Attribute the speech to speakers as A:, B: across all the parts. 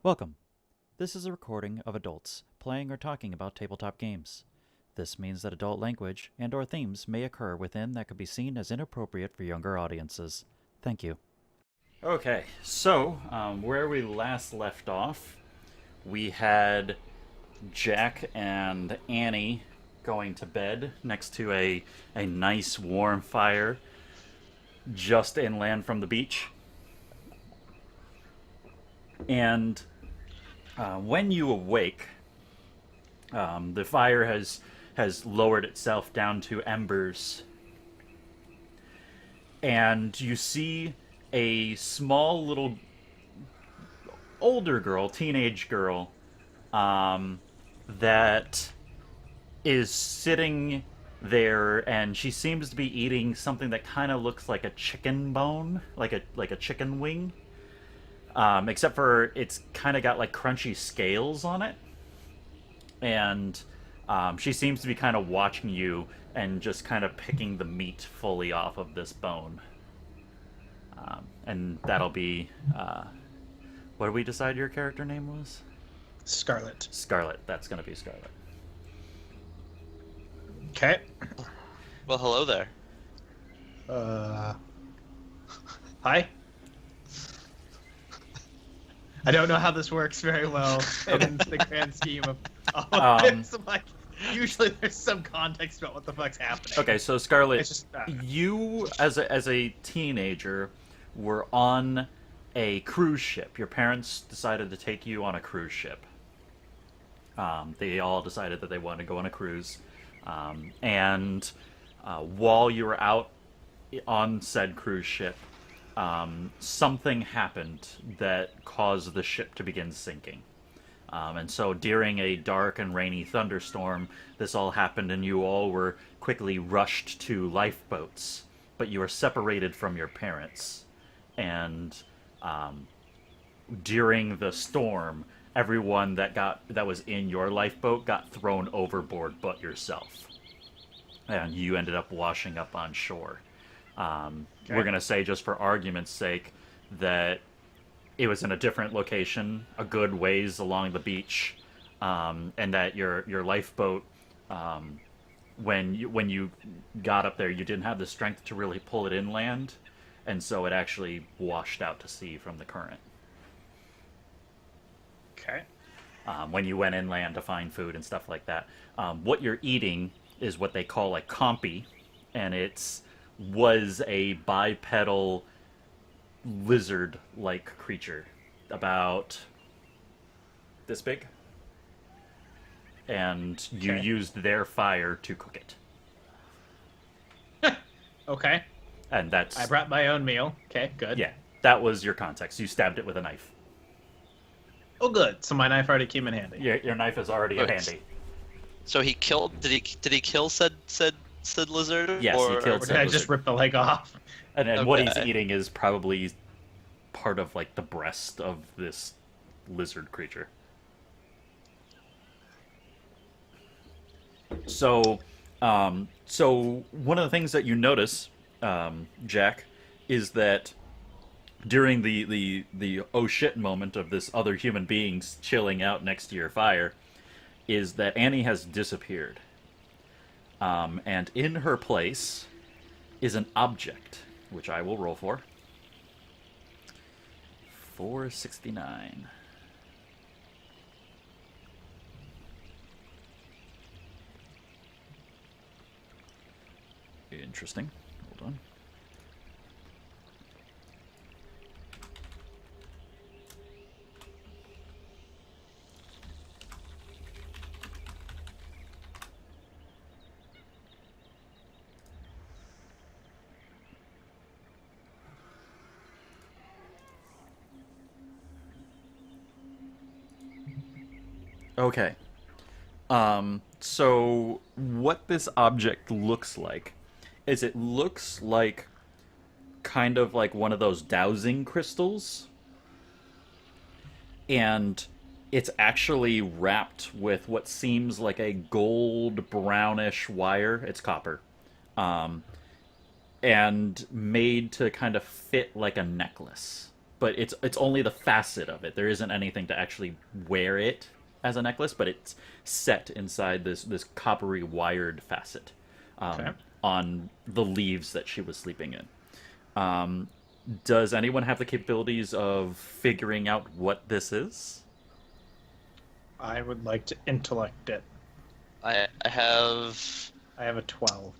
A: Welcome. This is a recording of adults playing or talking about tabletop games. This means that adult language and/or themes may occur within that could be seen as inappropriate for younger audiences. Thank you. Okay, so where we last left off, we had Jack and Annie going to bed next to a nice warm fire just inland from the beach. And when you awake, the fire has lowered itself down to embers, and you see a small little older girl, teenage girl, that is sitting there, and she seems to be eating something that kind of looks like a chicken bone, like a chicken wing. Except for it's kind of got like crunchy scales on it. And she seems to be kind of watching you and just kind of picking the meat fully off of this bone. And that'll be... what did we decide your character name was?
B: Scarlet.
A: Scarlet. That's going to be Scarlet.
B: Okay.
C: Well, hello there.
B: Hi. I don't know how this works very well in the grand scheme of all of this. I'm like, usually there's some context about what the fuck's happening.
A: Okay, so Scarlet,
B: It's just,
A: you as a teenager were on a cruise ship. Your parents decided to take you on a cruise ship. They all decided that they wanted to go on a cruise. And while you were out on said cruise ship, something happened that caused the ship to begin sinking. And so during a dark and rainy thunderstorm, this all happened and you all were quickly rushed to lifeboats, but you were separated from your parents. And during the storm, everyone that was in your lifeboat got thrown overboard but yourself. And you ended up washing up on shore.
B: Okay.
A: We're going to say, just for argument's sake, that it was in a different location, a good ways along the beach, and that your lifeboat, when you got up there, you didn't have the strength to really pull it inland, and so it actually washed out to sea from the current.
B: Okay.
A: When you went inland to find food and stuff like that. What you're eating is what they call a compy, and was a bipedal lizard-like creature, about this big, and you used their fire to cook it.
B: Okay.
A: And that's...
B: I brought my own meal. Okay, good.
A: Yeah, that was your context. You stabbed it with a knife.
B: Oh, good. So my knife already came in handy.
A: Your knife is already
C: Okay.
A: handy.
C: So he killed. Did he kill said lizard?
A: Yes, he killed
B: Or did I just rip the leg off?
A: And what he's
C: Okay.
A: eating is probably part of like the breast of this lizard creature. So one of the things that you notice, Jack, is that during the oh shit moment of this other human beings chilling out next to your fire, is that Annie has disappeared. And in her place is an object, which I will roll for. 469. Interesting. Hold on. Okay. So what this object looks like is it looks like kind of like one of those dowsing crystals. And it's actually wrapped with what seems like a gold brownish wire. It's copper. And made to kind of fit like a necklace. but it's only the facet of it. There isn't anything to actually wear it as a necklace, but it's set inside this coppery wired facet on the leaves that she was sleeping in. Does anyone have the capabilities of figuring out what this is?
B: I would like to intellect it.
C: I have
B: I have a 12.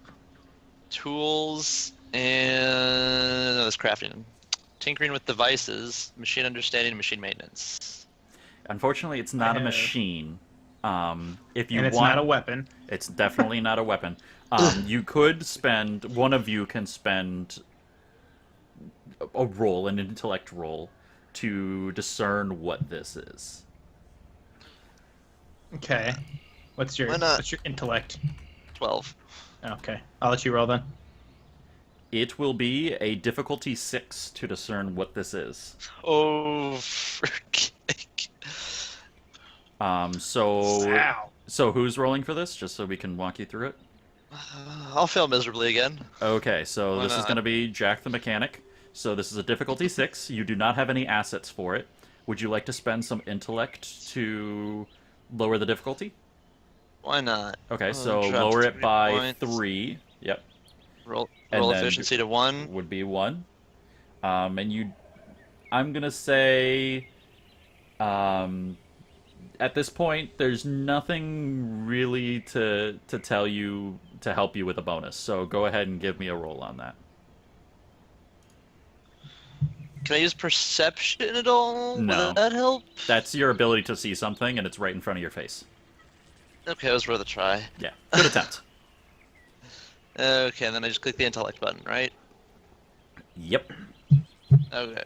C: tools and no, that's crafting, tinkering with devices, machine understanding, and machine maintenance.
A: Unfortunately, it's not a machine. If you
B: And it's
A: want,
B: not a weapon.
A: it's definitely not a weapon. You could spend, one of you can spend a roll, an intellect roll, to discern what this is.
B: Okay. What's your
C: Why not?
B: what's your intellect?
C: 12.
B: Okay. I'll let you roll then.
A: It will be a difficulty 6 to discern what this is.
C: Oh, frick.
A: So who's rolling for this, just so we can walk you through it?
C: I'll fail miserably again.
A: Okay, so
C: Why
A: this is
C: not?
A: going to be Jack the Mechanic. So this is a difficulty 6. You do not have any assets for it. Would you like to spend some intellect to lower the difficulty?
C: Why not?
A: Okay, so
C: drop
A: lower it
C: 3
A: by
C: points.
A: 3. Yep,
C: Roll
A: And then
C: efficiency to 1.
A: would be 1. I'm going to say, at this point, there's nothing really to tell you to help you with a bonus. So go ahead and give me a roll on that.
C: Can I use perception at all?
A: No.
C: Would that help?
A: That's your ability to see something, and it's right in front of your face.
C: Okay, it was worth a try.
A: Yeah, good attempt.
C: Okay, and then I just click the intellect button, right?
A: Yep.
C: Okay.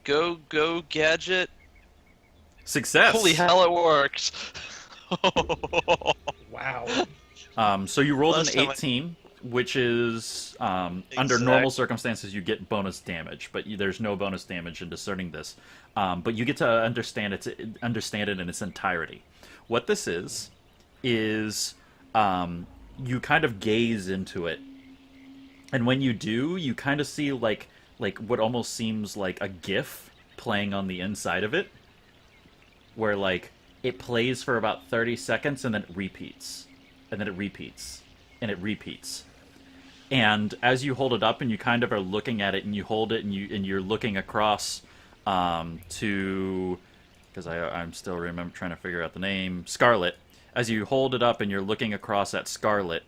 C: Go, gadget.
A: Success.
C: Holy hell, it worked!
B: Wow.
A: So you rolled
C: Last
A: an
C: time
A: 18, which is under normal circumstances you get bonus damage, but there's no bonus damage in discerning this. But you get to understand it in its entirety. What this is you kind of gaze into it, and when you do, you kind of see like what almost seems like a GIF playing on the inside of it, where like it plays for about 30 seconds and then it repeats, and then it repeats, and it repeats. And as you hold it up and you kind of are looking at it, and you hold it and you're looking across to, because I'm still trying to figure out the name, Scarlet. As you hold it up and you're looking across at Scarlet,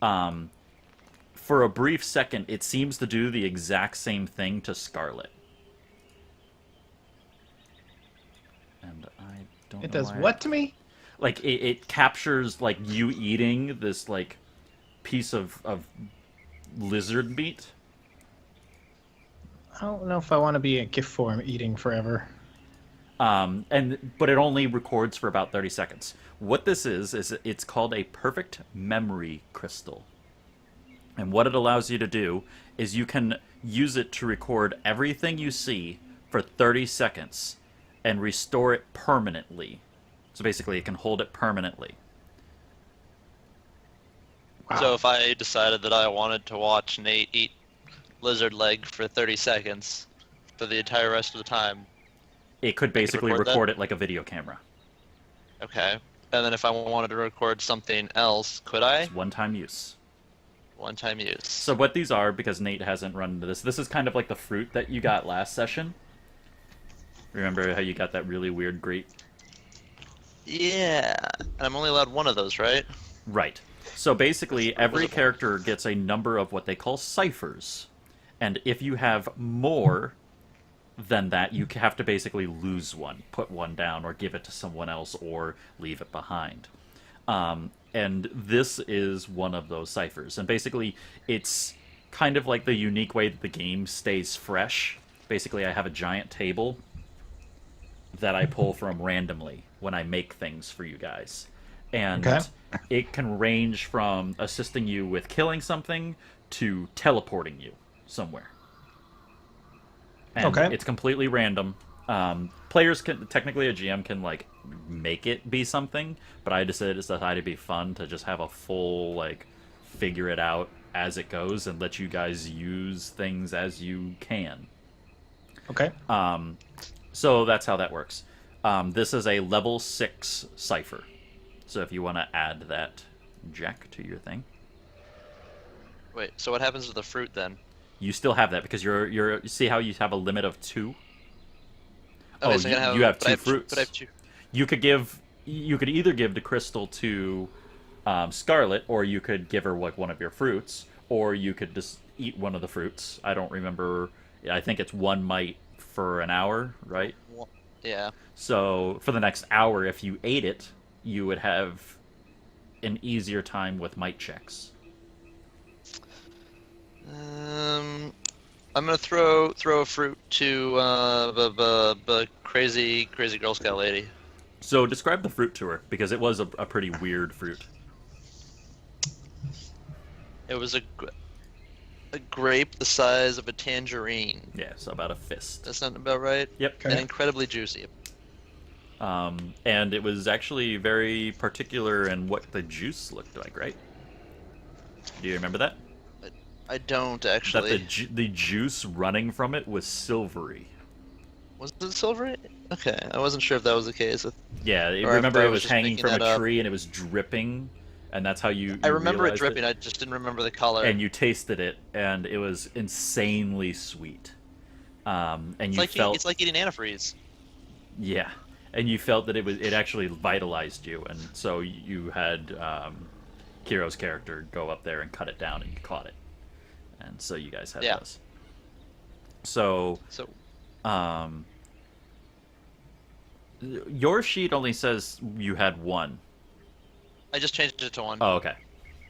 A: for a brief second, it seems to do the exact same thing to Scarlet. And I don't
B: It
A: know
B: does
A: why
B: what to me?
A: Like, it captures, like, you eating this, like, piece of lizard meat.
B: I don't know if I want to be in GIF form eating forever.
A: But it only records for about 30 seconds. What this is it's called a perfect memory crystal. And what it allows you to do is you can use it to record everything you see for 30 seconds and restore it permanently. So basically, it can hold it permanently.
B: Wow.
C: So if I decided that I wanted to watch Nate eat lizard leg for 30 seconds for the entire rest of the time,
A: It could basically
C: record
A: record it like a video camera.
C: okay. And then if I wanted to record something else, could I?
A: It's one-time use.
C: One-time use.
A: So what these are, because Nate hasn't run into this is kind of like the fruit that you got last session. Remember how you got that really weird grape?
C: Yeah. And I'm only allowed one of those, right?
A: Right. So basically, every character gets a number of what they call ciphers. And if you have more than that, you have to basically lose one, put one down, or give it to someone else, or leave it behind. And this is one of those ciphers. And basically, it's kind of like the unique way that the game stays fresh. Basically, I have a giant table that I pull from randomly when I make things for you guys. And it can range from assisting you with killing something to teleporting you somewhere. And it's completely random. Players can, technically a GM can like make it be something, but I decided it'd be fun to just have a full like figure it out as it goes and let you guys use things as you can.
B: Okay.
A: So that's how that works. This is a level 6 cipher. So if you want to add that, Jack, to your thing.
C: Wait, so what happens to the fruit then?
A: You still have that because you see how you have a limit of 2?
C: Okay, so
A: you have 2 fruits.
C: But I have 2.
A: You could either give the crystal to Scarlet, or you could give her like one of your fruits, or you could just eat one of the fruits. I don't remember. I think it's 1 mite for an hour, right?
C: Yeah.
A: So for the next hour, if you ate it, you would have an easier time with might checks.
C: I'm gonna throw a fruit to the crazy Girl Scout lady.
A: So describe the fruit to her, because it was a pretty weird fruit.
C: It was a grape the size of a tangerine.
A: Yeah, so about a fist.
C: That sound about right?
A: Yep.
B: Okay.
C: And incredibly juicy.
A: And it was actually very particular in what the juice looked like, right? Do you remember that?
C: I don't actually.
A: That the juice running from it was silvery.
C: Was it silvery? Okay, I wasn't sure if that was the case.
A: Yeah,
C: Or if
A: remember
C: I
A: it
C: was
A: was
C: just
A: hanging
C: making
A: from
C: that
A: a
C: up.
A: tree and it was dripping, and that's how you
C: I remember it
A: realized
C: dripping. I just didn't remember the color.
A: And you tasted it, and it was insanely sweet. And
C: it's
A: you
C: like
A: felt
C: it's like eating antifreeze.
A: yeah, and you felt that it actually vitalized you, and so you had Kiro's character go up there and cut it down, and you caught it, and so you guys had those. So your sheet only says you had 1.
C: I just changed it to 1.
A: Oh, okay.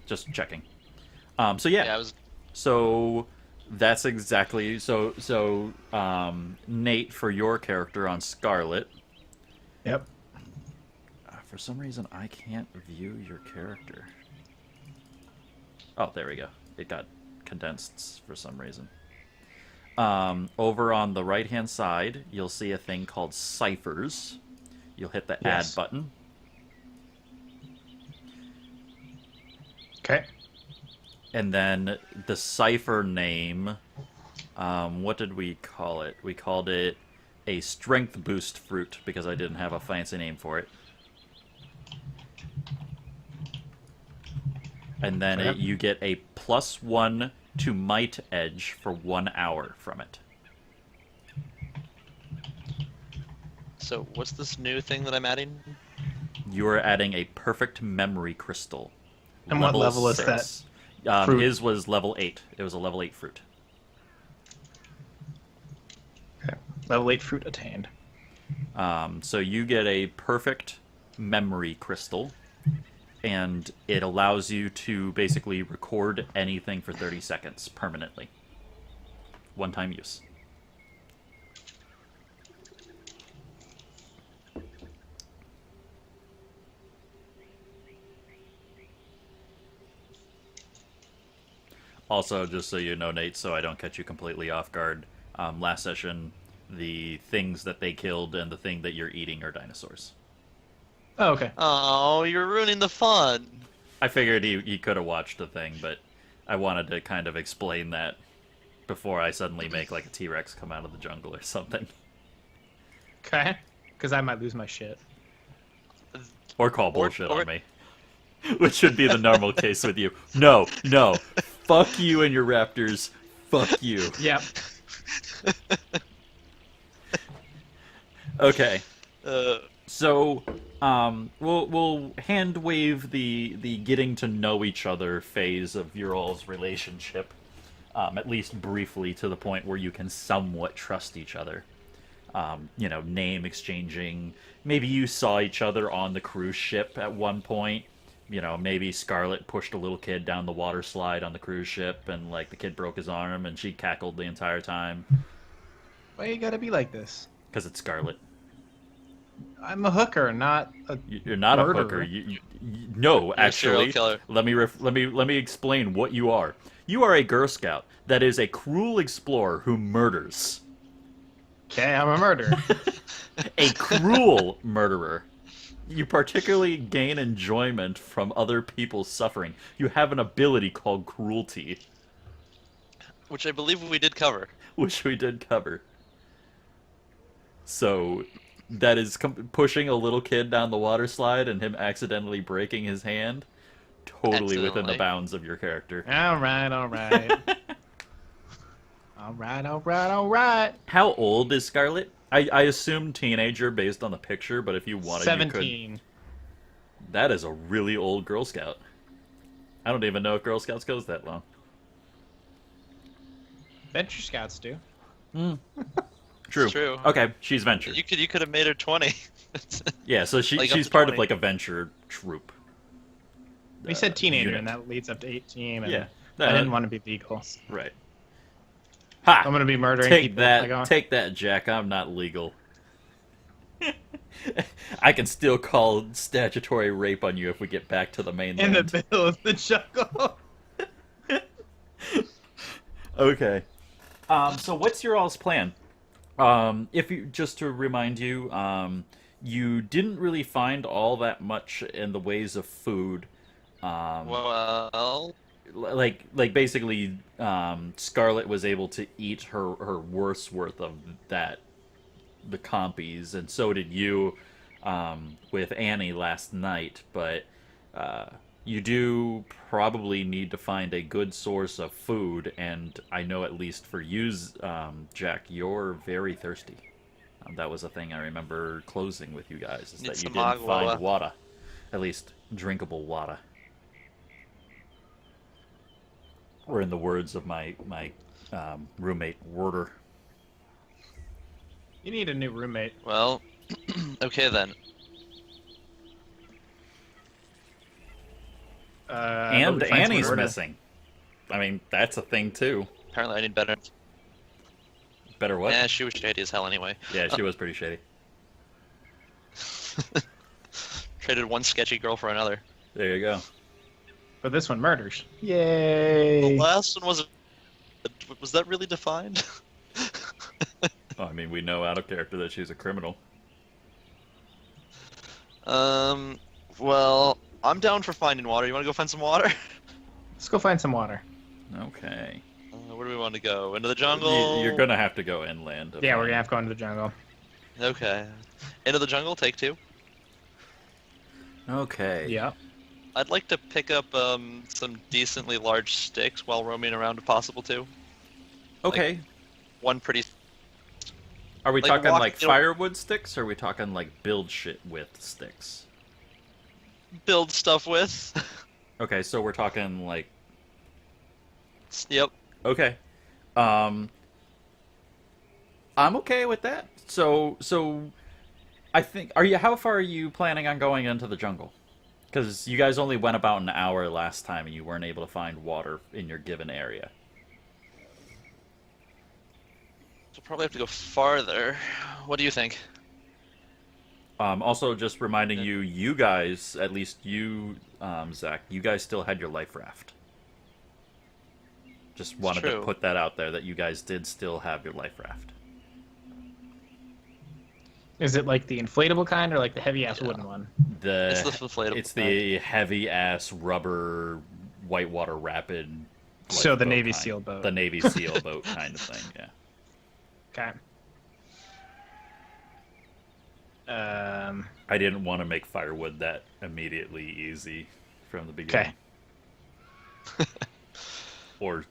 A: Just checking. So yeah.
C: Yeah, I was.
A: So that's exactly so. Nate, for your character on Scarlet.
B: Yep.
A: For some reason, I can't view your character. Oh, there we go. It got condensed for some reason. Over on the right-hand side, you'll see a thing called ciphers. You'll hit the add button.
B: Okay.
A: And then the cipher name, what did we call it? We called it a strength boost fruit because I didn't have a fancy name for it. And then you get a +1 to might edge for 1 hour from it.
C: So what's this new thing that I'm adding?
A: You are adding a perfect memory crystal.
B: And what level is
A: 6.
B: that? Fruit?
A: His was level 8. It was a level 8 fruit.
B: Okay. Level 8 fruit attained.
A: So you get a perfect memory crystal, and it allows you to basically record anything for 30 seconds permanently. One-time use. Also, just so you know, Nate, so I don't catch you completely off guard, last session, the things that they killed and the thing that you're eating are dinosaurs.
B: Oh, okay.
C: Oh, you're ruining the fun.
A: I figured he could have watched the thing, but I wanted to kind of explain that before I suddenly make like a T-Rex come out of the jungle or something.
B: Okay. Because I might lose my shit.
A: Or call bullshit on me. Which should be the normal case with you. No. Fuck you and your raptors. Fuck you.
B: Yep.
A: Okay. So, we'll hand wave the getting to know each other phase of your all's relationship, at least briefly, to the point where you can somewhat trust each other. Name exchanging. Maybe you saw each other on the cruise ship at one point. Maybe Scarlet pushed a little kid down the water slide on the cruise ship, and like the kid broke his arm, and she cackled the entire time.
B: Why you gotta be like this?
A: Because it's Scarlet.
B: I'm a hooker, not a
A: You're not
B: murderer.
A: a hooker. No, actually,
C: serial killer.
A: let me explain what you are. You are a Girl Scout that is a cruel explorer who murders.
B: Okay, I'm a murderer.
A: A cruel murderer. You particularly gain enjoyment from other people's suffering. You have an ability called cruelty,
C: Which I believe we did cover.
A: which we did cover. So that is pushing a little kid down the water slide and him accidentally breaking his hand. Totally within the
C: Accidentally.
A: bounds of your character.
B: All right. All right.
A: How old is Scarlet? I assume teenager based on the picture, but if you wanted, you could.
B: 17.
A: That is a really old Girl Scout. I don't even know if Girl Scouts goes that long.
B: Venture Scouts do.
A: True.
C: It's true.
A: Okay, she's venture.
C: You could have made her 20.
A: Yeah, so
C: Like, up
A: she's
C: to
A: part of
C: 20.
A: like a venture troop.
B: We said teenager,
A: unit.
B: and that leads up to 18. And
A: Yeah.
B: I didn't want to be legal.
A: Right. Ha!
B: I'm gonna be murdering
A: Take
B: people.
A: that,
B: Like, oh,
A: take that, Jack. I'm not legal. I can still call statutory rape on you if we get back to the mainland.
B: in the middle of the jungle.
A: Okay. So what's your all's plan? If you just to remind you, you didn't really find all that much in the ways of food.
C: Well,
A: Like basically, Scarlet was able to eat her worst worth of the compies, and so did you with Annie last night. But you do probably need to find a good source of food, and I know at least for you, Jack, you're very thirsty. That was a thing I remember closing with you guys, is
C: Need
A: that you
C: some
A: didn't
C: agua.
A: find water, at least drinkable water. Or in the words of my roommate, Werder.
B: You need a new roommate.
C: well, okay then.
A: And
B: but we find
A: Annie's
B: someone to-
A: missing. I mean, that's a thing too.
C: Apparently, I need better.
A: Better what?
C: Yeah, she was shady as hell anyway.
A: Yeah, she was pretty shady.
C: Traded one sketchy girl for another.
A: There you go.
B: But this one murders. Yay!
C: The last one was that really defined?
A: Oh, I mean, we know out of character that she's a criminal.
C: Well, I'm down for finding water. You want to go find some water?
B: Let's go find some water.
A: Okay.
C: Where do we want to go? Into the jungle?
A: You're gonna have to go inland.
B: Yeah, we're gonna have to go into the jungle.
C: Okay. Into the jungle, take 2.
A: Okay.
B: Yeah.
C: I'd like to pick up some decently large sticks while roaming around if possible too.
A: Okay.
C: One pretty...
A: Are we
C: like
A: talking
C: walk-
A: like
C: you know-
A: firewood sticks, or are we talking like build shit with sticks?
C: build stuff with.
A: Okay, so we're talking like...
C: Yep.
A: Okay. I'm okay with that. So I think how far are you planning on going into the jungle? Because you guys only went about an hour last time and you weren't able to find water in your given area.
C: We'll probably have to go farther. What do you think?
A: Also, just reminding you guys, at least you, Zach, you guys still had your life raft. Just wanted to
C: true.
A: put that out there that you guys did still have your life raft.
B: Is it like the inflatable kind or like the heavy ass
C: Yeah.
B: wooden one?
C: It's the inflatable
A: It's the heavy ass rubber whitewater rapid.
B: So the
A: lifeboat
B: Navy
A: kind.
B: SEAL boat.
A: The Navy SEAL boat kind of thing. Yeah.
B: Okay.
A: I didn't want to make firewood that immediately easy from the beginning.
B: Okay.
A: Or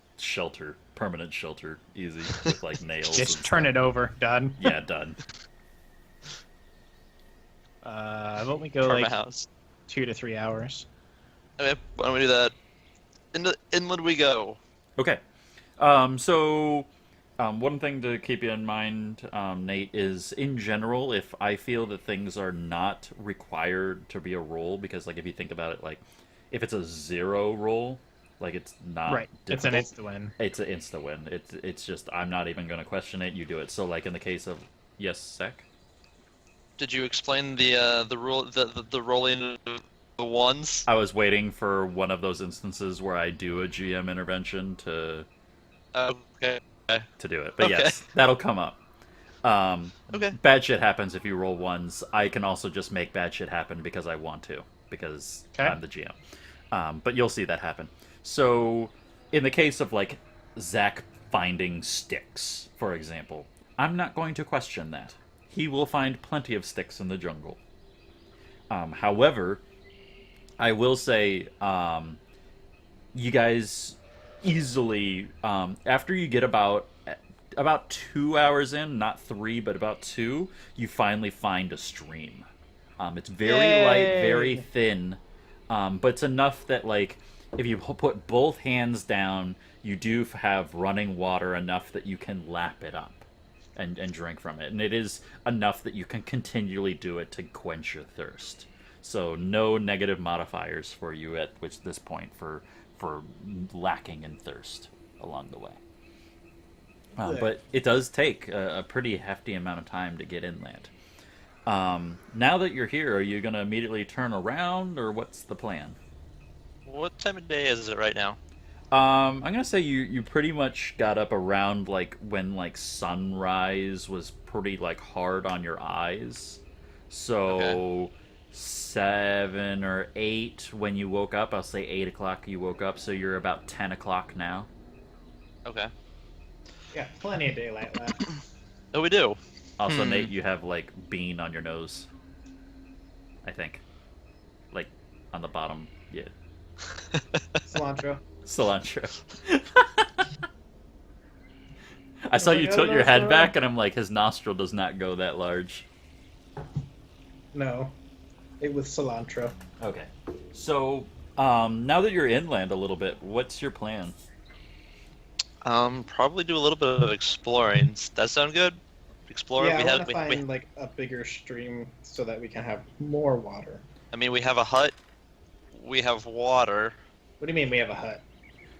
A: permanent shelter, easy with like nails.
B: Just
A: and
B: turn
A: stuff.
B: it over. Done.
A: Yeah, done.
B: I've only go
C: Farm
B: like
C: house.
B: 2 to 3 hours.
C: Okay, why don't we do that? Inland we go.
A: Okay. One thing to keep in mind, Nate, is in general, if I feel that things are not required to be a roll, because like if you think about it, like if it's a 0 roll, like it's not
B: Right. It's an
A: difficult.
B: insta-win.
A: It's an insta win. It's just I'm not even going to question it. You do it. So like in the case of Zach.
C: Did you explain the rule the rolling of the ones?
A: I was waiting for one of those instances where I do a GM intervention to
C: Okay.
A: do it. But
C: Okay.
A: yes, that'll come up.
C: Okay.
A: Bad shit happens if you roll ones. I can also just make bad shit happen because I want to, because
B: Okay.
A: I'm the GM. But you'll see that happen. So, in the case of like Zach finding sticks, for example, I'm not going to question that. he will find plenty of sticks in the jungle. However, I will say, you guys easily, after you get about 2 hours in, not 3, but about 2, you finally find a stream. It's very light, very thin, but it's enough that, like, if you put both hands down, you do have running water enough that you can lap it up and drink from it. And it is enough that you can continually do it to quench your thirst. So no negative modifiers for you at this point for lacking in thirst along the way. But it does take a pretty hefty amount of time to get inland. Now that you're here, are you going to immediately turn around, or what's the plan?
C: What time of day is it right now?
A: I'm going to say you pretty much got up around, like, when, like, sunrise was pretty, like, hard on your eyes. So,
C: Okay.
A: 7 or 8 when you woke up. I'll say 8 o'clock you woke up, so you're about 10 o'clock now.
C: Okay.
B: Yeah, plenty of daylight left.
C: Oh, we do.
A: Also, Nate, you have, like, bean on your nose. I think. Like, on the bottom. Yeah.
B: Cilantro.
A: Cilantro. I saw you
B: like,
A: tilt
B: oh,
A: your
B: no,
A: head
B: no.
A: back, and I'm like, his nostril does not go that large.
B: No, it was cilantro.
A: Okay. So, now that you're inland a little bit, what's your plan?
C: Probably do a little bit of exploring. Does that sound good? Explore.
B: Yeah,
C: we
B: I
C: have.
B: want to find like a bigger stream so that we can have more water.
C: I mean, we have a hut. We have water.
B: What do you mean we have a hut?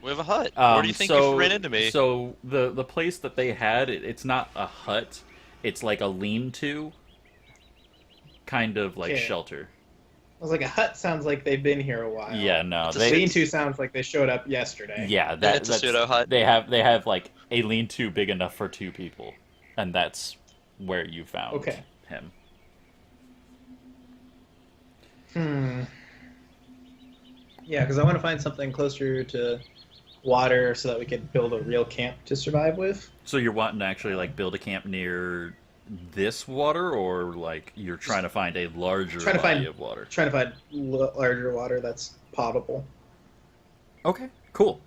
C: We have a hut. Where do you think you ran into me?
A: So the place that they had, it's not a hut. It's like a lean-to, kind of like
B: Okay.
A: shelter.
B: I was like, a hut sounds like they've been here a while.
A: Yeah, no,
C: It's a
A: they.
B: Lean-to sounds like they showed up yesterday.
A: Yeah,
C: It's a
A: that's
C: pseudo hut.
A: They have like a lean-to big enough for 2 people, and that's where you found
B: Okay.
A: him.
B: Yeah, because I want to find something closer to water so that we could build a real camp to survive with.
A: So you're wanting to actually like build a camp near this water, or like you're trying to find a larger
B: Trying to
A: body
B: find-
A: of water?
B: Trying to find larger water that's potable.
A: Okay, cool.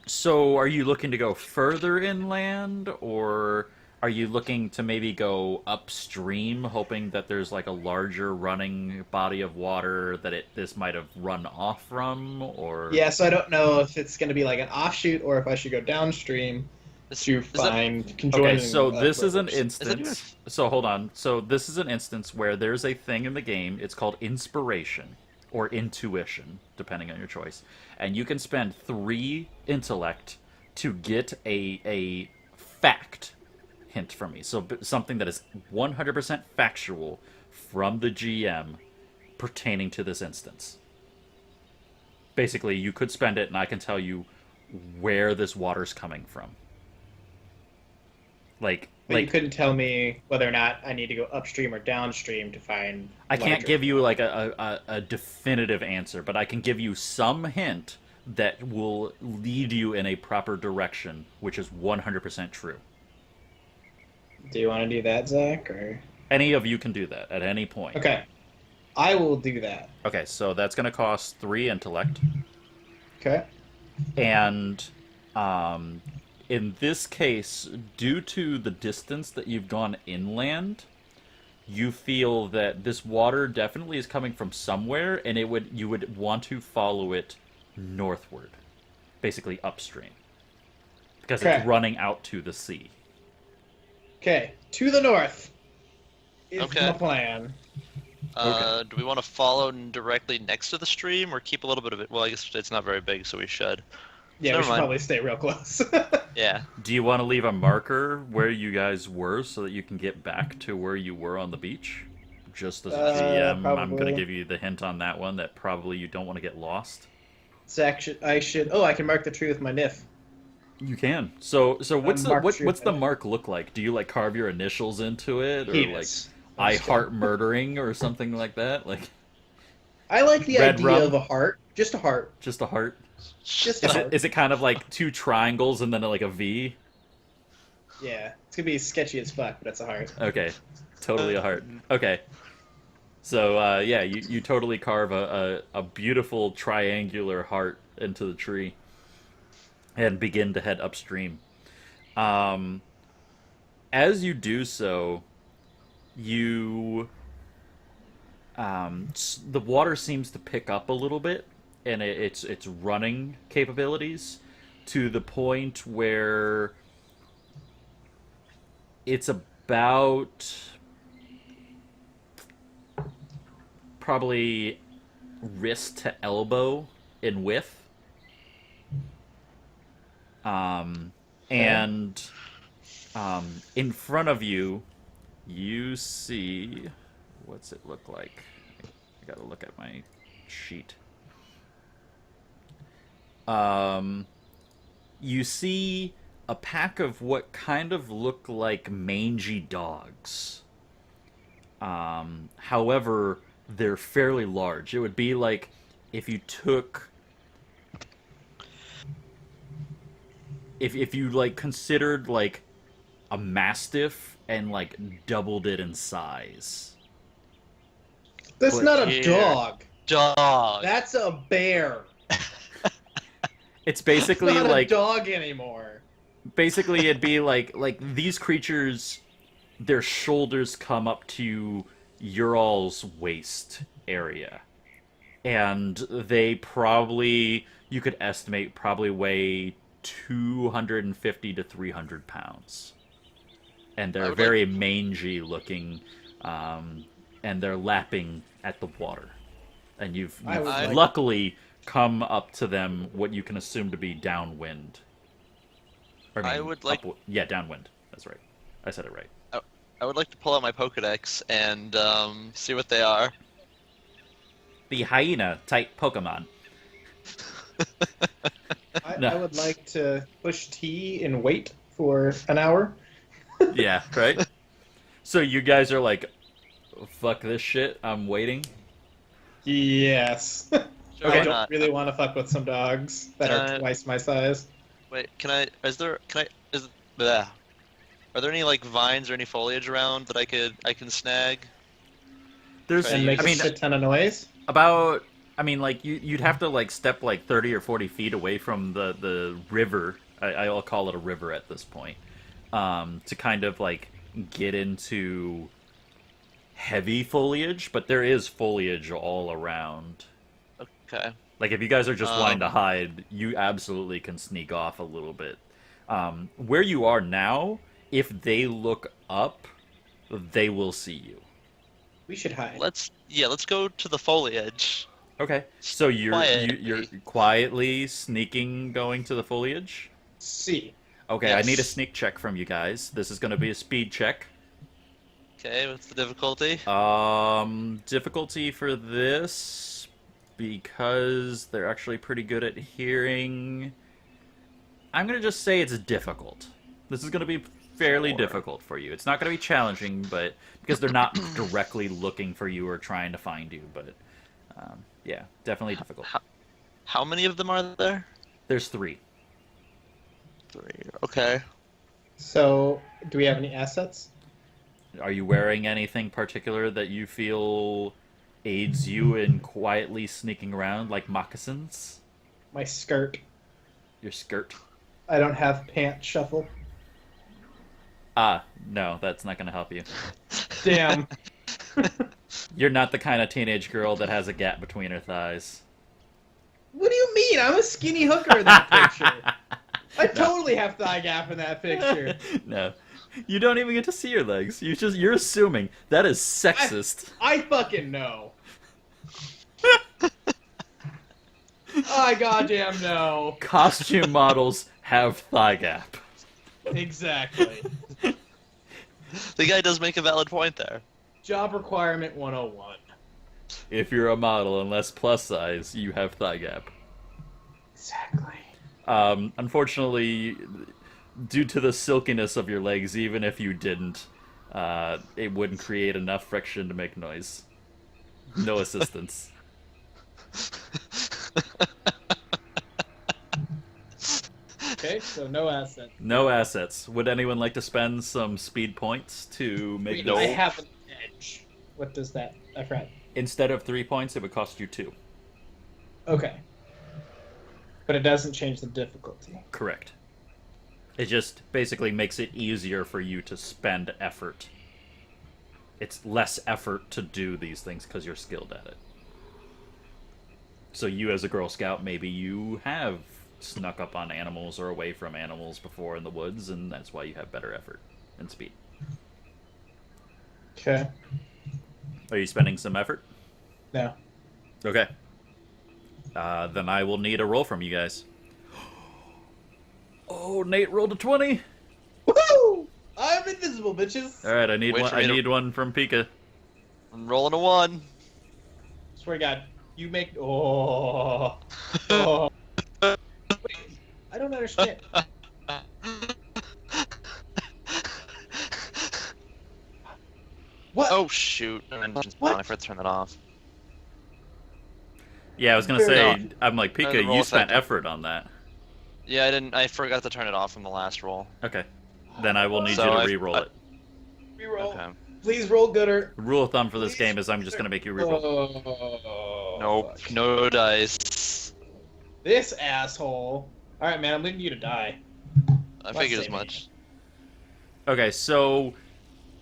A: So are you looking to go further inland, or are you looking to maybe go upstream, hoping that there's like a larger running body of water that this might have run off from, or?
B: Yeah, so I don't know if it's going to be like an offshoot or if I should go downstream to find conjoining.
A: Okay, so this is an
B: rivers.
A: instance. So hold on. So this is an instance where there's a thing in the game. It's called inspiration or intuition, depending on your choice, and you can spend 3 intellect to get a fact hint from me. So something that is 100% factual from the GM pertaining to this instance. Basically, you could spend it, and I can tell you where this water's coming from.
B: But you couldn't tell me whether or not I need to go upstream or downstream to find.
A: I can't
B: larger-
A: give you like a definitive answer, but I can give you some hint that will lead you in a proper direction, which is 100% true.
B: Do you want to do that, Zach? Or
A: Any of you can do that at any point.
B: okay, I will do that.
A: Okay, so that's going to cost 3 intellect.
B: Okay.
A: And in this case, due to the distance that you've gone inland, you feel that this water definitely is coming from somewhere, and you would want to follow it northward, basically upstream, because
B: Okay.
A: it's running out to the sea.
B: Okay, to the north is
C: Okay.
B: my plan.
C: Do we want to follow directly next to the stream, or keep a little bit of it? Well, I guess it's not very big, so we should.
B: Yeah,
C: Never
B: we should
C: mind.
B: probably stay real close.
C: Yeah.
A: Do you want to leave a marker where you guys were so that you can get back to where you were on the beach? Just as a GM, I'm going to
B: probably.
A: give you the hint on that one that probably you don't want to get lost.
B: Zach, I should. Oh, I can mark the tree with my NIF.
A: You can. So what's the
B: mark
A: what's
B: tree
A: what's the
B: with-
A: mark look like? Do you like carve your initials into it, or
B: Penis.
A: like I heart murdering or something like that? Like
B: I like the
A: Red
B: idea
A: rum?
B: of a heart. Just a heart.
A: just a heart?
B: Just a
A: Is
B: heart.
A: it kind of like 2 triangles and then like a V?
B: Yeah, it's gonna be sketchy as fuck, but it's a heart.
A: Okay, totally a heart. Okay. So, yeah, you totally carve a beautiful triangular heart into the tree and begin to head upstream. Um, as you do so, you the water seems to pick up a little bit, and its running capabilities to the point where it's about probably wrist to elbow in width. And in front of you, you see, what's it look like? I gotta look at my sheet. You see a pack of what kind of look like mangy dogs. However, they're fairly large. It would be like if you took, if you like considered like a mastiff and like doubled it in size.
B: That's
C: But
B: not a
C: here-
B: dog.
C: Dog.
B: That's a bear.
A: It's
B: It's
A: basically
B: not
A: like
B: a dog anymore.
A: basically it'd be like these creatures, their shoulders come up to your all's waist area, and they probably, you could estimate, probably weigh 250 to 300 pounds, and
C: I
A: they're
C: would
A: very mangy looking, and they're lapping at the water, and you've
B: I would like-
A: luckily come up to them what you can assume to be downwind. Or,
C: I would like-
A: yeah, downwind. That's right. I said it right.
C: I would like to pull out my Pokedex and see what they are.
A: The hyena type Pokemon. No.
B: I would like to push T and wait for an hour.
A: Yeah, right? So you guys are like, fuck this shit, I'm waiting.
B: Yes.
C: Sure,
A: Okay.
B: I
C: why
B: don't
C: not?
B: really want to fuck with some dogs that are twice my size.
C: Wait, is there bleh. Are there any like vines or any foliage around that I can snag?
A: There's,
C: Right.
B: And make
A: I
B: a
A: mean,
B: shit ton of noise.
A: about, I mean, like, you'd have to, like, step, like, 30 or 40 feet away from the river. I'll call it a river at this point. To kind of, like, get into heavy foliage, but there is foliage all around.
C: Okay.
A: Like, if you guys are just wanting to hide, you absolutely can sneak off a little bit. Where you are now, if they look up, they will see you.
B: We should hide.
C: Let's go to the foliage.
A: Okay. So you're
C: Quietly.
A: quietly sneaking, going to the foliage?
B: See.
A: Okay, I need a
C: Yes.
A: sneak check from you guys. This is going to be a speed check.
C: Okay, what's the difficulty?
A: Difficulty for this, because they're actually pretty good at hearing, I'm going to just say it's difficult. This is going to be fairly
C: Sure.
A: difficult for you. It's not going to be challenging, but because they're not directly looking for you or trying to find you, but yeah, definitely difficult.
C: How many of them are there?
A: There's 3.
C: 3. Okay.
B: So, do we have any assets?
A: Are you wearing anything particular that you feel aids you in quietly sneaking around, like moccasins?
B: My skirt.
A: Your skirt?
B: I don't have pant shuffle.
A: Ah, no, that's not going to help you.
B: Damn.
A: You're not the kind of teenage girl that has a gap between her thighs.
B: What do you mean? I'm a skinny hooker in that picture. I totally have thigh gap in that picture.
A: No. You don't even get to see your legs. You're assuming. That is sexist.
B: I fucking know. I goddamn know.
A: Costume models have thigh gap.
B: Exactly.
C: The guy does make a valid point there.
B: Job requirement 101.
A: If you're a model, unless plus size, you have thigh gap.
B: Exactly.
A: Unfortunately, due to the silkiness of your legs, even if you didn't, it wouldn't create enough friction to make noise. No assistance.
B: Okay, so no asset.
A: No assets. Would anyone like to spend some speed points to make
B: Wait,
A: this?
B: I have an edge. What does that? I forgot.
A: Instead of 3 points, it would cost you 2.
B: Okay. But it doesn't change the difficulty.
A: Correct. It just basically makes it easier for you to spend effort. It's less effort to do these things because you're skilled at it. So you as a Girl Scout, maybe you have snuck up on animals or away from animals before in the woods, and that's why you have better effort and speed.
B: Okay.
A: Are you spending some effort?
B: No.
A: Okay. Then I will need a roll from you guys. Oh, Nate rolled a 20.
B: Woohoo! I'm invisible, bitches.
A: All right, I need
C: Wait
A: one.
C: for me
A: I
C: to-
A: need one from Pika.
C: I'm rolling a 1.
B: Swear to God, you make. Oh. Oh. Wait, I don't understand. What?
C: Oh shoot!
B: What?
C: I forgot to turn that off.
A: Yeah, I was gonna
B: Fair
A: say.
B: enough.
A: I'm like Pika.
C: the roll
A: You spent
C: effect.
A: effort on that.
C: Yeah, I didn't. I forgot to turn it off from the last roll.
A: Okay. Then I will need
C: So
A: you to
C: I've-
A: re-roll it.
B: Reroll.
C: Okay.
B: Please roll gooder.
A: Rule of thumb for this game is I'm just gonna make you re-roll.
B: Oh.
C: Nope.
B: fuck.
C: No dice.
B: This asshole. All right, man. I'm leaving you to die.
C: I
B: Let's
C: figured as
B: see.
C: much.
A: Okay, so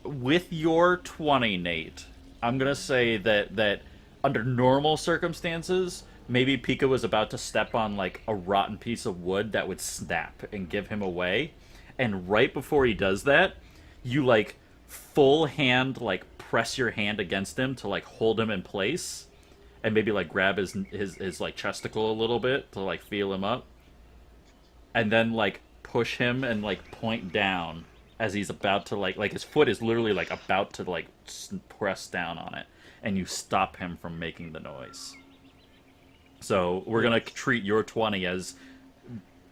A: with your 20, Nate, I'm gonna say that under normal circumstances, maybe Pika was about to step on like a rotten piece of wood that would snap and give him away, and right before he does that, you like full hand like press your hand against him to like hold him in place, and maybe like grab his like chesticle a little bit to like feel him up, and then like push him and like point down as he's about to like his foot is literally like about to like press down on it, and you stop him from making the noise. So we're gonna treat your 20 as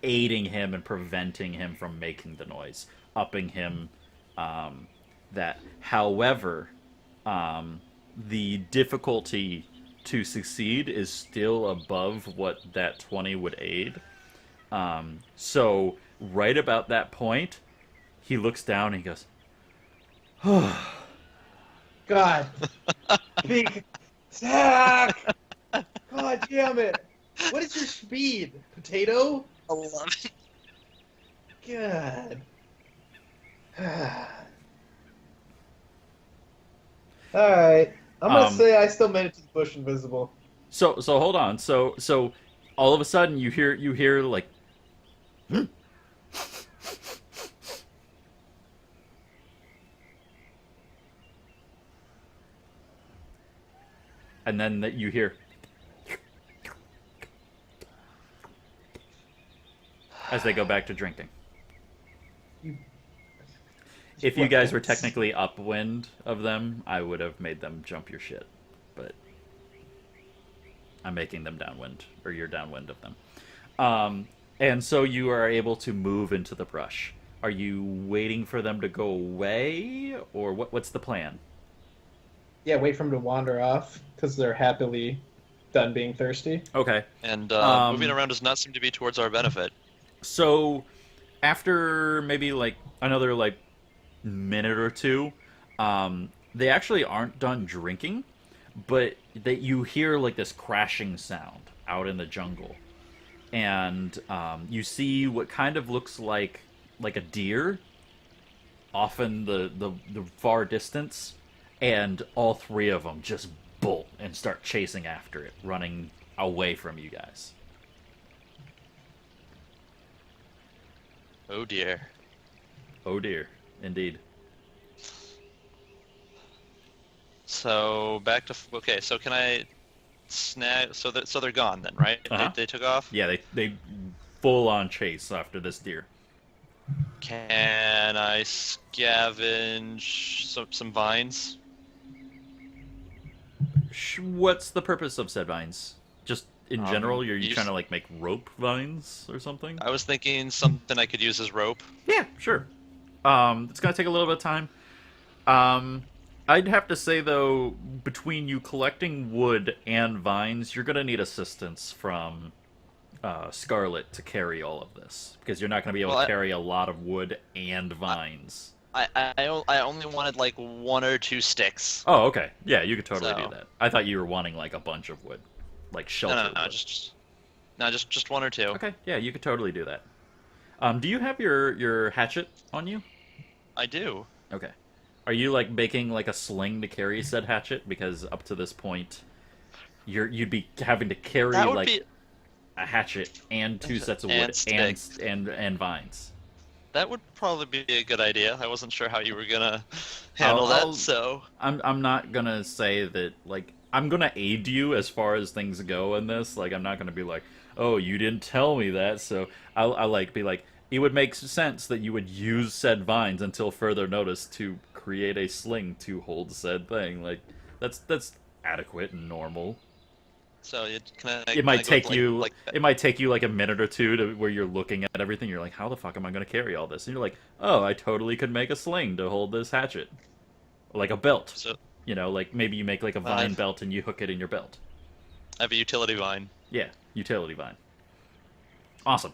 A: aiding him and preventing him from making the noise, upping him that. However, the difficulty to succeed is still above what that 20 would aid. So right about that point, he looks down and he goes,
B: God. Big Zach. God damn it. What is your speed? Potato?
C: 11.
B: God. Alright. I'm gonna say I still made it to the bush invisible.
A: So hold on. So all of a sudden you hear like and then that you hear as they go back to drinking. If you guys were technically upwind of them, I would have made them jump your shit. But I'm making them downwind, or you're downwind of them. And so you are able to move into the brush. Are you waiting for them to go away, or what's the plan?
B: Yeah, wait for them to wander off because they're happily done being thirsty.
A: Okay.
C: And
A: Um,
C: moving around does not seem to be towards our benefit.
A: So after maybe like another like minute or two, they actually aren't done drinking, but that you hear like this crashing sound out in the jungle, and you see what kind of looks like a deer off in the far distance, and all three of them just bolt and start chasing after it, running away from you guys.
C: Oh dear.
A: Oh dear, indeed.
C: So back to okay. So can I snag? So they're gone then, right?
A: Uh-huh.
C: They took off.
A: Yeah, they full on chase after this deer.
C: Can I scavenge some vines?
A: What's the purpose of said vines? Just in general, you're
C: use-
A: trying to like make rope vines or something?
C: I was thinking something I could use as rope.
A: Yeah, sure. It's gonna take a little bit of time. I'd have to say though, between you collecting wood and vines, you're gonna need assistance from Scarlet to carry all of this because you're not going to be able
C: Well,
A: to carry a lot of wood and vines.
C: I only wanted like 1 or 2 sticks.
A: Oh, okay. Yeah, you could totally do
C: So-
A: that. I thought you were wanting like a bunch of wood, like shelter
C: No,
A: wood.
C: just 1 or 2.
A: Okay, yeah, you could totally do that. Do you have your hatchet on you?
C: I do.
A: Okay. Are you like making like a sling to carry said hatchet? Because up to this point, you'd be having to carry
C: That would
A: like
C: be
A: a hatchet and 2 sets of
C: And
A: wood
C: sticks.
A: and vines.
C: that would probably be a good idea. I wasn't sure how you were gonna handle that,
A: I'll-
C: so
A: I'm not gonna say that like I'm gonna aid you as far as things go in this. Like I'm not gonna be like, oh, you didn't tell me that. So I'll like be like, it would make sense that you would use said vines until further notice to create a sling to hold said thing. Like that's adequate and normal.
C: so
A: It might take you
C: like
A: it might take you like a minute or two to where you're looking at everything. You're like, how the fuck am I gonna carry all this? And you're like, oh, I totally could make a sling to hold this hatchet, like a belt.
C: So
A: You know, like maybe you make like a vine belt and you hook it in your belt.
C: I have a utility vine.
A: Yeah, utility vine. Awesome.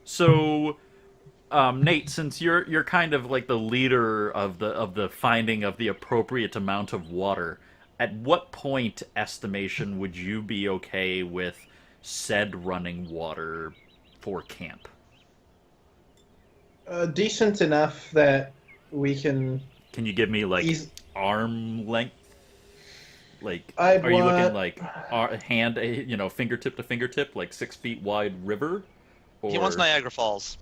A: So Nate, since you're kind of like the leader of the finding of the appropriate amount of water, at what point estimation would you be okay with said running water for camp?
B: Decent enough that we can.
A: Can you give me like
B: Eas-
A: arm length? Like,
B: I'd
A: are you looking
B: want-
A: like hand, fingertip to fingertip, like 6 feet wide river? Or
C: He wants Niagara Falls.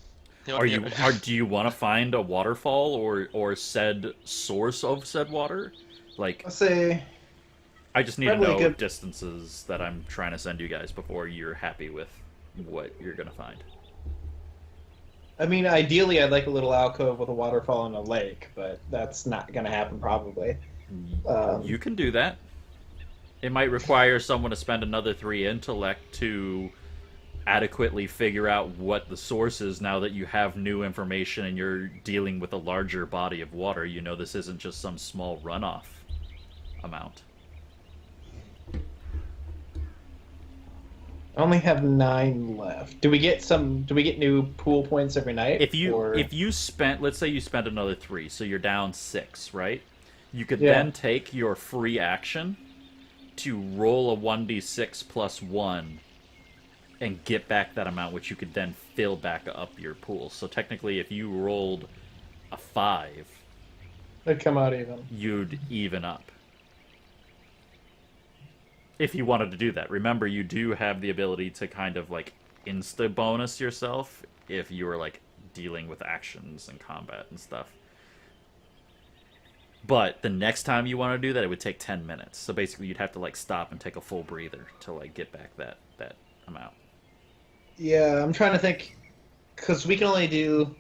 C: He
A: are
C: wants
A: you do you want to find a waterfall or said source of said water? Like,
B: Let's say
A: I just need to
B: probably
A: know
B: good-
A: distances that I'm trying to send you guys before you're happy with what you're gonna find.
B: I mean, ideally, I'd like a little alcove with a waterfall and a lake, but that's not going to happen probably.
A: You can do that. It might require someone to spend another 3 intellect to adequately figure out what the source is now that you have new information and you're dealing with a larger body of water. You know this isn't just some small runoff amount.
B: I only have 9 left. Do we get new pool points every night?
A: If
B: or...
A: you spent, let's say you spent another 3, so you're down 6, right? You could
B: Yeah.
A: then take your free action to roll a 1d6 plus 1 and get back that amount, which you could then fill back up your pool. So technically, if you rolled a 5,
B: They'd come out even.
A: you'd even up. If you wanted to do that. Remember, you do have the ability to kind of like insta-bonus yourself if you were like dealing with actions and combat and stuff. But the next time you want to do that, it would take 10 minutes. So basically, you'd have to like stop and take a full breather to like get back that amount.
B: Yeah, I'm trying to think, because we can only do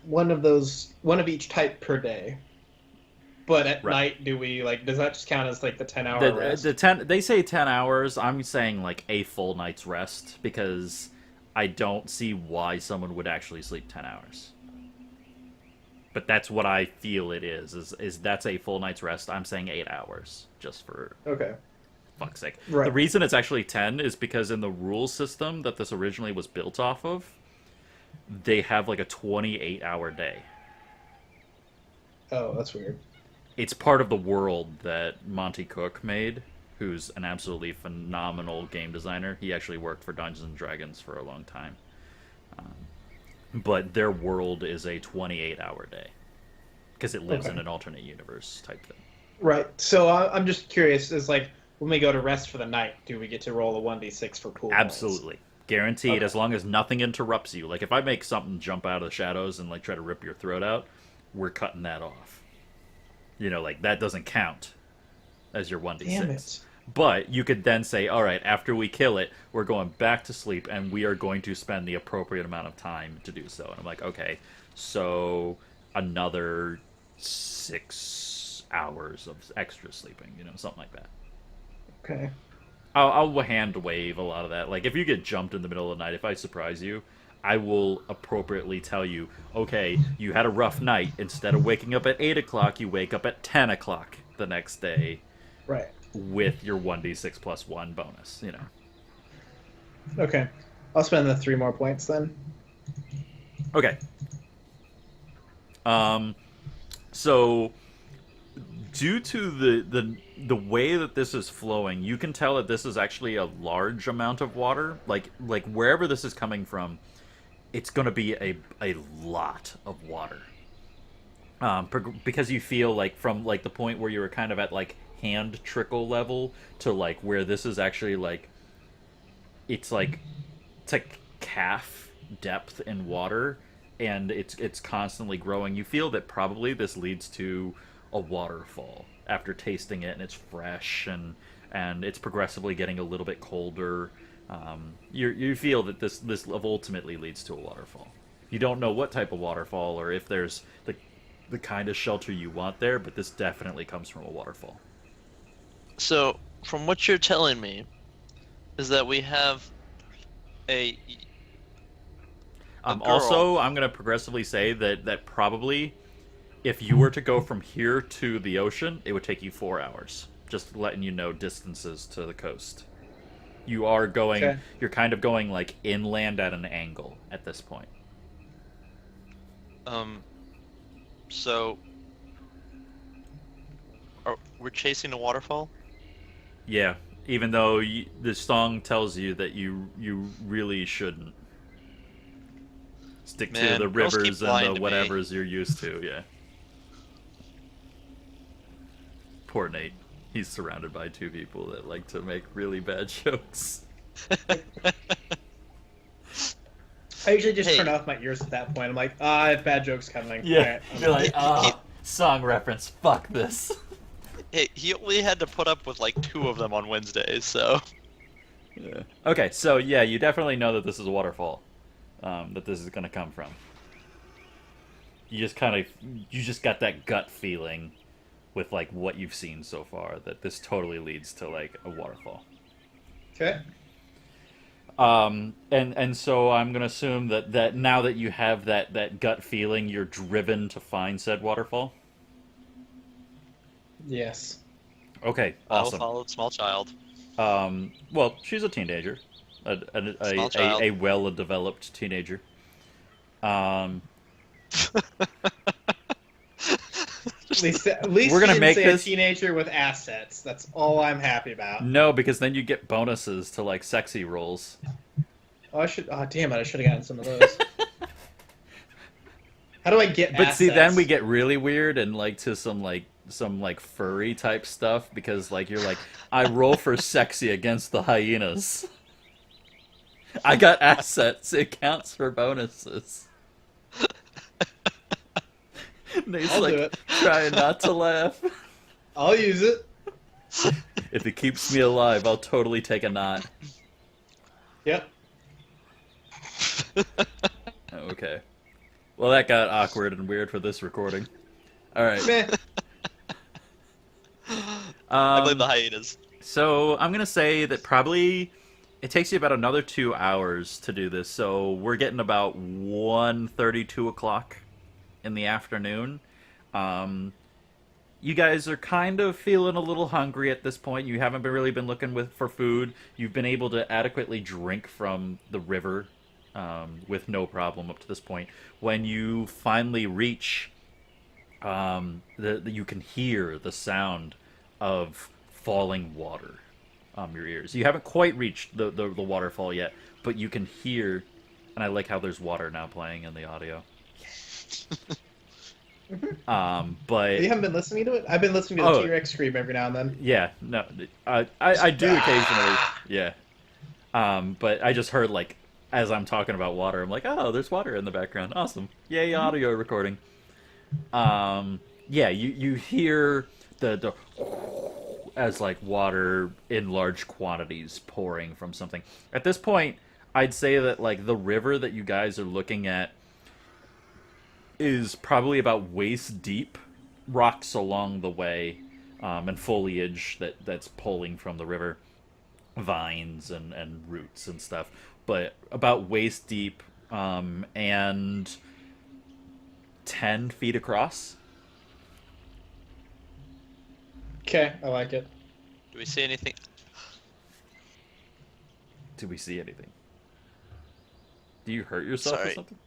B: one of each type per day. But at
A: Right.
B: night, does that just count as like the 10-hour rest?
A: They say 10 hours. I'm saying like a full night's rest because I don't see why someone would actually sleep 10 hours. But that's what I feel it is that's a full night's rest. I'm saying 8 hours just for
B: Okay.
A: fuck's sake.
B: Right.
A: The reason it's actually 10 is because in the rule system that this originally was built off of, they have like a 28-hour day.
B: Oh, that's weird.
A: It's part of the world that Monty Cook made, who's an absolutely phenomenal game designer. He actually worked for Dungeons and Dragons for a long time. But their world is a 28-hour day because it lives
B: Okay.
A: in an alternate universe type thing.
B: Right. So I'm just curious, is like, when we go to rest for the night, do we get to roll a 1d6 for pool points?
A: Absolutely. Guaranteed,
B: Okay.
A: as long as nothing interrupts you. Like, if I make something jump out of the shadows and, like, try to rip your throat out, we're cutting that off. You know, like, that doesn't count as your 1d6.
B: Damn it.
A: But you could then say, all right, after we kill it, we're going back to sleep, and we are going to spend the appropriate amount of time to do so. And I'm like, okay, so another 6 hours of extra sleeping, you know, something like that.
B: Okay.
A: I'll hand wave a lot of that. Like, if you get jumped in the middle of the night, if I surprise you, I will appropriately tell you, okay, you had a rough night. Instead of waking up at 8 o'clock, you wake up at 10 o'clock the next day
B: Right.
A: with your 1d6 plus 1 bonus, you know.
B: Okay. I'll spend the 3 more points then.
A: Okay. So due to the way that this is flowing, you can tell that this is actually a large amount of water. Like wherever this is coming from, it's going to be a lot of water. Because you feel like from like the point where you were kind of at like hand trickle level to like where this is actually like it's like calf depth in water, and it's constantly growing. You feel that probably this leads to a waterfall after tasting it, and it's fresh and it's progressively getting a little bit colder. You feel that this ultimately leads to a waterfall. You don't know what type of waterfall or if there's the kind of shelter you want there, but this definitely comes from a waterfall.
C: So, from what you're telling me, is that we have a girl.
A: Also, I'm going to progressively say that probably if you were to go from here to the ocean, it would take you 4 hours. Just letting you know distances to the coast. You are going,
B: Okay.
A: you're kind of going like inland at an angle at this point.
C: So, we're chasing a waterfall?
A: Yeah, even though the song tells you that you really shouldn't. Stick to
C: Man,
A: the
C: girls keep
A: rivers
C: lying
A: and the
C: to me.
A: whatevers you're used to, yeah. Poor Nate. He's surrounded by 2 people that like to make really bad jokes.
B: I usually just
C: Hey.
B: turn off my ears at that point. I'm like, I have bad jokes coming.
A: Yeah,
B: Alright,
A: you're like,
C: He-
A: song reference, fuck this.
C: Hey, he only had to put up with like 2 of them on Wednesdays, so.
A: Yeah. Okay, so yeah, you definitely know that this is a waterfall, that this is going to come from. You just got that gut feeling with like what you've seen so far that this totally leads to like a waterfall.
B: Okay.
A: And so I'm gonna assume that now that you have that gut feeling, you're driven to find said waterfall.
B: Yes.
A: Okay,
C: I will
A: awesome.
C: follow the small child.
A: Well, she's a teenager,
C: Small child.
A: a well-developed teenager. Um,
B: At least
A: We're
B: you
A: gonna
B: didn't
A: make
B: say
A: this-
B: a teenager with assets. That's all I'm happy about.
A: no, because then you get bonuses to like sexy roles.
B: Oh, damn it! I should have gotten some of those. How do I get
A: But
B: assets?
A: see, then we get really weird and like to some furry type stuff because like you're like, I roll for sexy against the hyenas. I got assets. It counts for bonuses. Nate's
B: I'll
A: like
B: do it.
A: trying not to laugh.
B: I'll use it.
A: If it keeps me alive, I'll totally take a knot.
B: Yep.
A: Okay. Well, that got awkward and weird for this recording. All right.
B: Meh.
C: I blame the hyenas.
A: So I'm gonna say that probably it takes you about another 2 hours to do this. So we're getting about 1:30, 2 o'clock in the afternoon. You guys are kind of feeling a little hungry at this point. You haven't really been looking for food. You've been able to adequately drink from the river with no problem up to this point. When you finally reach, you can hear the sound of falling water your ears. You haven't quite reached the waterfall yet, but you can hear, and I like how there's water now playing in the audio. But
B: You haven't been listening to it? I've been listening to the
A: Oh.
B: T-Rex scream every now and then.
A: yeah, no, I do occasionally, yeah. But I just heard like as I'm talking about water, I'm like, oh, there's water in the background. Awesome, yay, audio recording. Yeah, you hear the as like water in large quantities pouring from something. At this point, I'd say that like the river that you guys are looking at is probably about waist deep, rocks along the way, and foliage that's pulling from the river, vines and roots and stuff. But about waist deep, and 10 feet across.
B: Okay, I like it.
C: Do we see anything?
A: Do we see anything? Do you hurt yourself or
C: Sorry.
A: something?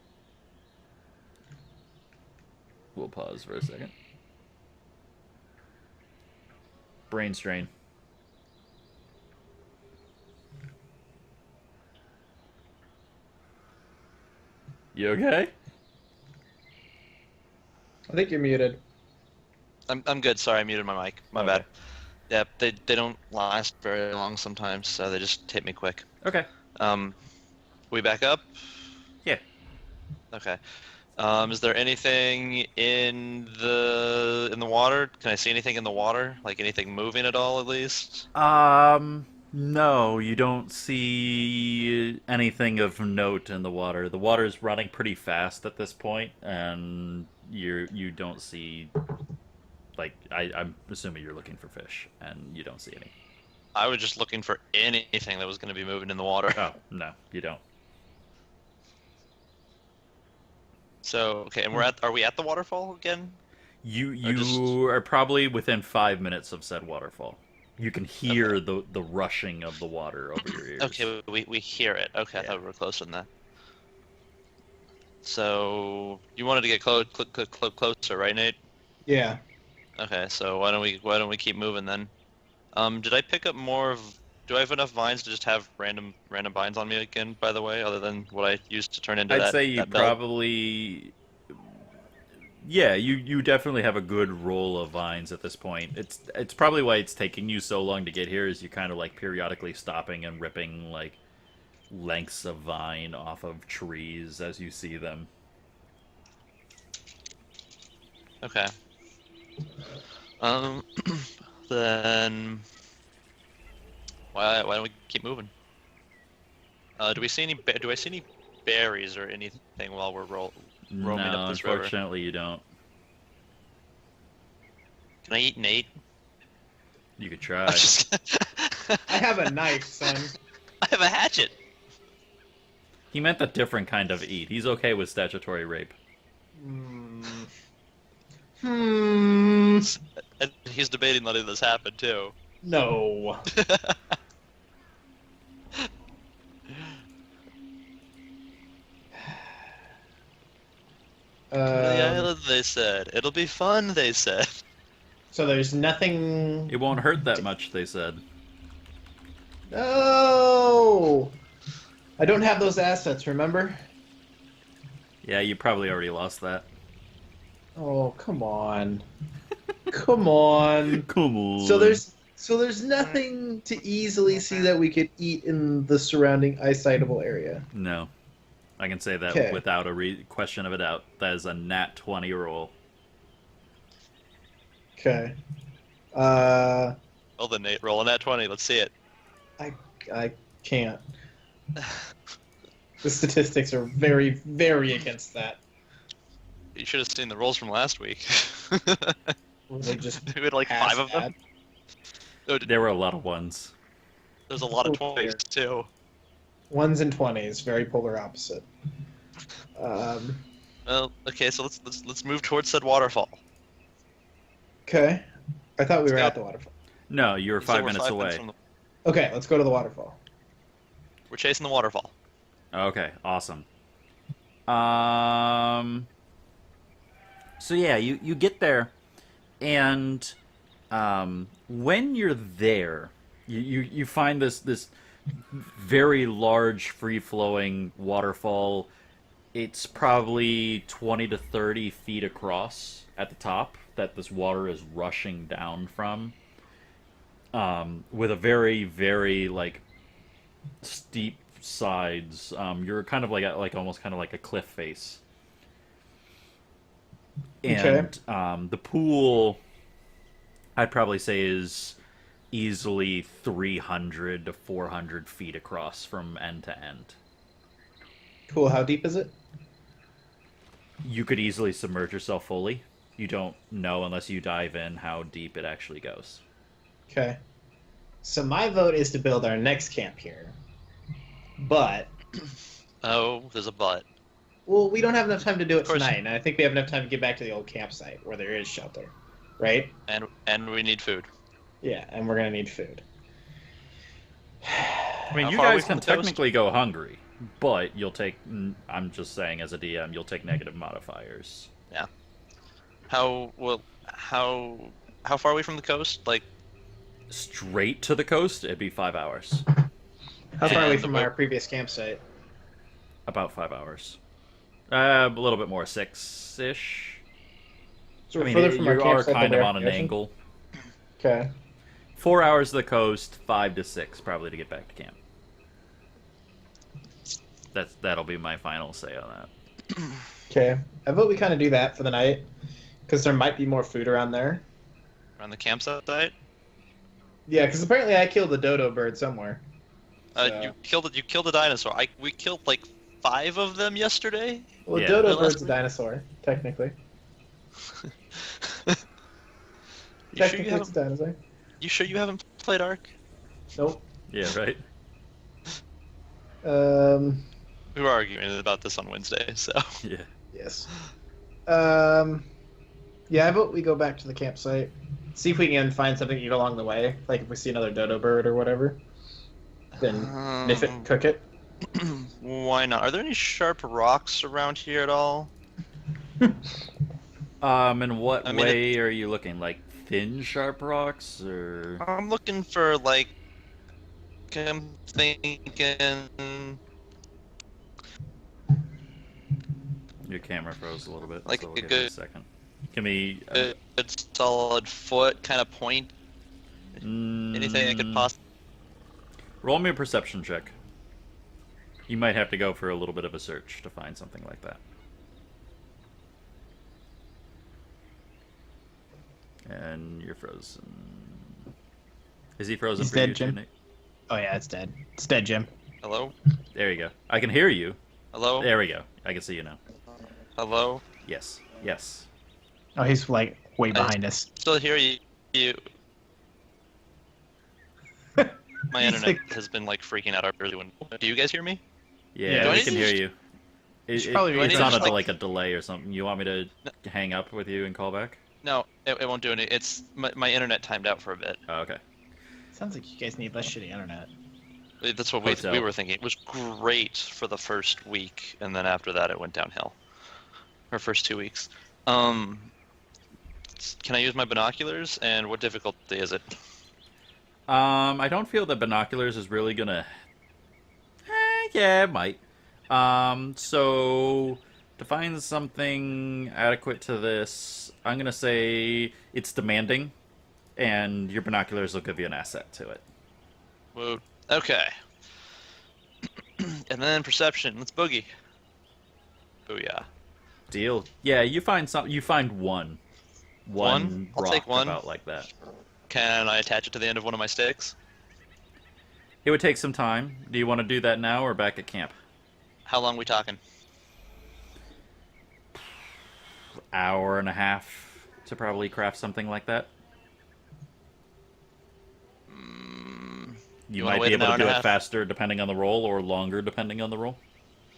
A: We'll pause for a second. Brain strain. You okay?
B: I think you're muted.
C: I'm good. Sorry, I muted my mic. My
A: Okay.
C: bad. Yeah, they don't last very long sometimes, so they just hit me quick.
A: Okay.
C: We back up?
A: Yeah.
C: Okay. Is there anything in the water? Can I see anything in the water? Like anything moving at all, at least?
A: No, you don't see anything of note in the water. The water's running pretty fast at this point, and you don't see, like, I'm assuming you're looking for fish, and you don't see any.
C: I was just looking for anything that was going to be moving in the water.
A: Oh, no, you don't.
C: So, okay, and are we at the waterfall again?
A: You are probably within 5 minutes of said waterfall. You can hear the rushing of the water over your ears.
C: Okay, we hear it. Okay, I
A: Yeah.
C: thought we were closer than that. So you wanted to get closer, right, Nate?
B: Yeah.
C: Okay, so why don't we keep moving then? Did I pick up more of? Do I have enough vines to just have random vines on me again? By the way, other than what I used to turn into
A: I'd
C: that.
A: say you
C: that belt?
A: probably. Yeah, you definitely have a good roll of vines at this point. It's probably why it's taking you so long to get here, is you kind of like periodically stopping and ripping like lengths of vine off of trees as you see them.
C: Okay. Then why don't we keep moving? Do I see any berries or anything while we're roaming
A: No,
C: up this river?
A: unfortunately you don't.
C: Can I eat Nate?
A: You could try.
C: I'm just-
B: I have a knife, son.
C: I have a hatchet.
A: He meant a different kind of eat. He's okay with statutory rape.
B: Hmm.
C: And he's debating letting this happen too.
B: No.
C: The island, they said. It'll be fun, they said.
B: So there's nothing.
A: It won't hurt that much, they said.
B: No. I don't have those assets. Remember?
A: Yeah, you probably already lost that.
B: Oh, come on. Come on.
A: Come on.
B: So there's nothing to easily see that we could eat in the surrounding ice-sightable area.
A: No. I can say that
B: Okay.
A: without a question of a doubt. That is a nat 20 roll.
B: Okay.
C: Well then, Nate, roll on that 20. Let's see it.
B: I can't. The statistics are very, very against that.
C: You should have seen the rolls from last week.
B: Were they just
C: We had like 5 of them.
B: bad?
C: Oh,
A: There were a lot of ones.
C: there's a lot of
B: Oh,
C: 20s too.
B: Ones and 20s, very polar opposite.
C: Well, okay, so let's move towards said waterfall.
B: Okay. I thought we were
C: Let's
B: at
C: go.
B: the waterfall.
A: No, you were
C: So
A: 5
C: we're
A: minutes
C: 5
A: away.
C: from the-
B: Okay, let's go to the waterfall.
C: We're chasing the waterfall.
A: Okay, awesome. So yeah, you get there, and when you're there, you find this very large free flowing waterfall. It's probably 20 to 30 feet across at the top that this water is rushing down from. With a very, very like steep sides. You're kind of like almost kind of like a cliff face. And the pool, I'd probably say, is easily 300 to 400 feet across from end to end.
B: Cool. How deep is it?
A: You could easily submerge yourself fully. You don't know unless you dive in how deep it actually goes.
B: Okay. So my vote is to build our next camp here. But,
C: Oh, there's a but.
B: well, we don't have enough time to do it
C: Of course.
B: tonight, and I think we have enough time to get back to the old campsite where there is shelter. Right?
C: And we need food.
B: Yeah, and we're gonna need food.
A: I mean,
C: How
A: you
C: far are we
A: guys
C: from
A: can
C: the coast?
A: technically go hungry, but you'll take. I'm just saying, as a DM, you'll take negative modifiers.
C: Yeah. How far are we from the coast? Like,
A: Straight to the coast, it'd be 5 hours.
B: How far away
C: And
B: from
C: what-
B: our previous campsite?
A: About 5 hours. A little bit more, 6-ish.
B: So
A: I
B: we're
A: mean,
B: further from our
A: you are
B: campsite
A: kind
B: than
A: of
B: we are
A: on
B: from
A: an
B: the ocean?
A: angle.
B: Okay.
A: 4 hours to the coast, 5 to 6 probably to get back to camp. That'll be my final say on that.
B: Okay. I vote we kind of do that for the night, because there might be more food around there.
C: around the campsite?
B: Yeah, because apparently I killed a dodo bird somewhere.
C: You killed a dinosaur. We killed like 5 of them yesterday.
B: Well, a
A: Yeah.
B: dodo
C: Last
B: bird's a
C: week?
B: dinosaur, technically.
C: You sure
B: Technically,
C: you
B: it's a
C: haven't?
B: dinosaur.
C: You sure you haven't played Ark?
B: Nope.
A: Yeah, right?
C: We were arguing about this on Wednesday, so.
A: Yeah.
B: Yes. Yeah, I vote we go back to the campsite. See if we can find something to eat along the way. Like if we see another dodo bird or whatever. Then nip it, cook it.
C: Why not? Are there any sharp rocks around here at all?
A: In what
C: I mean,
A: way are you looking? Like thin, sharp rocks, or
C: I'm looking for like. I'm thinking.
A: your camera froze a little bit?
C: Like
A: so
C: a
A: we'll give it a
C: good-
A: second. Give me
C: A good solid foot kind of point. Anything I could possibly.
A: roll me a perception check. You might have to go for a little bit of a search to find something like that. And you're frozen. Is he frozen
D: He's
A: for
D: dead,
A: you, too,
D: Jim.
A: Nick?
D: Oh yeah, it's dead. It's dead, Jim.
C: Hello?
A: There you go. I can hear you.
C: Hello?
A: There we go. I can see you now.
C: Hello?
A: Yes. Yes.
D: Oh, he's like way behind us.
C: Still hear you. My
D: He's
C: internet
D: like-
C: has been like freaking out early when. Do you guys hear me?
A: Yeah,
D: Do I
A: we
C: need
A: can
C: to
A: hear
C: just-
A: you.
D: should probably
A: It's
C: refresh
A: on
C: it.
A: like a delay or something. You want me to hang up with you and call back?
C: No, it won't do any. It's my internet timed out for a bit.
A: Oh, okay.
D: Sounds like you guys need less shitty internet.
C: That's what
A: Hotel.
C: we were thinking. It was great for the first week, and then after that, it went downhill. Our first 2 weeks. Can I use my binoculars? And what difficulty is it?
A: I don't feel that binoculars is really gonna. Yeah, it might. So to find something adequate to this, I'm gonna say it's demanding, and your binoculars will give you an asset to it.
C: Whoa. Okay. And then perception. Let's boogie. Booyah.
A: Deal. Yeah, you find some. You find one.
C: One? I'll
A: rock
C: take one.
A: about like that.
C: Can I attach it to the end of one of my sticks?
A: It would take some time. Do you want to do that now or back at camp?
C: How long we talking?
A: Hour and a half to probably craft something like that. You
C: wanna
A: might
C: wait
A: be
C: an
A: able
C: hour
A: to
C: and
A: do
C: a
A: it
C: half?
A: faster depending on the roll, or longer depending on the roll.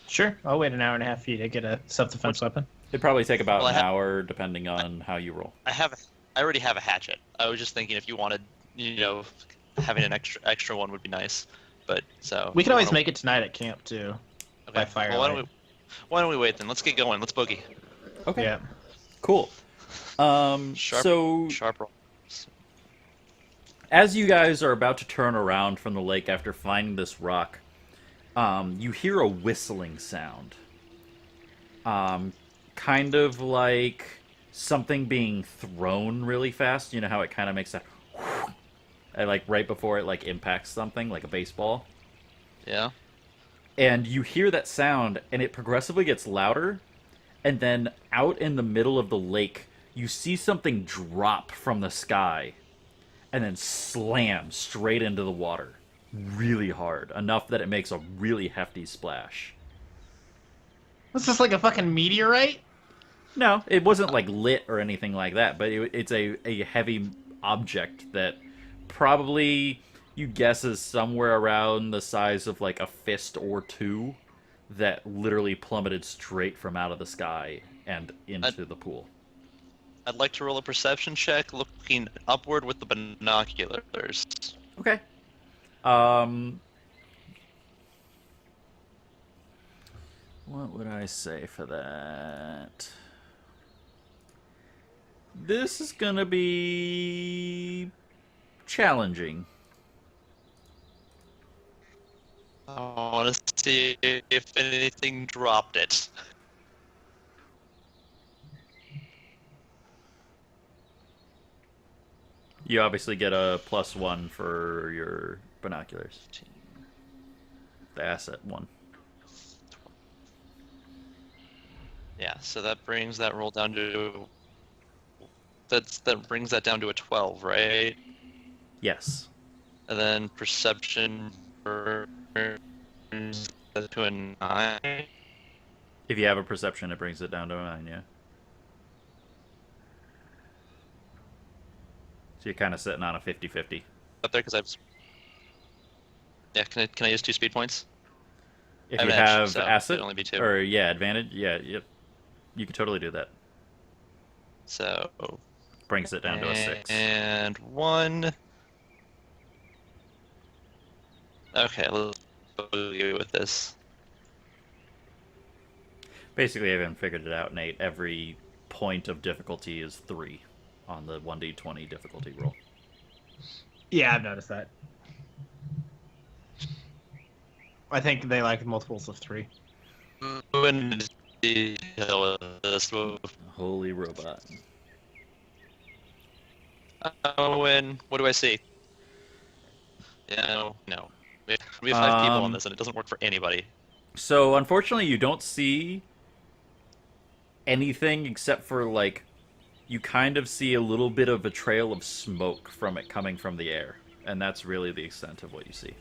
D: Sure, I'll wait an hour and a half for you to get a self-defense weapon.
A: It'd probably take about
C: Well, I
A: an
C: ha-
A: hour depending on how you roll.
C: I already have a hatchet. I was just thinking if you wanted, having an extra one would be nice. But so
D: We can
C: you
D: always
C: wanna-
D: make it tonight at camp too. by firelight.
C: Well, why don't we wait then? Let's get going. Let's boogie.
A: Okay.
D: Yeah.
A: Cool.
C: Sharp,
A: So
C: sharp roll.
A: as you guys are about to turn around from the lake after finding this rock, you hear a whistling sound. Kind of like something being thrown really fast. You know how it kind of makes that, and like right before it like impacts something, like a baseball.
C: Yeah.
A: And you hear that sound, and it progressively gets louder, and then out in the middle of the lake, you see something drop from the sky, and then slam straight into the water, really hard, enough that it makes a really hefty splash.
D: What's this, like a fucking meteorite?
A: No, it wasn't like lit or anything like that, but it's a heavy object that probably you guess is somewhere around the size of like a fist or two, that literally plummeted straight from out of the sky and into the pool.
C: I'd like to roll a perception check looking upward with the binoculars.
A: Okay. What would I say for that? This is gonna be challenging.
C: I want to see if anything dropped it.
A: You obviously get a +1 for your binoculars. The asset one.
C: Yeah, so that brings that roll down to... That brings that down to a 12, right?
A: Yes.
C: And then perception brings that to a 9.
A: If you have a perception, it brings it down to a 9, yeah. So you're kind of sitting on a 50-50.
C: Up there because I've... Yeah, can I use 2 speed points?
A: If
C: I
A: you
C: have edge,
A: have
C: so
A: asset,
C: it'd only be 2.
A: or yeah, advantage, yeah, yep. You could totally do that.
C: So...
A: Brings it down to a 6.
C: And 1... Okay, let's go with this.
A: Basically, I haven't figured it out, Nate. Every point of difficulty is 3 on the 1d20 difficulty roll.
D: Yeah, I've noticed that. I think they like multiples of 3.
C: When did this move?
A: Holy robot.
C: Owen, what do I see? Yeah, no. We have 5 people on this, and it doesn't work for anybody.
A: So, unfortunately, you don't see anything except for, like, you kind of see a little bit of a trail of smoke from it coming from the air. And that's really the extent of what you see.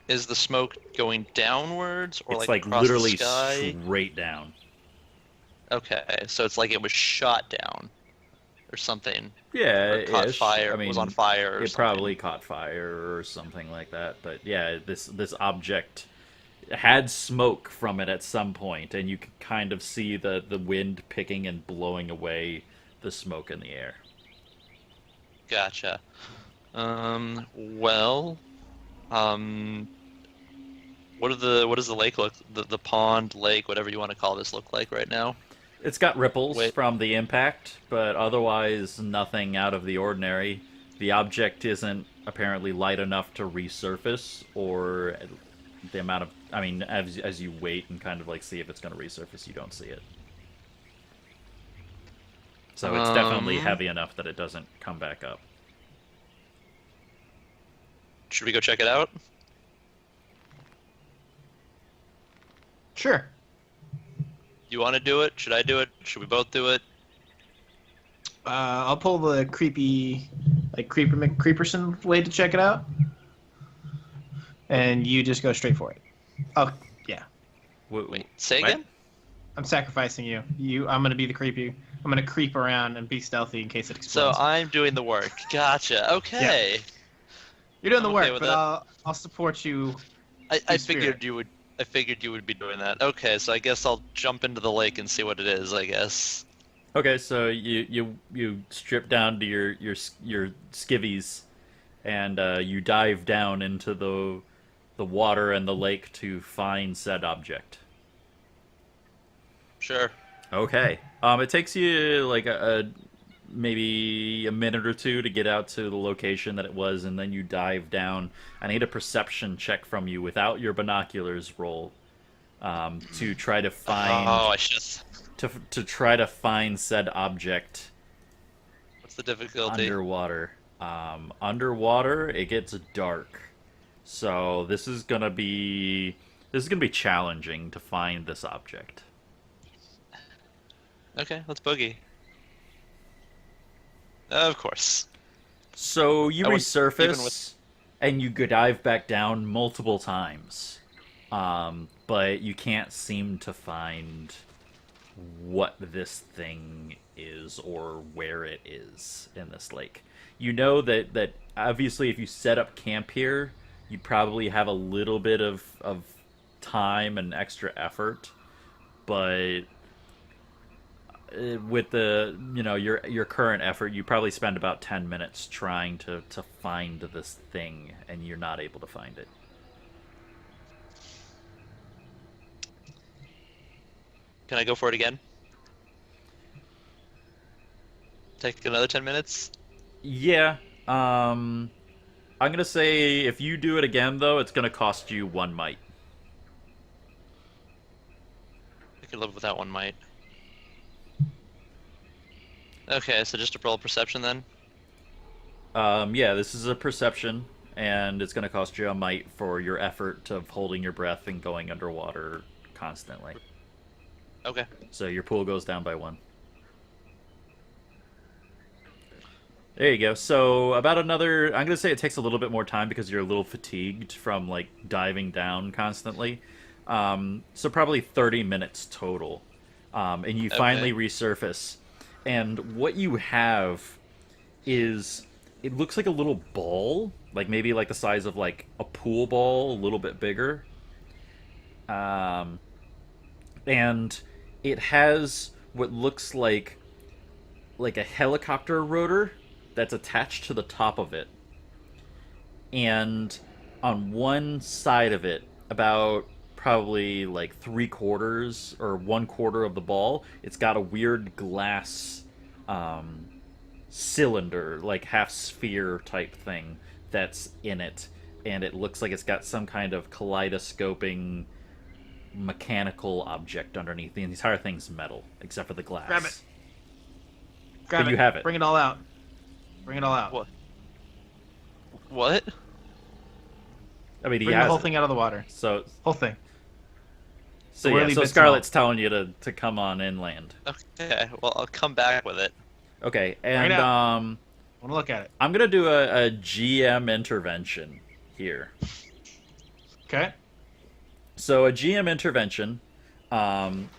C: Is the smoke going downwards, or
A: It's,
C: like
A: like
C: across
A: literally
C: the sky?
A: straight down.
C: Okay, so it's like it was shot down, or something.
A: Yeah,
C: Or caught
A: ish.
C: fire.
A: I mean,
C: was on fire. Or
A: it
C: something.
A: probably caught fire or something like that. But yeah, this object had smoke from it at some point, and you could kind of see the wind picking and blowing away the smoke in the air.
C: Gotcha. Well, what does the lake look, the pond, lake, whatever you want to call this, look like right now?
A: It's got ripples
C: Wait.
A: from the impact, but otherwise nothing out of the ordinary. The object isn't apparently light enough to resurface, or the amount of... I mean, as you wait and kind of like see if it's going to resurface, you don't see it. So it's definitely heavy enough that it doesn't come back up.
C: Should we go check it out?
D: Sure.
C: You want to do it? Should I do it? Should we both do it?
D: I'll pull the creepy, like Creeper McCreeperson way to check it out, and you just go straight for it. Oh yeah,
C: Wait, say
A: what?
C: again?
D: I'm sacrificing you. I'm gonna be the creepy. I'm gonna creep around and be stealthy in case it
C: So
D: explodes.
C: I'm doing the work. Gotcha. Okay.
D: You're doing the
C: I'm okay
D: work,
C: with
D: but I'll support you.
C: I
D: Free
C: figured
D: spirit.
C: you would. I figured you would be doing that. Okay, so I guess I'll jump into the lake and see what it is. I guess.
A: Okay, so you strip down to your skivvies, and you dive down into the water and the lake to find said object.
C: Sure.
A: Okay. It takes you like maybe a minute or two to get out to the location that it was, and then you dive down. I need a perception check from you without your binoculars roll, to try to find
C: Oh, I should.
A: to try to find said object
C: What's the difficulty?
A: underwater. Underwater, it gets dark, so this is gonna be challenging to find this object.
C: Okay, let's boogie. Of course.
A: So you
C: I would-
A: resurface,
C: even with-
A: and you go dive back down multiple times, but you can't seem to find what this thing is or where it is in this lake. You know that obviously if you set up camp here, you probably have a little bit of time and extra effort, but with the your current effort, you probably spend about 10 minutes trying to find this thing, and you're not able to find it.
C: Can I go for it again? Take another 10 minutes?
A: Yeah. I'm gonna say if you do it again, though, it's gonna cost you 1 might.
C: I could live without 1 might. Okay, so just a roll perception then?
A: Yeah, this is a perception, and it's gonna cost you 1 might for your effort of holding your breath and going underwater constantly.
C: Okay.
A: So your pool goes down by 1. There you go. So about another, I'm gonna say it takes a little bit more time because you're a little fatigued from like diving down constantly. So probably 30 minutes total, and you finally resurface. And what you have is it looks like a little ball, like maybe like the size of like a pool ball, a little bit bigger. And it has what looks like a helicopter rotor that's attached to the top of it. And on one side of it, about probably like 3/4 or 1/4 of the ball, it's got a weird glass cylinder, like half sphere type thing that's in it. And it looks like it's got some kind of kaleidoscoping mechanical object underneath. The entire thing's metal, except for the glass.
D: Grab it. Grab
A: But
D: it.
A: you have it.
D: Bring it all out. Bring it all out.
C: What? What?
A: I mean, he
D: Bring
A: has
D: the whole
A: it.
D: thing out of the water.
A: So
D: Whole thing.
A: So
D: Whirly
A: yeah, so
D: bits
A: Scarlett's telling you to come on inland.
C: Okay, well, I'll come back with it.
A: Okay,
D: Bring it
A: and
D: out. Want to look at it?
A: I'm gonna do a GM intervention here.
D: Okay.
A: So a GM intervention,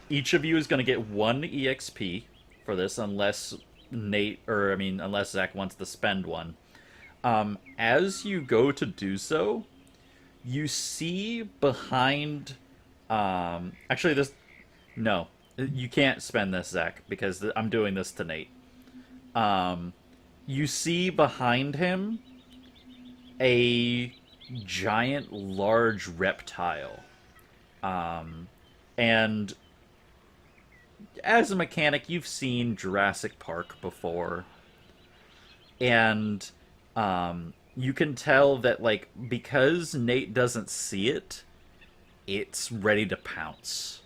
A: each of you is gonna get 1 EXP for this, unless unless Zach wants to spend one. As you go to do so, you see behind. Actually, no, you can't spend this, Zach, because I'm doing this to Nate. You see behind him a giant, large reptile. And as a mechanic, you've seen Jurassic Park before. And you can tell that, like, because Nate doesn't see it, it's ready to pounce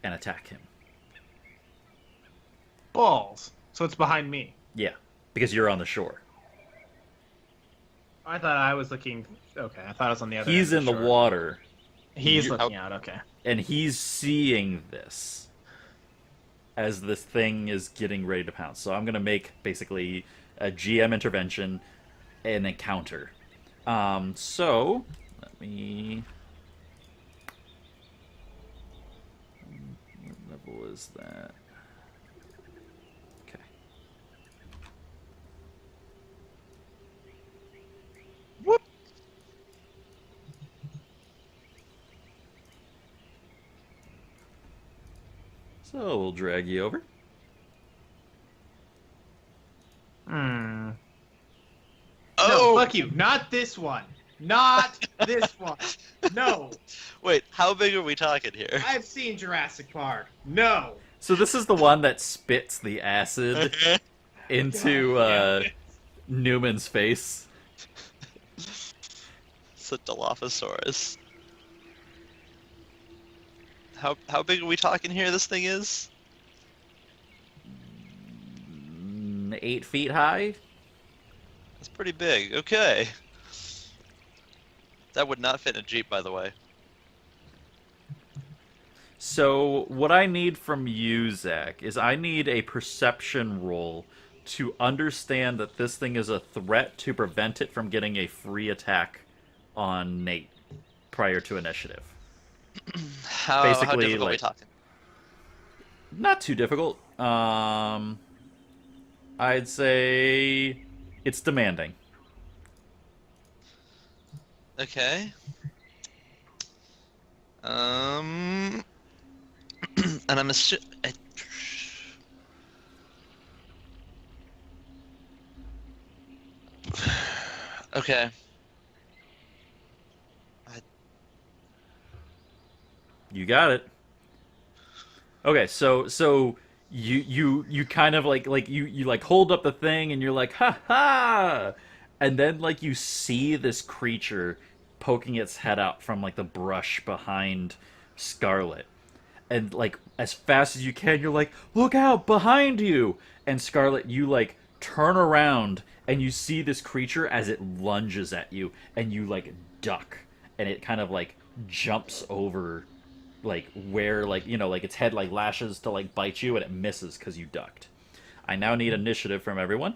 A: and attack him.
D: Balls. So it's behind me.
A: Yeah, because you're on the shore.
D: I thought I was looking. Okay, I thought I was on the other.
A: He's
D: end
A: in
D: of
A: the
D: shore.
A: water,
D: He's
C: You-
D: looking out. Okay.
A: and he's seeing this as this thing is getting ready to pounce. So I'm going to make basically a GM intervention, an encounter. So let me. What level is that? Okay.
D: Whoop.
A: So we'll drag you over.
D: Hmm.
C: Oh!
D: No, fuck you. Not this one. Not this one. No.
C: Wait, how big are we talking here?
D: I've seen Jurassic Park. No.
A: So this is the one that spits the acid into
D: God damn it.
A: Newman's face.
C: It's a Dilophosaurus. How big are we talking here? This thing is
A: 8 feet high.
C: that's pretty big. Okay, that would not fit in a Jeep, by the way.
A: So what I need from you, Zach, is I need a perception roll to understand that this thing is a threat to prevent it from getting a free attack on Nate prior to initiative.
C: How
A: Basically,
C: difficult are we
A: like-
C: talking?
A: Not too difficult. I'd say it's demanding.
C: Okay. And I'm assuming. Okay.
A: You got it. Okay, so you kind of you like hold up the thing and you're like ha ha, and then like you see this creature poking its head out from like the brush behind Scarlet, and like as fast as you can you're like look out behind you, and Scarlet you like turn around and you see this creature as it lunges at you and you like duck, and it kind of like jumps over like where like like its head like lashes to like bite you and it misses because you ducked. I now need initiative from everyone.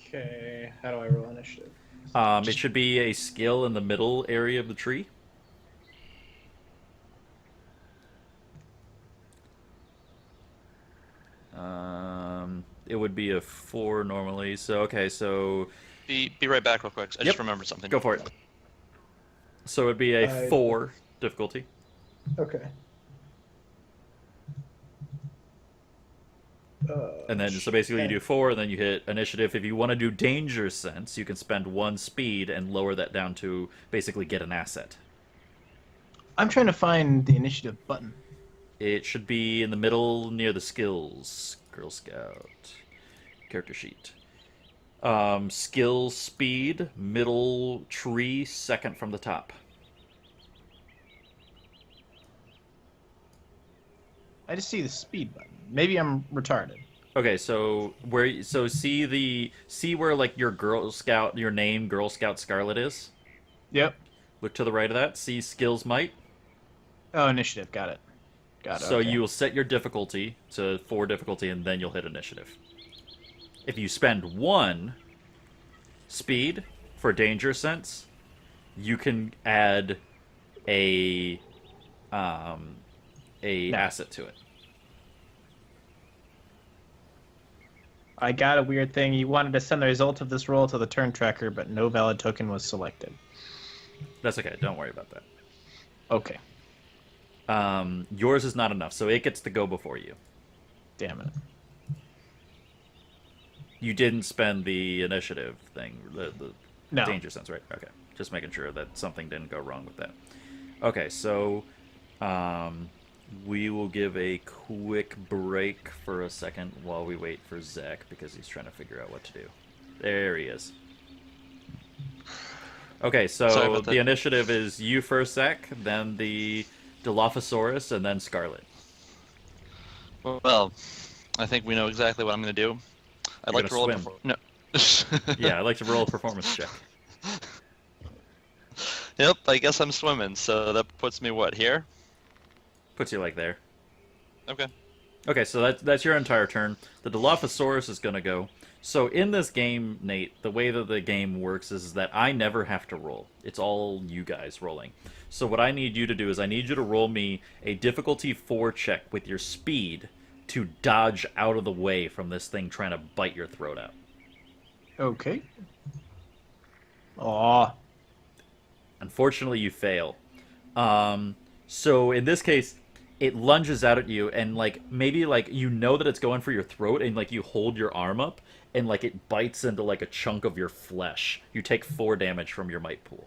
B: Okay, how do I roll initiative?
A: It should be a skill in the middle area of the tree. It would be a 4 normally. So okay, so
C: Be right back real quick. I
A: Yep.
C: just remembered something.
A: go for it. So it'd be a 4 difficulty.
B: Okay.
A: And then so basically you do 4, and then you hit initiative. If you want to do danger sense, you can spend 1 speed and lower that down to basically get an asset.
D: I'm trying to find the initiative button.
A: It should be in the middle near the skills. Girl Scout. Character sheet. Skill speed, middle tree, second from the top.
D: I just see the speed button. Maybe I'm retarded.
A: Okay, so see where like your Girl Scout, your name Girl Scout Scarlet is?
D: Yep.
A: Look to the right of that. See skills might.
D: Oh, initiative. Got it.
A: So
D: Okay.
A: you will set your difficulty to 4 difficulty, and then you'll hit initiative. If you spend 1 speed for danger sense, you can add a asset to it.
D: I got a weird thing. You wanted to send the result of this roll to the turn tracker, but no valid token was selected.
A: That's okay. Don't worry about that.
D: Okay.
A: Yours is not enough, so it gets to go before you.
D: Damn it.
A: You didn't spend the initiative thing, the
D: No.
A: danger sense, right? Okay. Just making sure that something didn't go wrong with that. Okay, so we will give a quick break for a second while we wait for Zach because he's trying to figure out what to do. There he is. Okay,
C: Sorry
A: so
C: about that.
A: the initiative is you first, Zach, then the Dilophosaurus, and then Scarlet.
C: Well, I think we know exactly what I'm going to do. I'd
A: You're
C: like to roll
A: gonna
C: a
A: swim.
C: No.
A: Yeah, I'd like to roll a performance check.
C: Yep, I guess I'm swimming, so that puts me what, here?
A: Puts you like there.
C: Okay.
A: Okay, so that's your entire turn. The Dilophosaurus is going to go. So in this game, Nate, the way that the game works is that I never have to roll. It's all you guys rolling. So what I need you to do is I need you to roll me a difficulty 4 check with your speed to dodge out of the way from this thing trying to bite your throat out.
D: Okay. Aw.
A: Unfortunately, you fail. So in this case, it lunges out at you, and like maybe like you know that it's going for your throat, and like you hold your arm up, and like it bites into like a chunk of your flesh. You take 4 damage from your might pool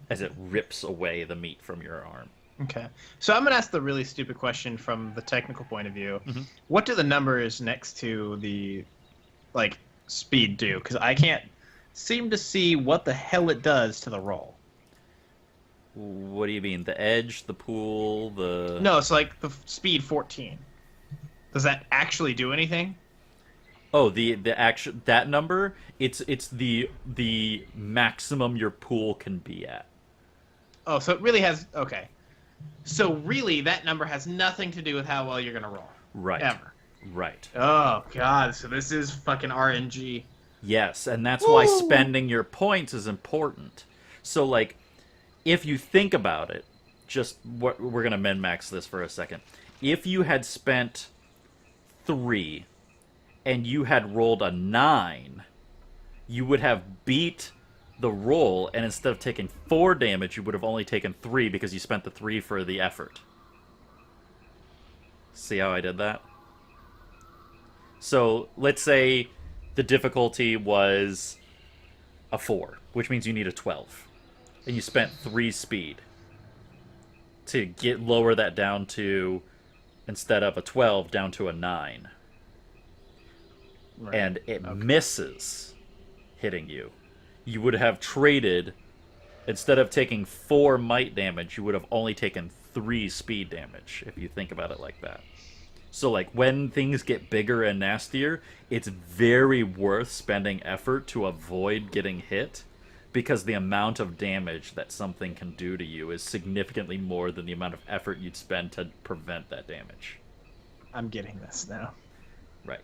A: as it rips away the meat from your arm.
D: Okay. So I'm going to ask the really stupid question from the technical point of view.
A: Mhm.
D: What do the numbers next to the, like, speed do? Because I can't seem to see what the hell it does to the roll.
A: What do you mean? The edge, the pool, the...
D: No, it's like the speed 14. Does that actually do anything?
A: Oh, the action, that number, it's the maximum your pool can be at.
D: Oh, so it really has... Okay. So really, that number has nothing to do with how well you're going to roll.
A: Right.
D: Ever.
A: Right.
D: Oh, God. So this is fucking RNG.
A: Yes, and that's why
D: Woo!
A: spending your points is important. So, like, if you think about it, just what we're gonna min-max this for a second. If you had spent 3 and you had rolled a 9, you would have beat the roll, and instead of taking 4 damage, you would have only taken 3 because you spent the 3 for the effort. See how I did that? So let's say the difficulty was a 4, which means you need a 12, and you spent 3 speed. to lower that down to, instead of a 12, down to a 9.
D: Right.
A: And it misses hitting you. You would have traded, instead of taking 4 might damage, you would have only taken 3 speed damage, if you think about it like that. So, like, when things get bigger and nastier, it's very worth spending effort to avoid getting hit, because the amount of damage that something can do to you is significantly more than the amount of effort you'd spend to prevent that damage.
D: I'm getting this now.
A: Right.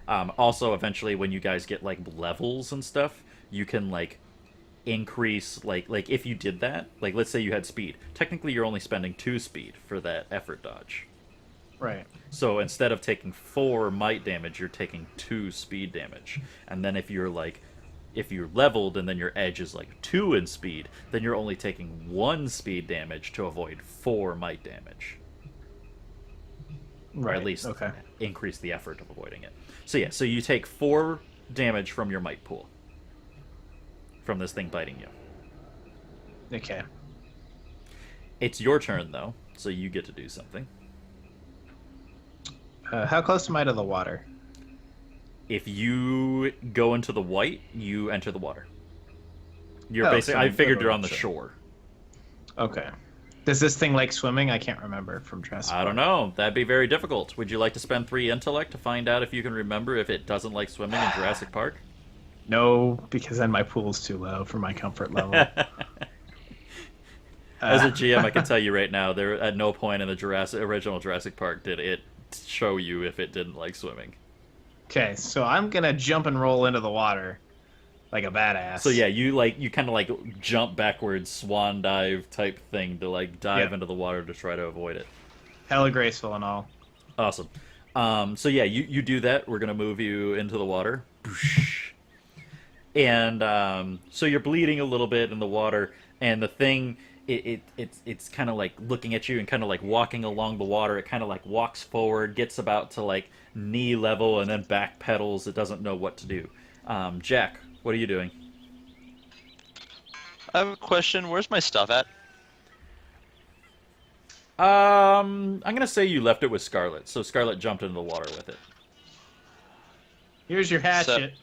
A: Also, eventually, when you guys get, like, levels and stuff, you can, like, increase, like if you did that, like, let's say you had speed. Technically, you're only spending 2 speed for that effort dodge.
D: Right.
A: So instead of taking 4 might damage, you're taking 2 speed damage. And then if you're leveled and then your edge is like 2 in speed, then you're only taking 1 speed damage to avoid 4 might damage.
D: Right.
A: Or at least
D: okay.
A: increase the effort of avoiding it. So yeah, so you take 4 damage from your might pool. From this thing biting you.
D: Okay.
A: It's your turn though, so you get to do something.
D: How close am I to the water?
A: If you go into the white, you enter the water. You're
D: Oh,
A: basically.
D: so
A: I figured
D: never
A: you're on the
D: mind,
A: shore.
D: Okay. Does this thing like swimming? I can't remember from Jurassic
A: I don't
D: Park.
A: know. That'd be very difficult. Would you like to spend 3 intellect to find out if you can remember if it doesn't like swimming in Jurassic Park?
D: No, because then my pool's too low for my comfort level.
A: As a GM, I can tell you right now, there at no point in the original Jurassic Park did it show you if it didn't like swimming.
D: Okay, so I'm gonna jump and roll into the water like a badass.
A: So yeah, you kind of like jump backwards, swan dive type thing to like dive
D: Yep.
A: into the water to try to avoid it.
D: Hella graceful and all.
A: Awesome. So yeah, you do that. We're gonna move you into the water. And so you're bleeding a little bit in the water, and the thing it's kind of like looking at you and kind of like walking along the water. It kind of like walks forward, gets about to like knee level, and then backpedals. It doesn't know what to do. Jack, what are you doing?
C: I have a question. Where's my stuff at?
A: I'm gonna say you left it with Scarlet, so Scarlet jumped into the water with it.
D: Here's your hatchet.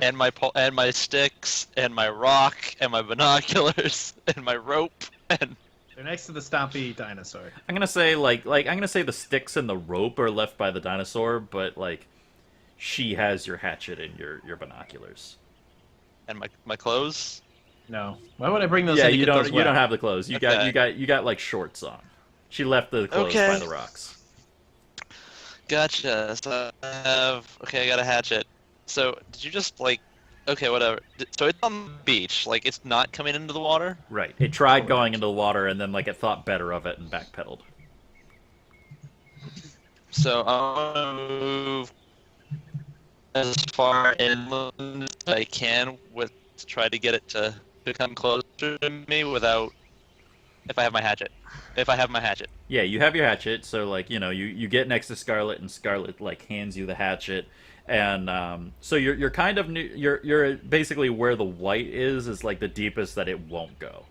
C: And my sticks, and my rock, and my binoculars, and my rope, and
D: They're next to the stompy dinosaur.
A: I'm gonna say like I'm gonna say the sticks and the rope are left by the dinosaur, but like she has your hatchet and your binoculars.
C: and my clothes.
D: No. Why would I bring those?
A: Yeah,
D: in to
A: you
D: get
A: don't
D: those
A: you
D: wet?
A: don't have the clothes. You
C: Okay.
A: got like shorts on. She left the clothes
C: Okay.
A: by the rocks.
C: Gotcha. So I got a hatchet. So did you just like? Okay, whatever. So it's on the beach. Like it's not coming into the water.
A: Right. It tried going into the water and then like it thought better of it and backpedaled.
C: So I'm gonna move as far inland as I can to try to get it to come closer to me without. If I have my hatchet.
A: Yeah, you have your hatchet, so like you get next to Scarlet and Scarlet like hands you the hatchet, and so you're kind of you're basically where the white is like the deepest that it won't go.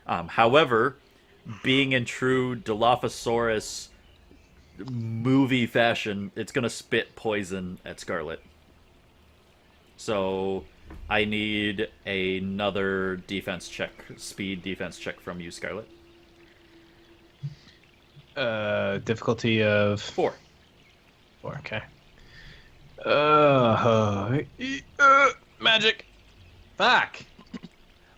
A: However, being in true Dilophosaurus movie fashion, it's gonna spit poison at Scarlet. So I need another speed defense check from you, Scarlet.
D: Difficulty of
A: 4.
D: 4. Okay. Magic. Fuck.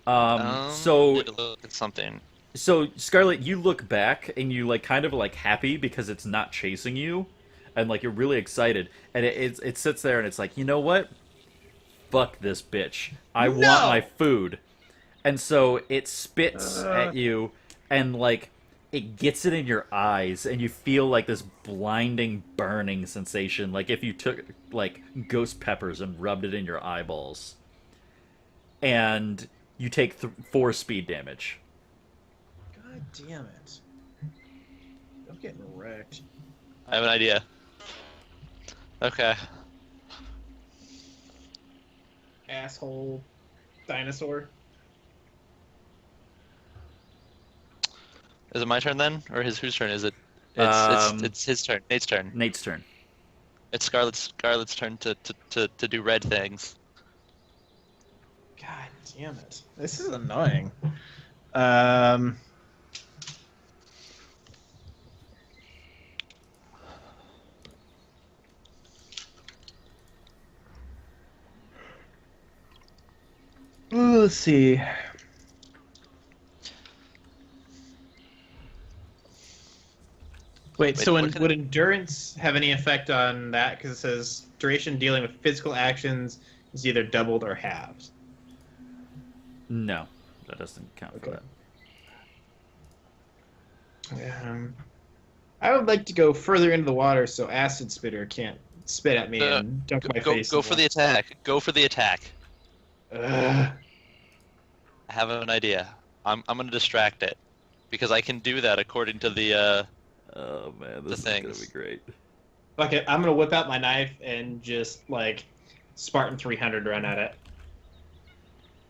A: So
C: need to look at something.
A: So Scarlet, you look back and you like kind of like happy because it's not chasing you, and like you're really excited, and it sits there and it's like, you know what? Fuck this bitch. I want my food. And so it spits at you, and like it gets it in your eyes, and you feel like this blinding burning sensation, like if you took like ghost peppers and rubbed it in your eyeballs. And you take 4 speed damage.
D: God damn it. I'm getting wrecked.
C: I have an idea. Okay.
B: Asshole dinosaur.
C: Is it my turn then, or whose turn is it?
A: Um,
C: It's his turn. Nate's turn.
A: Nate's turn.
C: It's Scarlet's turn to do red things.
D: God damn it! This is annoying. Um. Let's see. Wait, so
C: what can
D: would endurance have any effect on that? Because it says duration dealing with physical actions is either doubled or halved.
A: No, that doesn't count for
D: Okay.
A: that.
B: I would like to go further into the water so Acid Spitter can't spit at me and dunk my face.
C: Go
B: in
C: for the attack. Go for the attack.
B: Ugh.
C: I have an idea. I'm gonna distract it, because I can do that according to the
A: Oh man,
C: The
A: this is gonna
C: things.
A: be great.
B: Fuck it, I'm gonna whip out my knife and just like Spartan 300 run at it.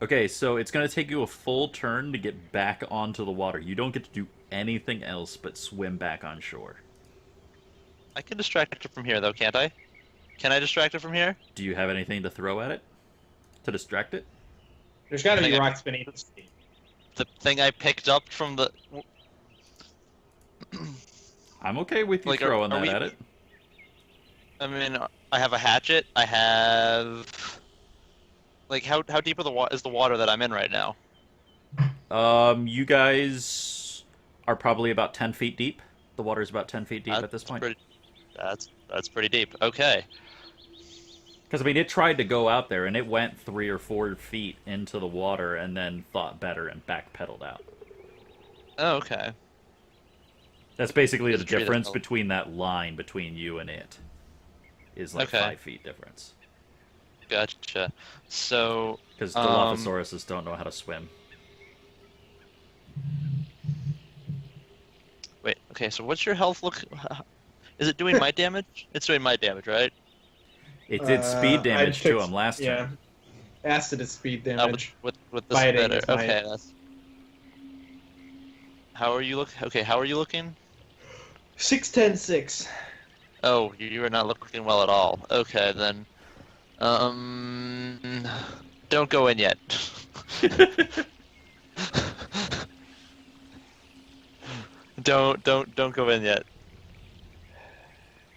A: Okay, so it's gonna take you a full turn to get back onto the water. You don't get to do anything else but swim back on shore.
C: I can distract it from here though, can't I? Can I distract it from here?
A: Do you have anything to throw at it to distract it?
B: There's gotta be
C: Hang on.
B: rocks beneath the sea.
C: The thing I picked up from the
A: I'm okay with you
C: Like,
A: throwing
C: are
A: that
C: we-
A: at it.
C: I mean, I have a hatchet. I have like how deep is the water that I'm in right now?
A: You guys are probably about 10 feet deep. The water's about 10 feet deep at this point.
C: That's pretty deep. Okay.
A: Because, I mean, it tried to go out there, and it went 3 or 4 feet into the water and then thought better and backpedaled out.
C: Oh, okay.
A: That's basically
C: Just
A: the
C: treat it
A: difference
C: though.
A: between that line between you and it. Is like
C: Okay.
A: 5 feet difference.
C: Gotcha. So
A: Because Dilophosauruses don't know how to swim.
C: wait. Okay. So what's your health look? Is it doing my damage? It's doing my damage, right?
A: It did speed
B: I
A: damage to
B: fixed-
A: him last
B: yeah.
A: turn.
B: Acid is speed
C: With
B: damage.
C: with this
B: Biting
C: better.
B: is my-
C: Okay. That's. How are you look? Okay. How are you looking?
B: 6-10-6.
C: Oh, you are not looking well at all. Okay, then. Don't go in yet. Don't go in yet.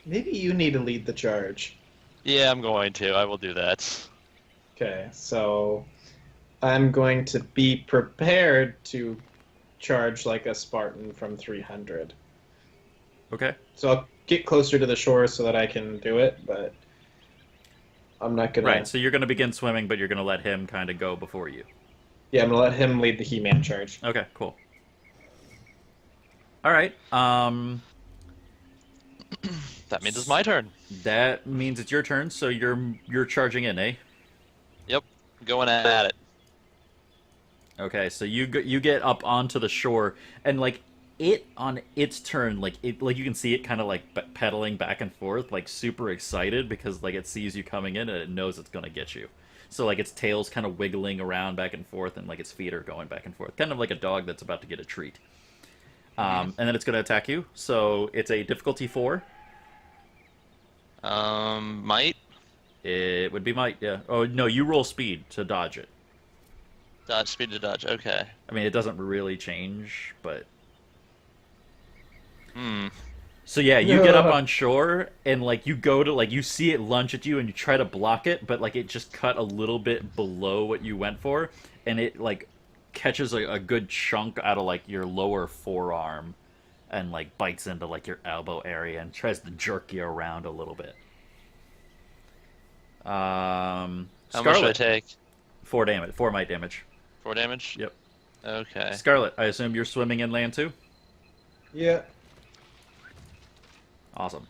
B: Maybe you need to lead the charge.
C: Yeah, I'm going to. I will do that.
B: Okay, so I'm going to be prepared to charge like a Spartan from 300.
A: Okay.
B: So I'll get closer to the shore so that I can do it, but I'm not gonna.
A: Right, so you're going to begin swimming, but you're going to let him kind of go before you.
B: Yeah, I'm gonna let him lead the He-Man charge.
A: Okay, cool. All right.
C: That means it's my turn.
A: That means it's your turn. So you're charging in, eh?
C: Yep, going at it.
A: Okay, so you get up onto the shore, and like it on its turn, like you can see it kind of like pedaling back and forth, like super excited because like it sees you coming in and it knows it's gonna get you. So like its tail's kind of wiggling around back and forth, and like its feet are going back and forth, kind of like a dog that's about to get a treat. And then it's gonna attack you. So it's a difficulty 4.
C: Might
A: It would be might, yeah. Oh no, you roll speed to dodge it.
C: dodge, speed to dodge. Okay.
A: I mean, it doesn't really change, but
C: Hmm.
A: so yeah, you get up on shore and like you go to like you see it lunge at you and you try to block it, but like it just cut a little bit below what you went for, and it like catches a good chunk out of like your lower forearm and like bites into like your elbow area and tries to jerk you around a little bit.
C: How much do I
A: Scarlet,
C: take?
A: 4 damage, 4 might damage.
C: 4 damage.
A: Yep.
C: Okay.
A: Scarlet, I assume you're swimming inland too?
B: Yeah,
A: Awesome.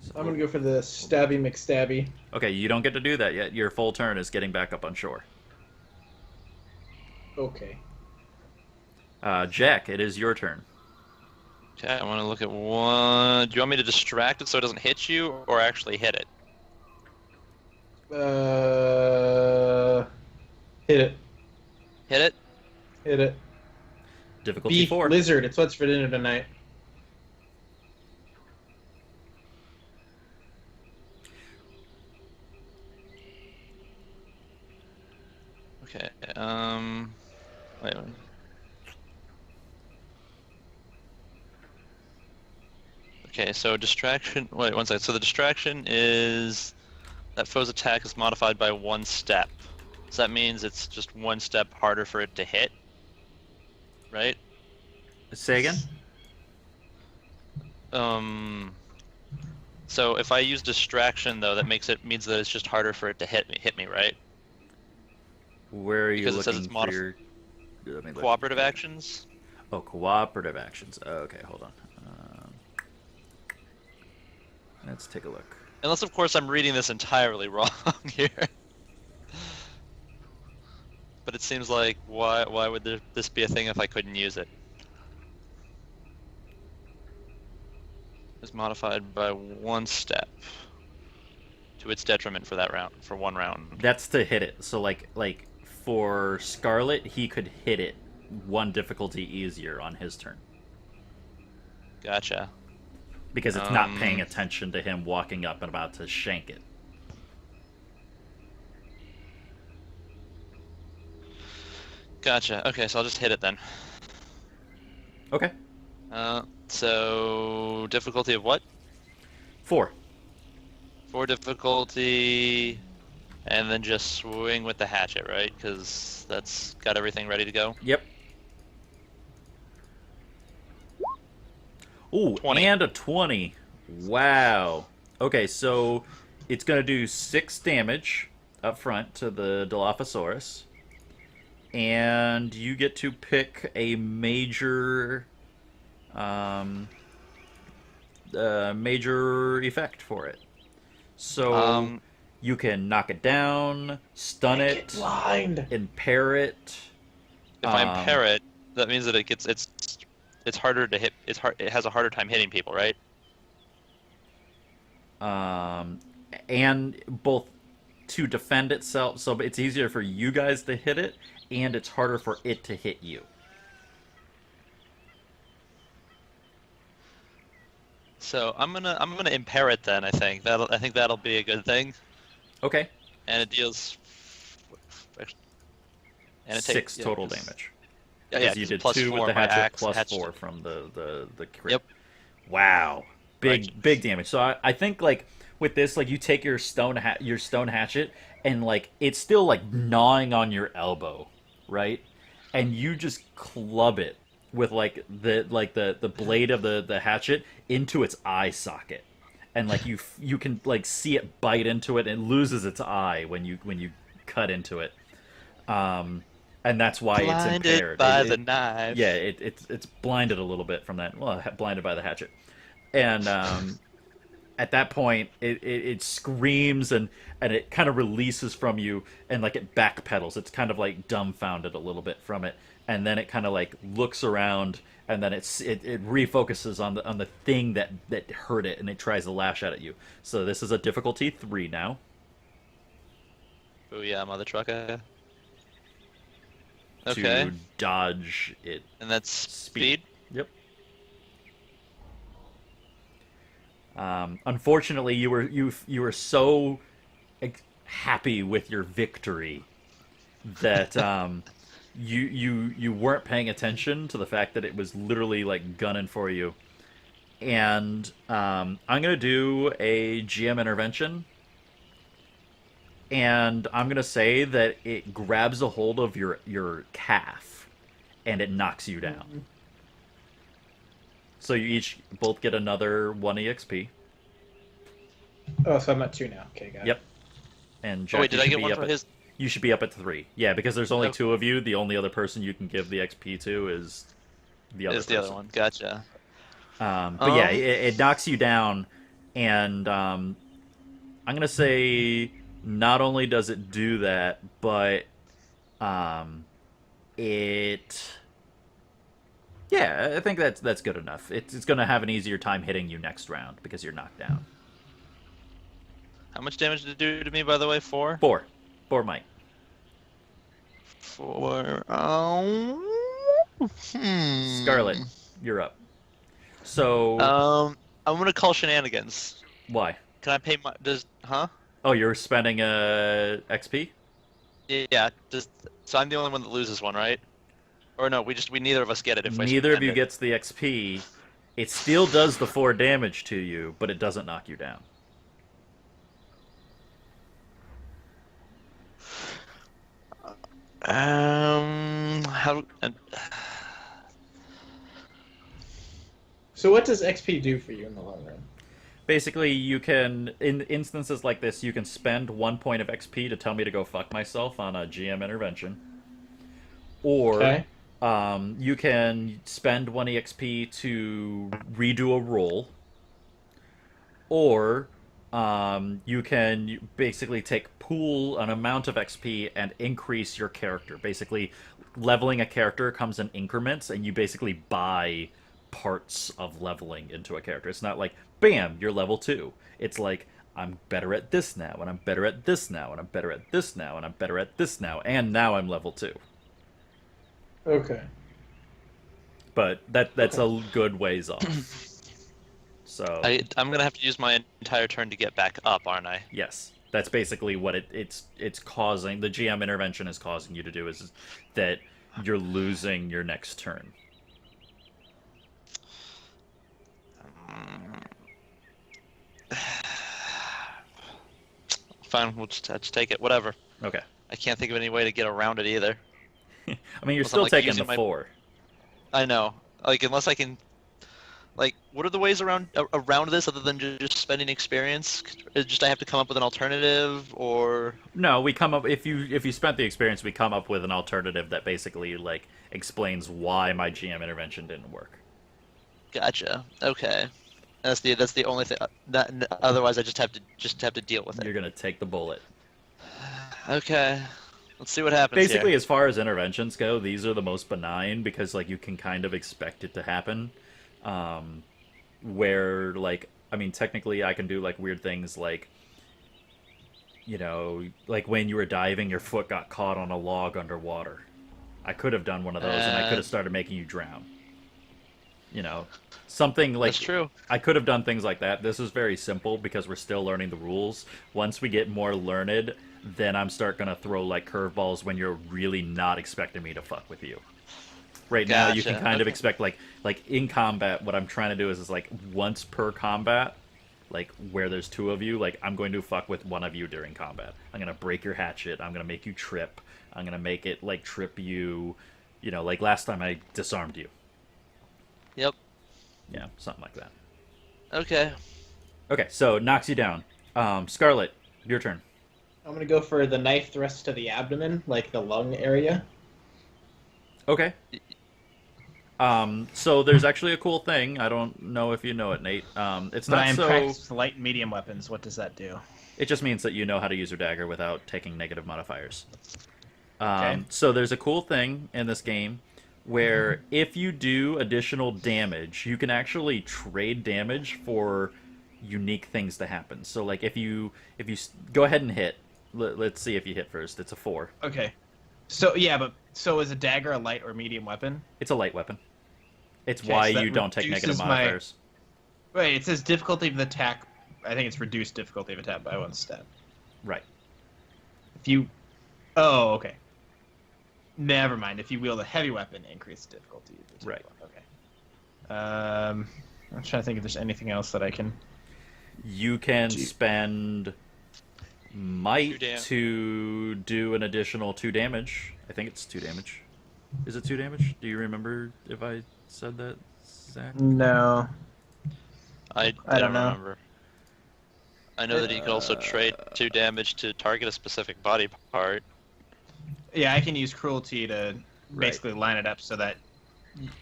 A: So-
B: I'm gonna go for the Stabby McStabby.
A: Okay, you don't get to do that yet. Your full turn is getting back up on shore.
B: Okay.
A: Jack, it is your turn.
C: Okay, I want to look at one. Do you want me to distract it so it doesn't hit you, or actually hit it?
B: Hit it.
C: Hit it.
B: Hit it.
A: Difficulty
B: Beef
A: 4.
B: lizard. It's what's for dinner tonight.
C: Okay. Wait. Okay, so distraction. Wait, one second. So the distraction is that foe's attack is modified by 1 step. So that means it's just 1 step harder for it to hit, right?
A: Say again?
C: So if I use distraction though, that means that it's just harder for it to hit me, right?
A: Where are you
C: Because it says
A: looking
C: it's
A: for your... Let me look.
C: Cooperative actions.
A: Oh, cooperative actions. Okay, hold on. Let's take a look.
C: Unless of course I'm reading this entirely wrong here. But it seems like why would this be a thing if I couldn't use it? It's modified by 1 step to its detriment for that round, for 1 round.
A: That's to hit it. So like for Scarlet, he could hit it 1 difficulty easier on his turn.
C: Gotcha.
A: Because it's not paying attention to him walking up and about to shank it.
C: Gotcha. Okay, so I'll just hit it then.
A: Okay.
C: So difficulty of what?
A: 4.
C: 4 difficulty, and then just swing with the hatchet, right? Because that's got everything ready to go.
A: Yep. Ooh,
C: 20.
A: and a 20. Wow. Okay, so it's going to do 6 damage up front to the Dilophosaurus. And you get to pick a major major effect for it. So you can knock it down, stun
B: Make
A: it,
B: blind.
A: impair it.
C: If I impair it, that means that it's harder to hit. It has a harder time hitting people, right?
A: And both to defend itself, so it's easier for you guys to hit it, and it's harder for it to hit you.
C: So I'm gonna impair it then. I think that'll be a good thing.
A: Okay.
C: And it deals. And it
A: 6
C: takes
A: total damage.
C: Yeah,
A: Because you did
C: plus
A: 2 with
C: 4
A: the
C: by
A: hatchet,
C: axe,
A: plus
C: hatchet.
A: 4 from the crit.
C: Yep.
A: Wow. Big
C: Right.
A: big damage. So I think like with this, like you take your stone hatchet and like it's still like gnawing on your elbow, right? And you just club it with like the blade of the hatchet into its eye socket. And like you can like see it bite into it and it loses its eye when you cut into it. And that's why it's impaired.
C: Blinded by the knife.
A: Yeah, it's blinded a little bit from that. Well, blinded by the hatchet. And at that point, it screams and it kind of releases from you and like it backpedals. It's kind of like dumbfounded a little bit from it, and then it kind of like looks around and then it refocuses on the thing that hurt it and it tries to lash out at you. So this is a difficulty 3 now.
C: Oh yeah, mother trucker.
A: To
C: Okay.
A: dodge it.
C: And that's speed.
A: Yep. Unfortunately, you were so happy with your victory that you weren't paying attention to the fact that it was literally like gunning for you. And I'm gonna do a GM intervention, and I'm gonna say that it grabs a hold of your calf, and it knocks you down. So you both get another 1 EXP.
B: Oh, so I'm at 2 now. Okay, got it.
A: Yep. And Jack,
C: Oh wait, did
A: you
C: I
A: should
C: get
A: be
C: one
A: up
C: for
A: at-
C: his?
A: You should be up at 3. Yeah, because there's only
C: Oh.
A: 2 of you. The only other person you can give the XP to is the other
C: Is
A: person.
C: the other one? Gotcha.
A: But yeah, it knocks you down, and I'm gonna say not only does it do that, but it. Yeah, I think that's good enough. It's gonna have an easier time hitting you next round because you're knocked down.
C: How much damage did it do to me, by the way? 4?
A: 4 might.
C: 4.
A: Scarlet, you're up. So
C: I'm gonna call shenanigans.
A: why?
C: Can I pay my? Does huh?
A: Oh, you're spending XP?
C: Yeah. Does so I'm the only one that loses one, right? Or no, we neither of us get it if I
A: Neither of
C: spend
A: you
C: it.
A: gets the XP. It still does the 4 damage to you, but it doesn't knock you down.
C: How?
B: So what does XP do for you in the long run?
A: Basically, you can, in instances like this, you can spend 1 point of XP to tell me to go fuck myself on a GM intervention. Or
B: Okay.
A: you can spend 1 EXP to redo a roll. Or you can basically pool an amount of XP and increase your character. Basically, leveling a character comes in increments, and you basically buy parts of leveling into a character. It's not like, bam, you're level 2. It's like, I'm better at this now, and I'm better at this now, and I'm better at this now, and I'm better at this now, and now I'm level 2.
B: Okay.
A: But that's
B: Okay.
A: a good ways off. So
C: I'm gonna have to use my entire turn to get back up, aren't I?
A: yes, that's basically what it's causing. The GM intervention is causing you to do is that you're losing your next turn.
C: Fine, we'll just have to take it. Whatever.
A: Okay.
C: I can't think of any way to get around it either.
A: I mean, you're
C: Unless I'm,
A: still
C: like,
A: taking
C: using
A: the
C: my-
A: 4.
C: I know. Like, unless I can. Like, what are the ways around this other than just spending experience? Just I have to come up with an alternative, or
A: No, we come up if you spent the experience, we come up with an alternative that basically like explains why my GM intervention didn't work.
C: gotcha. Okay, that's the only thing. Otherwise, I just have to deal with
A: You're
C: it.
A: gonna take the bullet.
C: Okay, let's see what happens
A: Basically,
C: here.
A: as far as interventions go, these are the most benign because like you can kind of expect it to happen. Where like I mean, technically, I can do like weird things like like when you were diving, your foot got caught on a log underwater. I could have done one of those, and I could have started making you drown. Something like
C: That's true.
A: I could have done things like that. This is very simple because we're still learning the rules. Once we get more learned, then I'm start gonna throw like curveballs when you're really not expecting me to fuck with you. Right now, you can
C: Gotcha,
A: kind of
C: okay.
A: expect like in combat. What I'm trying to do is like once per combat, like where there's 2 of you, like I'm going to fuck with one of you during combat. I'm gonna break your hatchet. I'm gonna make you trip. I'm gonna make it like trip you. Like last time I disarmed you.
C: Yep.
A: Yeah, something like that.
C: Okay.
A: Okay, so knocks you down. Scarlet, your turn.
B: I'm gonna go for the knife thrust to the abdomen, like the lung area.
A: Okay. So there's actually a cool thing. I don't know if you know it, Nate. It's
D: But I
A: not
D: am
A: so.
D: practiced with light and medium weapons. What does that do?
A: It just means that you know how to use your dagger without taking negative modifiers.
D: Okay.
A: So there's a cool thing in this game where if you do additional damage, you can actually trade damage for unique things to happen. So like if you go ahead and hit, let's see if you hit first. It's a 4.
D: Okay. So yeah, but so is a dagger a light or medium weapon?
A: It's a light weapon. It's
D: Okay,
A: why
D: so that
A: you don't take negative
D: reduces my-
A: modifiers.
D: Wait, it says difficulty of attack. I think it's reduced difficulty of attack by 1 step.
A: Right.
D: If you, oh, okay. Never mind. If you wield a heavy weapon, increase difficulty.
A: Right.
D: Okay. I'm trying to think if there's anything else that I can.
A: You can
D: Gee.
A: spend
C: 2
A: might
C: dam-
A: to do an additional 2 damage. I think it's 2 damage. Is it 2 damage? Do you remember if I said that, Zach?
D: No.
C: I
D: I
C: don't
D: don't know.
C: remember. I know that you can also trade 2 damage to target a specific body part.
D: Yeah, I can use cruelty to
A: Right.
D: basically line it up so that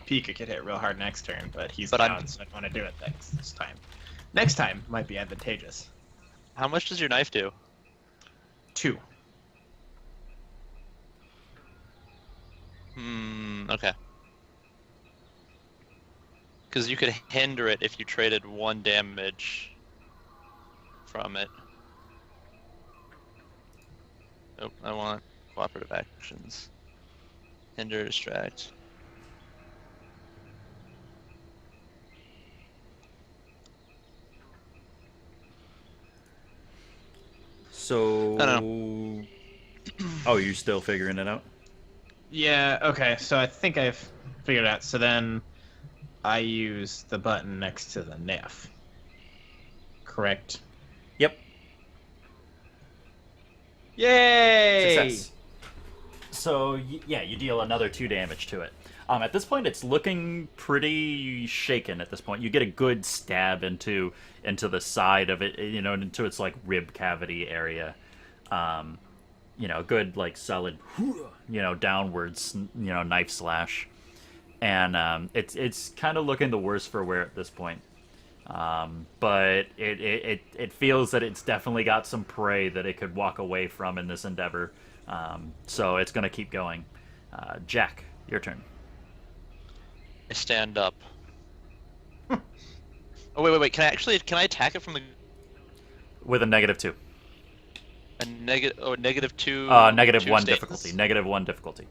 D: Pika could hit real hard next turn, but he's
C: But
D: down,
C: I'm-
D: so I don't want to do it this time. Next time might be advantageous.
C: How much does your knife do?
D: 2.
C: Okay. Because you could hinder it if you traded 1 damage from it. Oh, I want cooperative actions. Hinder, distract.
A: So.
C: I don't
A: Oh, you're still figuring it out?
D: Yeah, okay, so I think I've figured it out. So then I use the button next to the NEF. Correct?
A: Yep.
D: Yay!
A: Success. So, yeah, you deal another 2 damage to it. At this point, it's looking pretty shaken at this point. You get a good stab into the side of it, into its, like, rib cavity area. Good, like, solid, downwards, knife slash. And it's kind of looking the worse for wear at this point. But it feels that it's definitely got some prey that it could walk away from in this endeavor. So it's going to keep going. Jack, your turn.
C: I stand up. Oh wait. Can I attack it from the
A: With a -2.
C: negative two?
A: -1
C: status?
A: difficulty. -1 difficulty.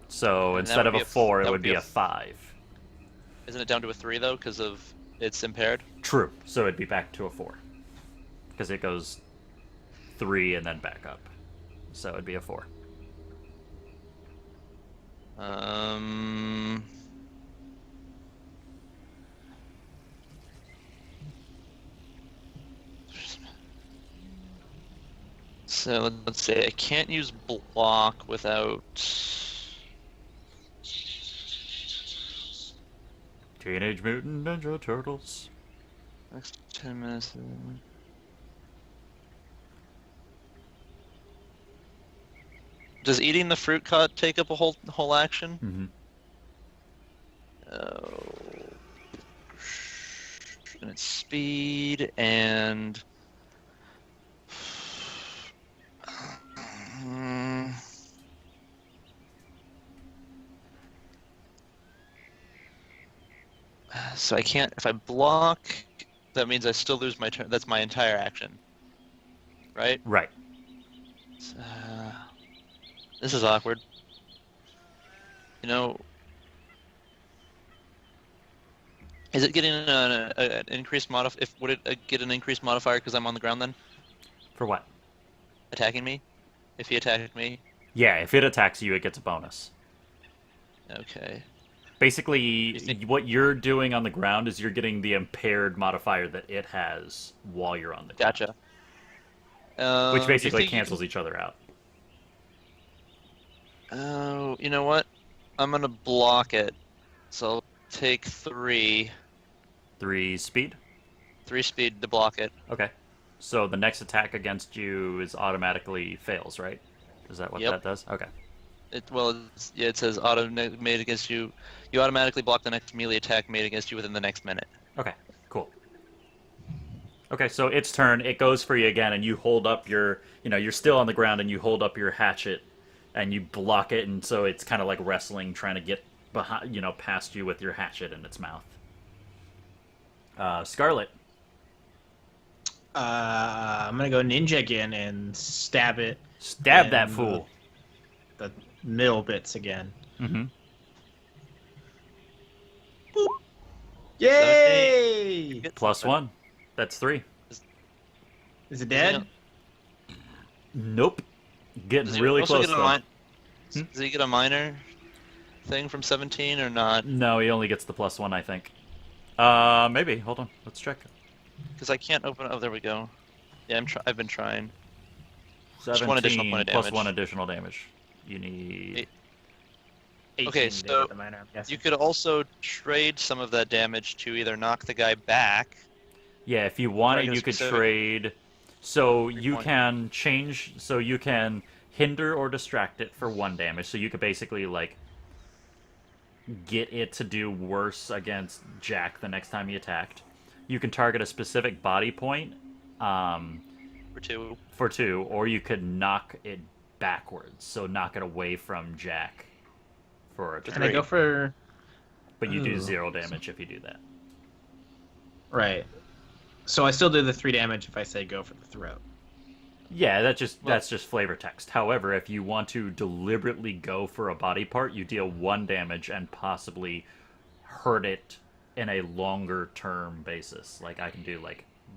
A: So
C: And that
A: instead
C: would
A: of
C: be
A: a
C: a-
A: 4, it
C: that
A: would
C: would
A: be
C: be
A: a
C: a
A: 5.
C: Isn't it down to a 3 though, because of it's impaired?
A: True. So it'd be back to a 4. Because it goes 3 and then back up. So it'd be a 4.
C: So let's say I can't use block without.
A: Teenage Mutant Ninja Turtles.
C: Next 10 minutes. Does eating the fruit cut take up a whole action?
A: Mm-hmm.
C: And it's speed and. So I can't. If I block, that means I still lose my turn. That's my entire action. Right?
A: Right.
C: This is awkward. You know, is it getting an increased would it get an increased modifier because I'm on the ground then?
A: For what?
C: Attacking me? If he attacked me?
A: Yeah, if it attacks you, it gets a bonus.
C: Okay.
A: Basically,
C: think-
A: what you're doing on the ground is you're getting the impaired modifier that it has while you're on the ground.
C: Gotcha.
A: Which
C: You
A: basically
C: think you
A: cancels each other out.
C: Oh, you know what? I'm gonna block it. So I'll take 3
A: 3 speed?
C: speed to block it.
A: Okay. So the next attack against you is automatically fails, right? Is that what
C: Yep.
A: that does? Okay.
C: It says auto made against you. You automatically block the next melee attack made against you within the next minute.
A: Okay, cool. Okay, so its turn, it goes for you again, and you hold up you're still on the ground, and you hold up your hatchet, and you block it, and so it's kind of like wrestling, trying to get behind, past you with your hatchet in its mouth. Scarlet.
D: I'm gonna go ninja again and stab it.
A: Stab
D: And,
A: that fool.
D: The middle bits again.
A: Mm-hmm.
D: Yay!
A: Plus 1. That's 3.
D: Is it dead?
A: Nope. Getting
C: Does he
A: really
C: also
A: close,
C: get a
A: though.
C: Does he get a minor thing from 17 or not?
A: No, he only gets the plus 1, I think. Maybe. Hold on. Let's check.
C: Because I can't open. Oh, there we go. Yeah, I've been trying.
A: 17
C: Just one additional point of
A: plus
C: damage.
A: 1 additional damage. You need...
D: 18
C: Okay,
D: to
C: so
D: get the minor, I'm guessing.
C: You could also trade some of that damage to either knock the guy back.
A: Yeah, if you wanted,
C: Right,
A: you could
C: specific-
A: trade. So you
C: point.
A: can change. So you can hinder or distract it for 1 damage. So you could basically like get it to do worse against Jack the next time he attacked. You can target a specific body point
C: For 2.
A: for 2, or you could knock it backwards. So knock it away from Jack for a
D: Can
A: turn.
D: I go for...
A: But you do
D: Ooh.
A: 0 damage if you do that.
D: Right. So I still do the 3 damage if I say go for the throat.
A: Yeah, that's just flavor text. However, if you want to deliberately go for a body part, you deal 1 damage and possibly hurt it in a longer term basis. Like I can do like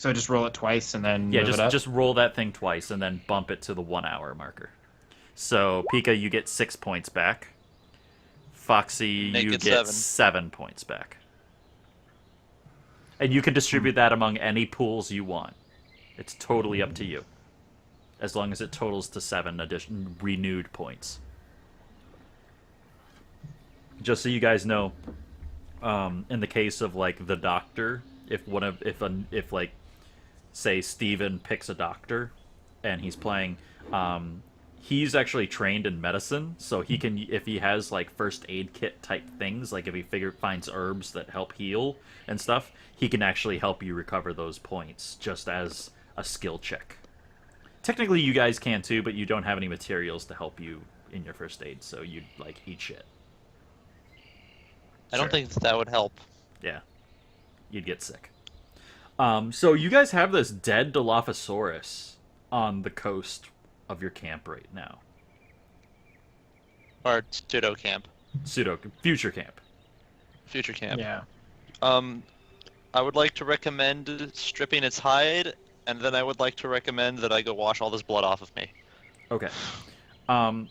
D: So just roll it twice and then
A: Yeah,
D: move it up?
A: just roll that thing twice and then bump it to the 1 hour marker. So Pika, you get 6 points back. Foxy,
C: Make
A: you
C: it
A: get
C: 7.
A: 7 points back. And you can distribute that among any pools you want. It's totally up to you. As long as it totals to 7 renewed points. Just so you guys know, in the case of like the doctor, if like say Steven picks a doctor and he's playing, he's actually trained in medicine, so he can, if he has like first aid kit type things, like if he finds herbs that help heal and stuff, he can actually help you recover those points just as a skill check. Technically you guys can too, but you don't have any materials to help you in your first aid, so you'd like eat shit.
C: I don't think that would help.
A: Yeah. You'd get sick. So you guys have this dead Dilophosaurus on the coast of your camp right now.
C: Or pseudo camp.
A: Future camp.
C: Future camp.
D: Yeah.
C: I would like to recommend stripping its hide, and then I would like to recommend that I go wash all this blood off of me.
A: Okay.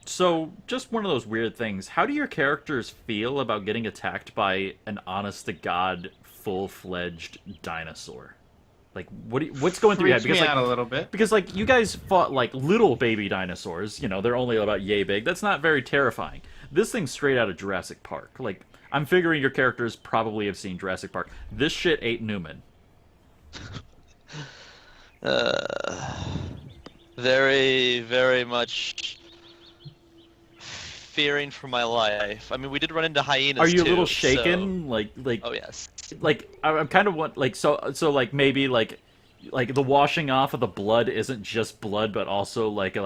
A: So just one of those weird things. How do your characters feel about getting attacked by an honest-to-God, full-fledged dinosaur? Like, what's going through your head?
D: Freaks
A: Because
D: me
A: like,
D: out a little bit.
A: because like you guys fought like little baby dinosaurs. You know, they're only about yay big. That's not very terrifying. This thing's straight out of Jurassic Park. Like, I'm figuring your characters probably have seen Jurassic Park. This shit ate Newman.
C: Very, very much fearing for my life. I mean, we did run into hyenas.
A: Are you a
C: too,
A: little shaken?
C: so-
A: Like
C: Oh yes.
A: like I'm kind of want like so like maybe like the washing off of the blood isn't just blood, but also like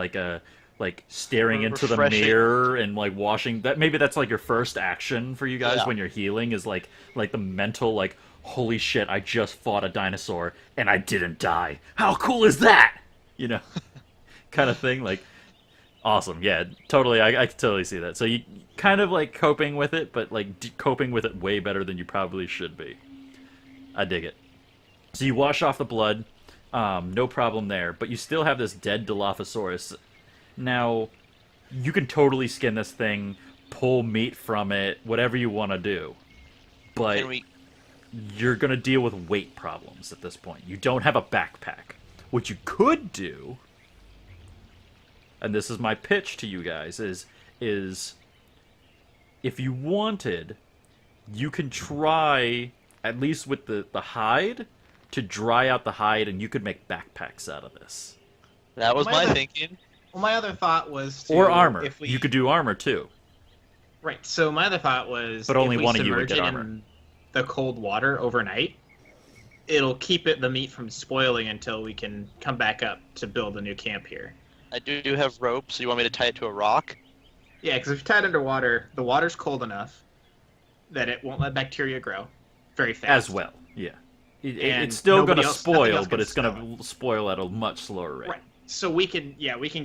A: staring into the
C: Refreshing.
A: mirror and like washing that. Maybe that's like your first action for you guys
C: Yeah.
A: when you're healing is like the mental like, holy shit, I just fought a dinosaur and I didn't die. How cool is that? You know, kind of thing. Like, awesome. Yeah, totally. I can totally see that. So you kind of like coping with it, but like coping with it way better than you probably should be. I dig it. So you wash off the blood, no problem there, but you still have this dead Dilophosaurus. Now, you can totally skin this thing, pull meat from it, whatever you want to do. But
C: Can we?
A: you're going to deal with weight problems at this point. You don't have a backpack. What you could do, and this is my pitch to you guys, is if you wanted, you can try, at least with the hide, to dry out the hide, and you could make backpacks out of this.
C: That was my
D: Well,
C: thinking.
D: Well, my other thought was to,
A: Or armor.
D: If we,
A: You could do armor, too.
D: Right. So my other thought was,
A: But only
D: if we
A: one of you would
D: submerge
A: get
D: it
A: armor.
D: in the cold water overnight, it'll keep the meat from spoiling until we can come back up to build a new camp here.
C: I do have rope, so you want me to tie it to a rock?
D: Yeah, because if you tie it underwater, the water's cold enough that it won't let bacteria grow very fast.
A: As well, yeah.
D: And
A: It's still going
D: nobody
A: to
D: else- nothing
A: spoil,
D: else
A: but
D: can
A: it's going
D: smell
A: to spoil at a much slower rate.
D: Right. So we can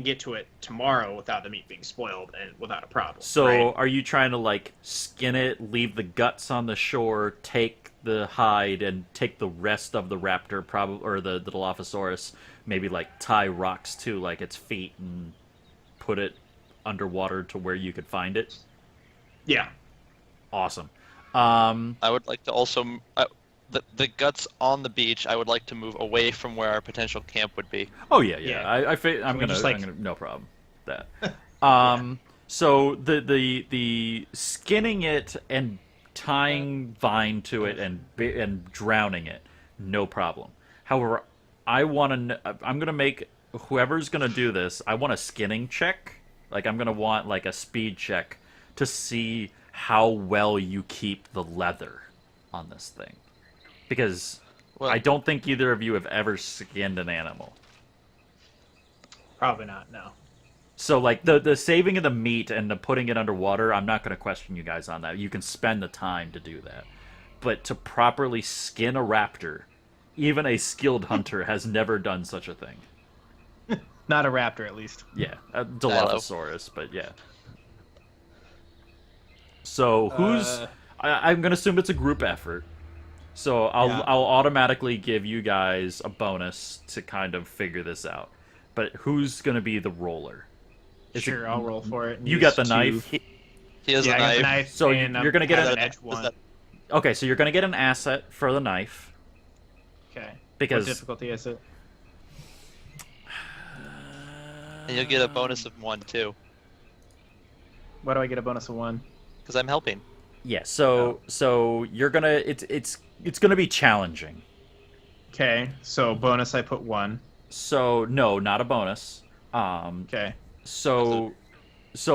D: get to it tomorrow without the meat being spoiled and without a problem.
A: So
D: right?
A: are you trying to like skin it, leave the guts on the shore, take the hide, and take the rest of the raptor, or the Dilophosaurus, maybe like tie rocks to like its feet and put it underwater to where you could find it?
D: Yeah.
A: Awesome.
C: I would like to also the guts on the beach. I would like to move away from where our potential camp would be.
A: Oh yeah.
D: Yeah.
A: I'm
D: we
A: gonna,
D: just, like-
A: I'm gonna, no problem. That. So the skinning it and tying vine to it and drowning it, no problem. However, I'm gonna make whoever's gonna do this. I want a skinning check. Like I'm gonna want like a speed check to see how well you keep the leather on this thing, because
C: Well,
A: I don't think either of you have ever skinned an animal.
D: Probably not. No.
A: So, like, the saving of the meat and the putting it underwater, I'm not going to question you guys on that. You can spend the time to do that. But to properly skin a raptor, even a skilled hunter has never done such a thing.
D: Not a raptor, at least.
A: Yeah, a Dilophosaurus, but yeah. So, I'm going to assume it's a group effort. So I'll
D: Yeah.
A: I'll automatically give you guys a bonus to kind of figure this out. But who's gonna be the roller? Is it-
D: Sure, I'll roll for it. and
A: You
D: use
A: got the
D: two-
A: knife.
C: He has
D: Yeah,
C: a
D: I got the
C: knife.
D: knife.
A: So
D: and
A: you're gonna get
D: have
A: an-
D: an edge
C: Does
D: one.
C: that-
A: Okay, so you're gonna get an asset for the knife
D: Okay.
A: because
D: What difficulty is it?
C: And you'll get a bonus of 1 too,
D: Why do I get a bonus of 1?
C: because I'm helping.
A: yeah. So you're gonna it's gonna be challenging.
D: Okay, so bonus I put 1.
A: So no, not a bonus.
D: Okay.
A: So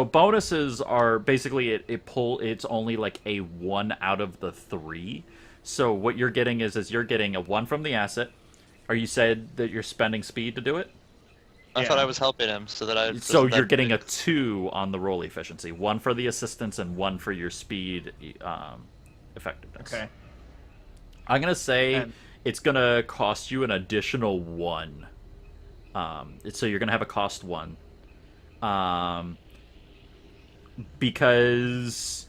A: bonuses are basically it's only like a 1 out of the 3. So what you're getting is you're getting a 1 from the asset. Or you said that you're spending speed to do it?
C: I
D: Yeah.
C: thought I was helping him, so that I.
A: So
C: that-
A: you're getting a 2 on the roll efficiency. 1 for the assistance and 1 for your speed effectiveness.
D: Okay.
A: I'm gonna say
D: And-
A: it's gonna cost you an additional 1. So you're gonna have a cost 1. Because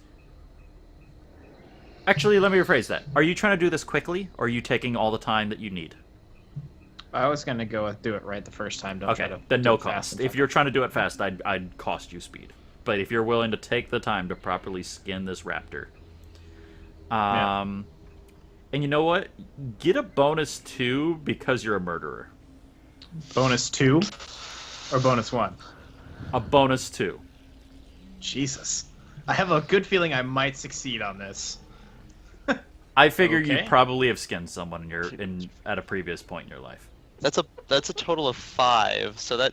A: actually, let me rephrase that. Are you trying to do this quickly, or are you taking all the time that you need?
D: I was gonna go with do it right the first time. Don't
A: Okay,
D: try to
A: then
D: do
A: no
D: it fast
A: cost.
D: and
A: If
D: fun.
A: you're trying to do it fast, I'd cost you speed. But if you're willing to take the time to properly skin this raptor,
D: Yeah.
A: and you know what, get a bonus 2 because you're a murderer.
D: Bonus 2 or bonus 1?
A: A bonus 2.
D: Jesus. I have a good feeling I might succeed on this.
A: I figure you
D: Okay.
A: probably have skinned someone at a previous point in your life.
C: That's a total of 5. So that.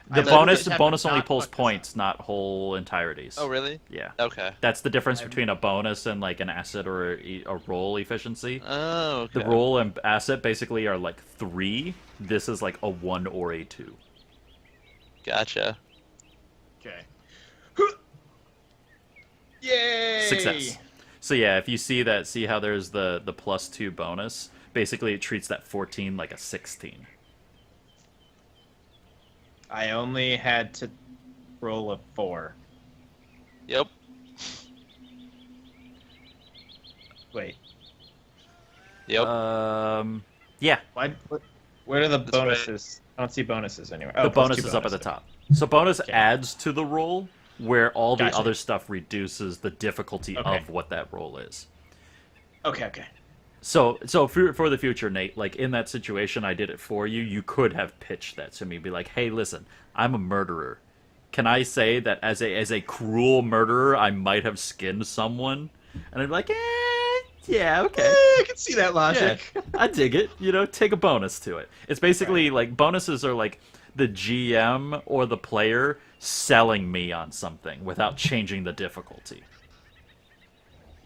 A: The
D: I
A: bonus
D: literally have
A: bonus only
D: not
A: pulls
D: fucked this
A: points, not whole entireties.
C: Oh really?
A: Yeah.
C: Okay.
A: That's the difference
D: I'm-
A: between a bonus and like an asset or a roll efficiency.
C: Oh okay.
A: The roll and asset basically are like 3. This is like a 1 or a 2.
C: Gotcha.
D: Okay. Yay!
A: Success. So yeah, if you see how there's the +2 bonus, basically it treats that 14 like a 16.
D: I only had to roll a 4.
C: Yep.
D: Wait.
C: Yep.
A: Yeah,
D: Where are the
C: That's
D: bonuses? I don't see bonuses anywhere. Oh,
A: the
D: plus
A: bonus
D: 2
A: is up at the
D: bonus.
A: top. So bonus
D: Okay.
A: adds to the roll, where all the
D: Gotcha.
A: other stuff reduces the difficulty
D: Okay.
A: of what that roll is.
D: Okay.
A: So for the future, Nate, like in that situation, I did it for you. You could have pitched that to me, be like, "Hey, listen, I'm a murderer. Can I say that as a cruel murderer, I might have skinned someone?" And I'd be like, yeah, okay.
D: I can see that
A: Yeah,
D: logic.
A: I dig it. Take a bonus to it. It's basically like bonuses are like the GM or the player selling me on something without changing the difficulty.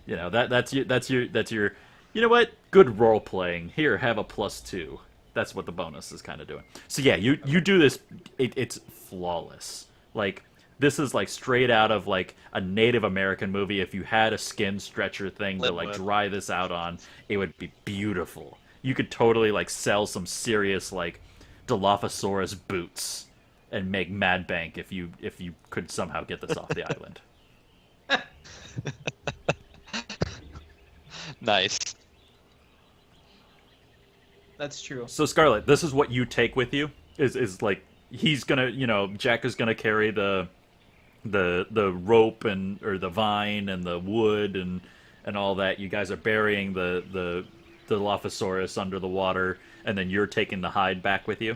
A: That's your. You know what? Good role playing. Here, have a +2. That's what the bonus is kind of doing. So yeah, you do this. It's flawless. Like this is like straight out of like a Native American movie. If you had a skin stretcher thing to like
C: Linwood.
A: dry this out on, it would be beautiful. You could totally like sell some serious like Dilophosaurus boots and make mad bank if you could somehow get this off the island.
C: Nice.
D: That's true.
A: So Scarlet, this is what you take with you. Is like he's gonna, Jack is gonna carry the rope or the vine and the wood and all that. You guys are burying the Dilophosaurus under the water, and then you're taking the hide back with you.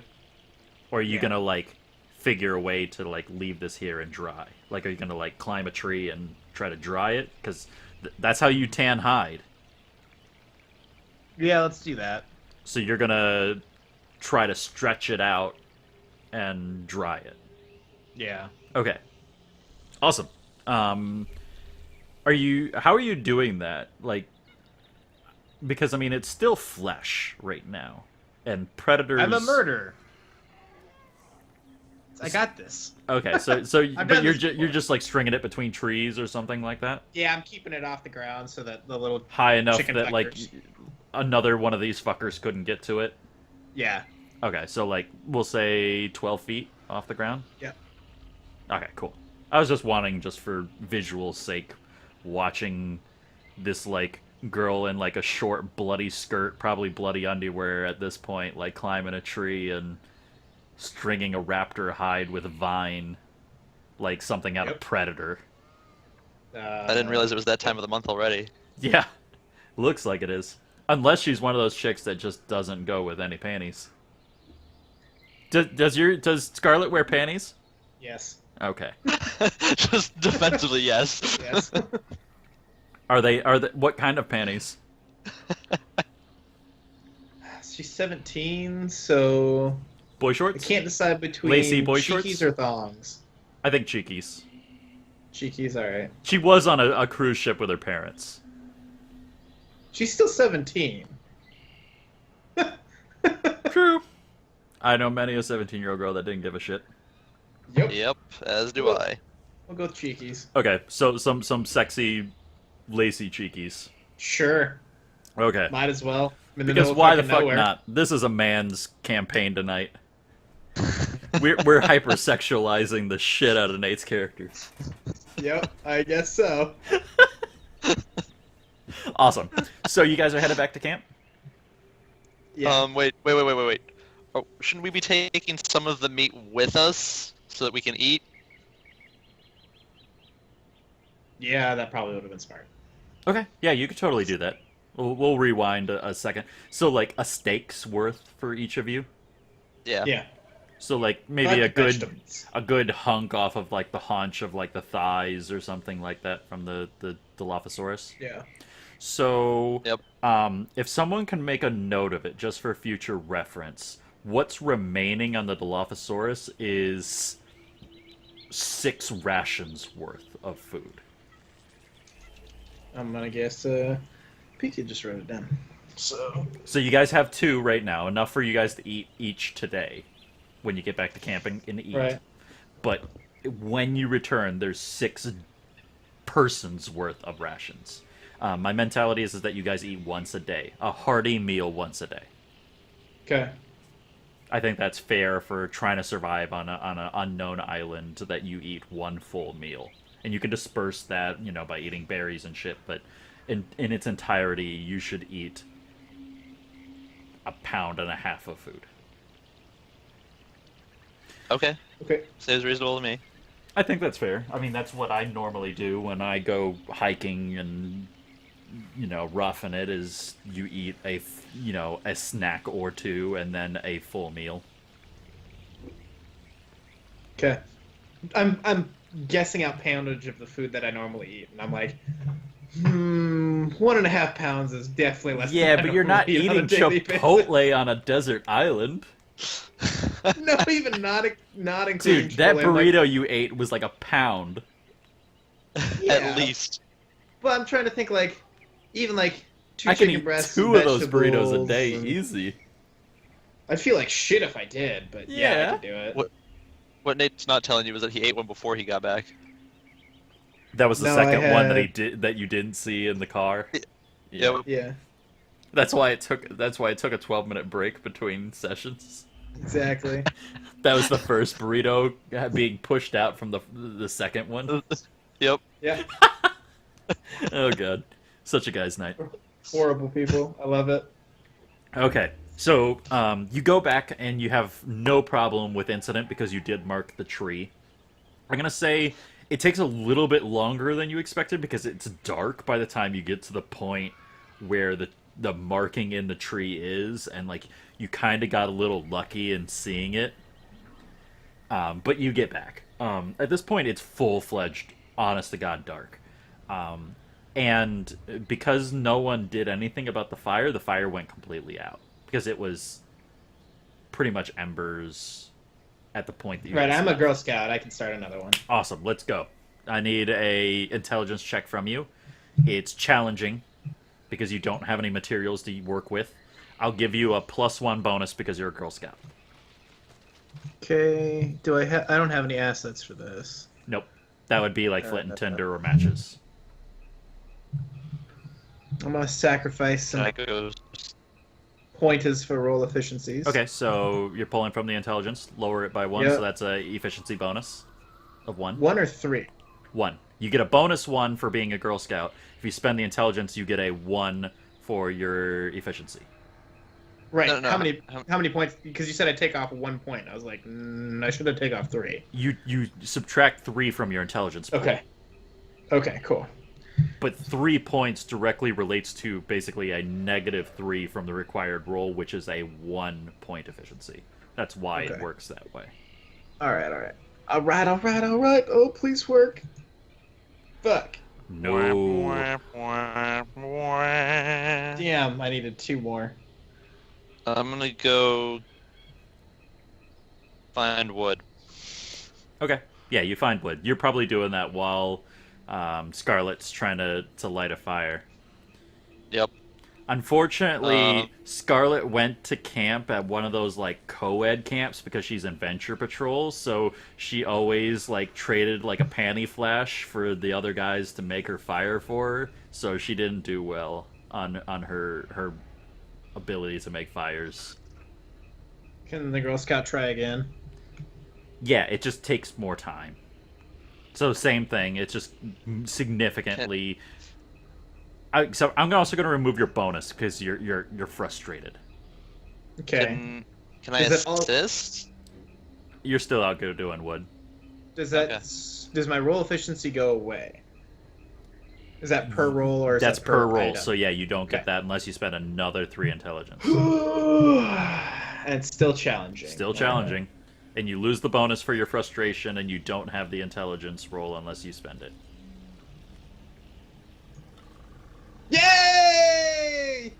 A: Or are you
D: Yeah.
A: gonna like figure a way to like leave this here and dry? Like, are you gonna like climb a tree and try to dry it? Because that's how you tan hide.
D: Yeah, let's do that.
A: So you're gonna try to stretch it out and dry it.
D: Yeah.
A: Okay. Awesome. How are you doing that? Like, because I mean, it's still flesh right now, and predators.
D: I'm a murderer. I got this.
A: Okay, so
D: I've
A: but
D: done
A: you're
D: this
A: you're
D: before.
A: just like stringing it between trees or something like that,
D: Yeah, I'm keeping it off the ground so that the little
A: high enough
D: chicken
A: that like
D: fuckers.
A: another one of these fuckers couldn't get to it.
D: Yeah.
A: Okay, so like we'll say 12 feet off the ground.
D: Yeah.
A: Okay, cool. I was just wanting, just for visual sake, watching this like girl in like a short bloody skirt, probably bloody underwear at this point, like climbing a tree and stringing a raptor hide with a vine, like something out of Predator.
C: I didn't realize it was that time of the month already.
A: Yeah, looks like it is. Unless she's one of those chicks that just doesn't go with any panties. Does Scarlet wear panties?
B: Yes.
A: Okay.
C: Just defensively, yes.
B: Yes.
A: Are they what kind of panties?
B: She's 17, so
A: Boy
B: I
A: shorts?
B: can't decide between
A: Lacy boy
B: cheekies
A: shorts?
B: or thongs.
A: I think cheekies.
B: Cheekies, all right.
A: She was on a cruise ship with her parents.
B: She's still 17.
A: True. I know many a 17-year-old girl that didn't give a shit.
B: Yep.
C: Yep, as do I.
B: We'll go with cheekies.
A: Okay, so some sexy, lacy cheekies.
B: Sure.
A: Okay.
B: Might as well. I'm in the
A: Because
B: middle of
A: why the
B: fucking
A: fuck
B: nowhere.
A: not? This is a man's campaign tonight. We're hypersexualizing the shit out of Nate's character.
B: Yep, I guess so.
A: Awesome. So you guys are headed back to camp?
B: Yeah.
C: Wait. Oh, shouldn't we be taking some of the meat with us so that we can eat?
B: Yeah, that probably would have been smart.
A: Okay. Yeah, you could totally do that. We'll rewind a second. So like a steak's worth for each of you.
C: Yeah.
B: Yeah.
A: So like maybe
B: Like
A: a good
B: vegetables.
A: hunk off of like the haunch of like the thighs or something like that from the Dilophosaurus.
B: Yeah.
A: So
C: Yep.
A: if someone can make a note of it just for future reference, what's remaining on the Dilophosaurus is 6 rations worth of food.
B: I'm gonna guess Pika just wrote it down.
A: So you guys have 2 right now, enough for you guys to eat each today when you get back to camping and eat.
B: Right.
A: But when you return, there's 6 persons worth of rations. My mentality is that you guys eat once a day, a hearty meal once a day.
B: Okay.
A: I think that's fair for trying to survive on an unknown island, that you eat one full meal, and you can disperse that, by eating berries and shit. But in its entirety, you should eat 1.5 pounds of food.
C: Okay.
B: Okay.
C: Seems reasonable to me.
A: I think that's fair. I mean, that's what I normally do when I go hiking and, roughing it, is you eat a snack or 2 and then a full meal.
B: Okay. I'm guessing out poundage of the food that I normally eat, and I'm like, 1.5 pounds is definitely less.
A: Yeah,
B: than I
A: but you're not
B: normally eat on a
A: eating
B: daily basis.
A: Chipotle on a desert island.
B: No, even not including
A: Dude, that
B: Chipotle, I'm like,
A: burrito you ate was like 1 pound.
B: yeah.
C: At least.
B: But I'm trying to think, like, even like 2
A: I can
B: chicken
A: eat
B: breasts,
A: 2 of those burritos a
B: vegetables,
A: day,
B: and-
A: easy.
B: I'd feel like shit if I did, but yeah,
A: Yeah.
B: I could do it.
C: What Nate's not telling you is that he ate one before he got back.
A: That was the
B: No, I
A: second one that
B: had-
A: that you didn't see in the car.
C: Yep.
B: Yeah,
A: That's why it took a 12-minute break between sessions.
B: exactly.
A: That was the first burrito being pushed out from the second one.
C: Yep.
B: Yeah,
A: Oh god. Such a guy's night.
B: horrible people. I love it.
A: Okay. So, you go back and you have no problem with incident because you did mark the tree. I'm going to say it takes a little bit longer than you expected because it's dark by the time you get to the point where the marking in the tree is, and like you kind of got a little lucky in seeing it. But you get back. At this point, it's full-fledged, honest-to-God dark. And because no one did anything about the fire went completely out. Because it was pretty much embers at the point that you
B: Right,
A: guys
B: I'm a
A: left.
B: Girl Scout. I can start another one.
A: Awesome, let's go. I need a intelligence check from you. It's challenging because you don't have any materials to work with. I'll give you a +1 bonus because you're a Girl Scout.
B: Okay. Do I have? I don't have any assets for this.
A: Nope. That would be like flint and tinder or matches.
B: I'm gonna sacrifice some
C: That goes.
B: pointers for roll efficiencies.
A: Okay, so you're pulling from the intelligence. Lower it by 1,
B: Yep.
A: so that's a efficiency bonus of 1.
B: 1 or 3.
A: 1. You get a bonus 1 for being a Girl Scout. If you spend the intelligence, you get a 1 for your efficiency.
B: Right.
C: No, no,
B: How many points? Because you said I'd take off 1 point. I was like, I should have taken off 3.
A: You subtract 3 from your intelligence pool.
B: Okay. Okay, cool.
A: But 3 points directly relates to basically a -3 from the required roll, which is a 1 point efficiency. That's why it works that way.
B: Alright. Alright. Oh, please work. Fuck.
A: No.
B: Damn, I needed 2 more.
C: I'm gonna go find wood.
A: Okay. Yeah, you find wood. You're probably doing that while Scarlet's trying to light a fire.
C: Yep.
A: Unfortunately, Scarlet went to camp at one of those like co-ed camps because she's in Venture Patrol, so she always like traded like a panty flash for the other guys to make her fire for her, so she didn't do well on her ability to make fires.
B: Can the Girl Scout try again?
A: Yeah, it just takes more time. So same thing, it's just significantly. So I'm also going to remove your bonus because you're frustrated.
B: Okay.
C: Can I
B: Is it all-
C: assist?
A: You're still out good doing wood.
B: Does my roll efficiency go away? Is that per roll or is
A: That's
B: that
A: per roll.
B: item?
A: So yeah, you don't get
B: Okay.
A: that unless you spend another 3 intelligence.
B: And it's still challenging.
A: Still challenging. And you lose the bonus for your frustration, and you don't have the intelligence roll unless you spend it.
B: Yay!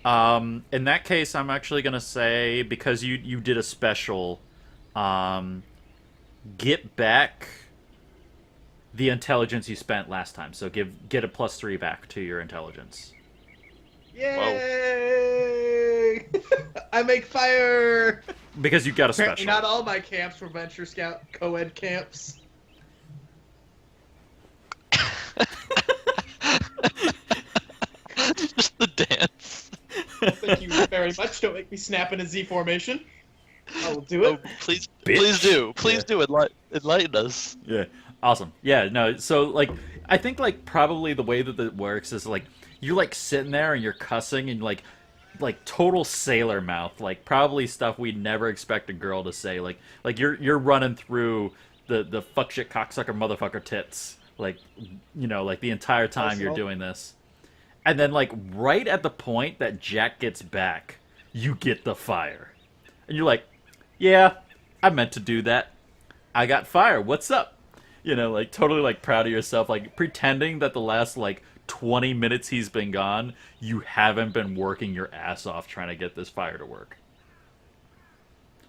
A: In that case, I'm actually going to say, because you did a special, get back the intelligence you spent last time. So get a +3 back to your intelligence.
B: Yay! I make fire!
A: Because you got a
B: Apparently
A: special.
B: not all my camps were Venture Scout co-ed camps.
C: Just the dance.
B: Thank you very much. Don't make me snap in a Z formation. I will do
C: Oh,
B: it.
C: please
A: Bitch.
C: please do. Enlighten us.
A: Yeah. Awesome. Yeah, no, so, like, I think, like, probably the way that it works is, like, you're, like, sitting there and you're cussing and, like total sailor mouth, like, probably stuff we'd never expect a girl to say. Like you're running through the fuck shit cocksucker motherfucker tits, like, you know, like, the entire time you're doing this. And then, like, right at the point that Jack gets back, you get the fire. And you're like, yeah, I meant to do that. I got fire. What's up? You know, like, totally, like, proud of yourself, like, pretending that the last, like, 20 minutes he's been gone, you haven't been working your ass off trying to get this fire to work.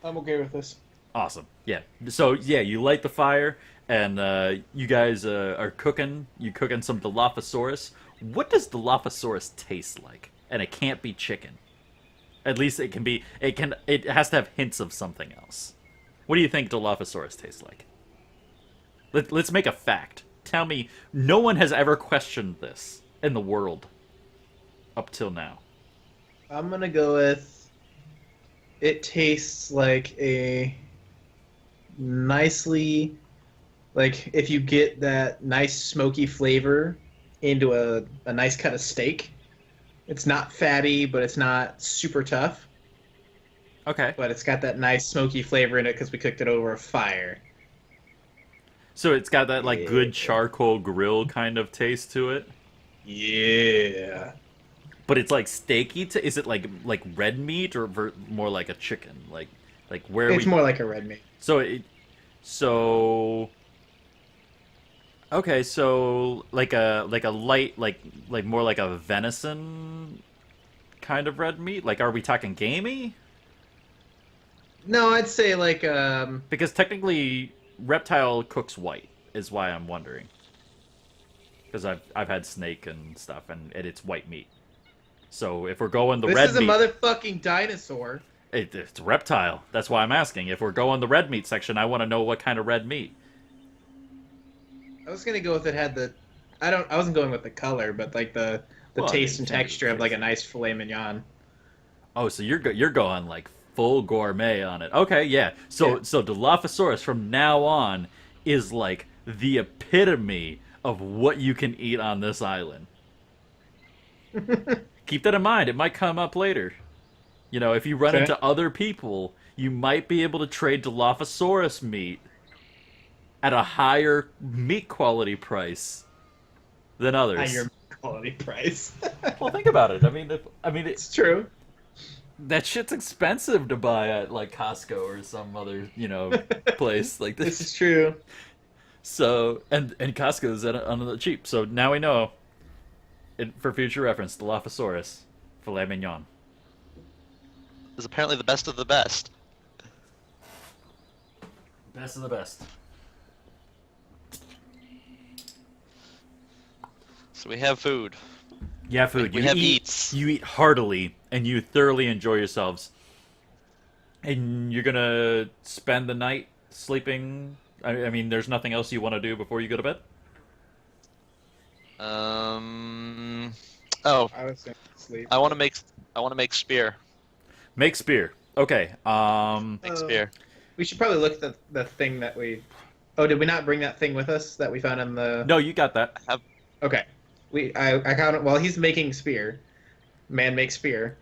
B: I'm okay with this.
A: Awesome. Yeah. So, yeah, you light the fire, and you guys are cooking. You're cooking some Dilophosaurus. What does Dilophosaurus taste like? And it can't be chicken. At least it can be. It has to have hints of something else. What do you think Dilophosaurus tastes like? Let's make a fact. Tell me, no one has ever questioned this in the world up till now.
B: I'm gonna go with it tastes like a nicely, like if you get that nice smoky flavor into a nice cut of steak. It's not fatty, but it's not super tough.
A: Okay.
B: But it's got that nice smoky flavor in it because we cooked it over a fire.
A: So it's got that, like,
B: Yeah.
A: good charcoal grill kind of taste to it?
B: Yeah.
A: But it's, like, steaky? Is it, like red meat or more like a chicken? Like where
B: It's more like a red meat.
A: Okay, so like a light, like more like a venison kind of red meat? Like, are we talking gamey?
B: No, I'd say like
A: Because technically, reptile cooks white, is why I'm wondering. Because I've had snake and stuff, and it's white meat. So if we're going the
B: this
A: red
B: is a
A: meat,
B: motherfucking dinosaur.
A: it's reptile. That's why I'm asking. If we're going the red meat section, I want to know what kind of red meat.
B: I was gonna go with it had the, I wasn't going with the color, but like the
A: Well,
B: taste
A: I mean,
B: and
A: kind of
B: texture of like a
A: taste.
B: nice filet mignon.
A: Oh, so you're going like full gourmet on it. Okay, yeah. So
B: Yeah.
A: so Dilophosaurus from now on is like the epitome of what you can eat on this island. Keep that in mind. It might come up later. You know, if you run
B: Okay.
A: into other people, you might be able to trade Dilophosaurus meat at a higher meat quality price than others.
B: Higher quality price.
A: Well, think about it.
B: It's true.
A: That shit's expensive to buy at like Costco or some other, place like
B: This
A: this.
B: is true.
A: So, and Costco's on the cheap. So now we know, for future reference, Dilophosaurus filet mignon.
C: Is apparently the best of the best.
A: Best of the best.
C: So we have food.
A: Yeah, food.
C: We
A: You
C: have
A: eat,
C: eats.
A: You eat heartily, and you thoroughly enjoy yourselves. And you're gonna spend the night sleeping. I mean, there's nothing else you want to do before you go to bed.
C: Oh,
B: I was saying sleep.
C: I want to make spear.
A: Make spear. Okay.
C: Make spear.
B: We should probably look at the thing that we. Oh, did we not bring that thing with us that we found in the?
A: No, you got that.
B: Okay. I counted. While he's making spear, man makes spear.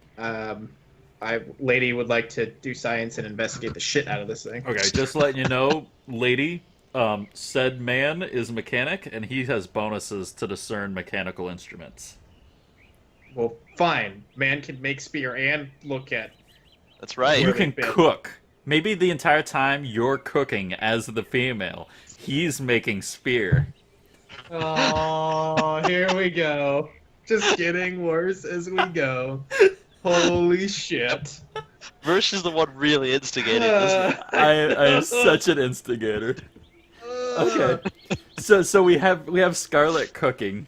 B: Lady would like to do science and investigate the shit out of this thing.
A: Okay, just letting you know, lady. Said man is a mechanic, and he has bonuses to discern mechanical instruments.
B: Well, fine. Man can make spear and look at.
C: That's right.
A: You
B: Where
A: can
B: they've been.
A: cook. Maybe the entire time you're cooking as the female, he's making spear.
B: Oh, here we go. Just getting worse as we go. Holy shit.
C: Versh is the one really instigating this.
A: I am such an instigator. Okay, so we have Scarlet cooking,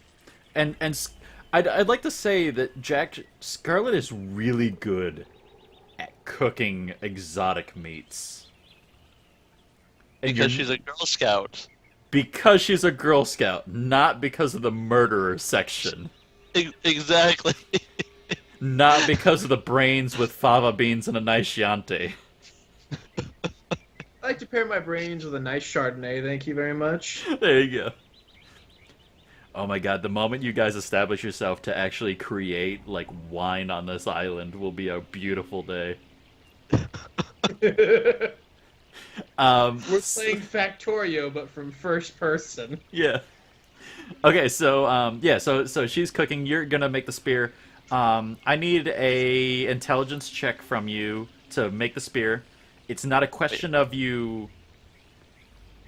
A: and I'd like to say that Scarlet is really good at cooking exotic meats. And
C: Because
A: you're-
C: she's a Girl Scout.
A: because she's a Girl Scout, not because of the murderer section,
C: Exactly.
A: not because of the brains with fava beans and a nice Chianti.
B: I like to pair my brains with a nice Chardonnay, thank you very much.
A: There you go. Oh my god, the moment you guys establish yourself to actually create, like, wine on this island will be a beautiful day.
B: We're
A: S-
B: playing Factorio, but from first person.
A: Yeah. Okay, so she's cooking, you're gonna make the spear. I need a intelligence check from you to make the spear. It's not a question of you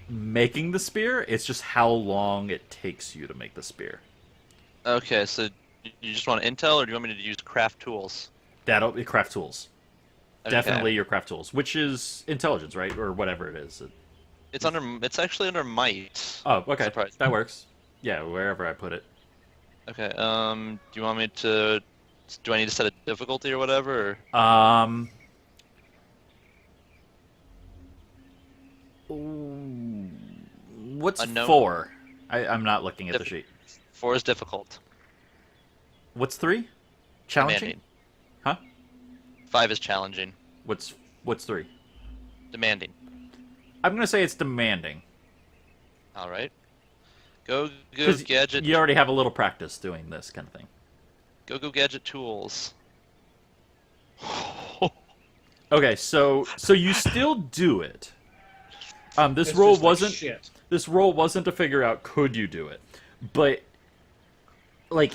A: making the spear, it's just how long it takes you to make the spear.
C: Okay, so you just want intel, or do you want me to use craft tools?
A: That'll be craft tools.
C: Okay.
A: Definitely your craft tools, which is intelligence, right? Or whatever it is.
C: It's actually under might.
A: Oh, okay.
C: Surprised.
A: That works. Yeah, wherever I put it.
C: Okay. Do you want me to? Do I need to set a difficulty or whatever? Or?
A: Ooh, what's
C: Unknown.
A: 4? I'm not looking at the sheet.
C: 4 is difficult.
A: What's 3? Challenging?
C: Demanding.
A: Huh?
C: 5 is challenging.
A: What's 3?
C: Demanding.
A: I'm gonna say it's demanding.
C: All right. Go
A: 'Cause
C: gadget.
A: You already have a little practice doing this kind of thing.
C: Go gadget tools.
A: Okay, so you still do it. This
B: It's
A: roll
B: just like
A: wasn't
B: shit.
A: this roll wasn't to figure out could you do it, but like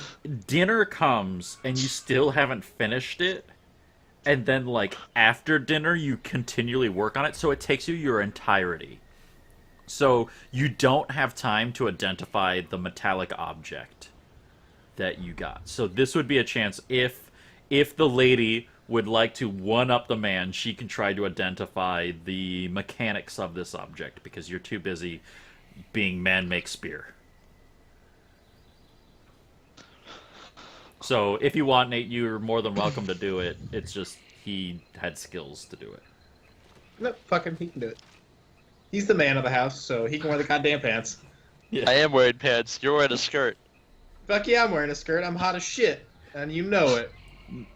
A: dinner comes and you still haven't finished it, and then like after dinner you continually work on it, so it takes you your entirety. So you don't have time to identify the metallic object that you got. So this would be a chance if the lady would like to one-up the man, she can try to identify the mechanics of this object because you're too busy being man make spear. So if you want, Nate, you're more than welcome to do it. It's just he had skills to do it.
B: No, fuck him, he can do it. He's the man of the house, so he can wear the goddamn pants.
C: I am wearing pants. You're wearing a skirt.
B: Fuck yeah, I'm wearing a skirt. I'm hot as shit, and you know it.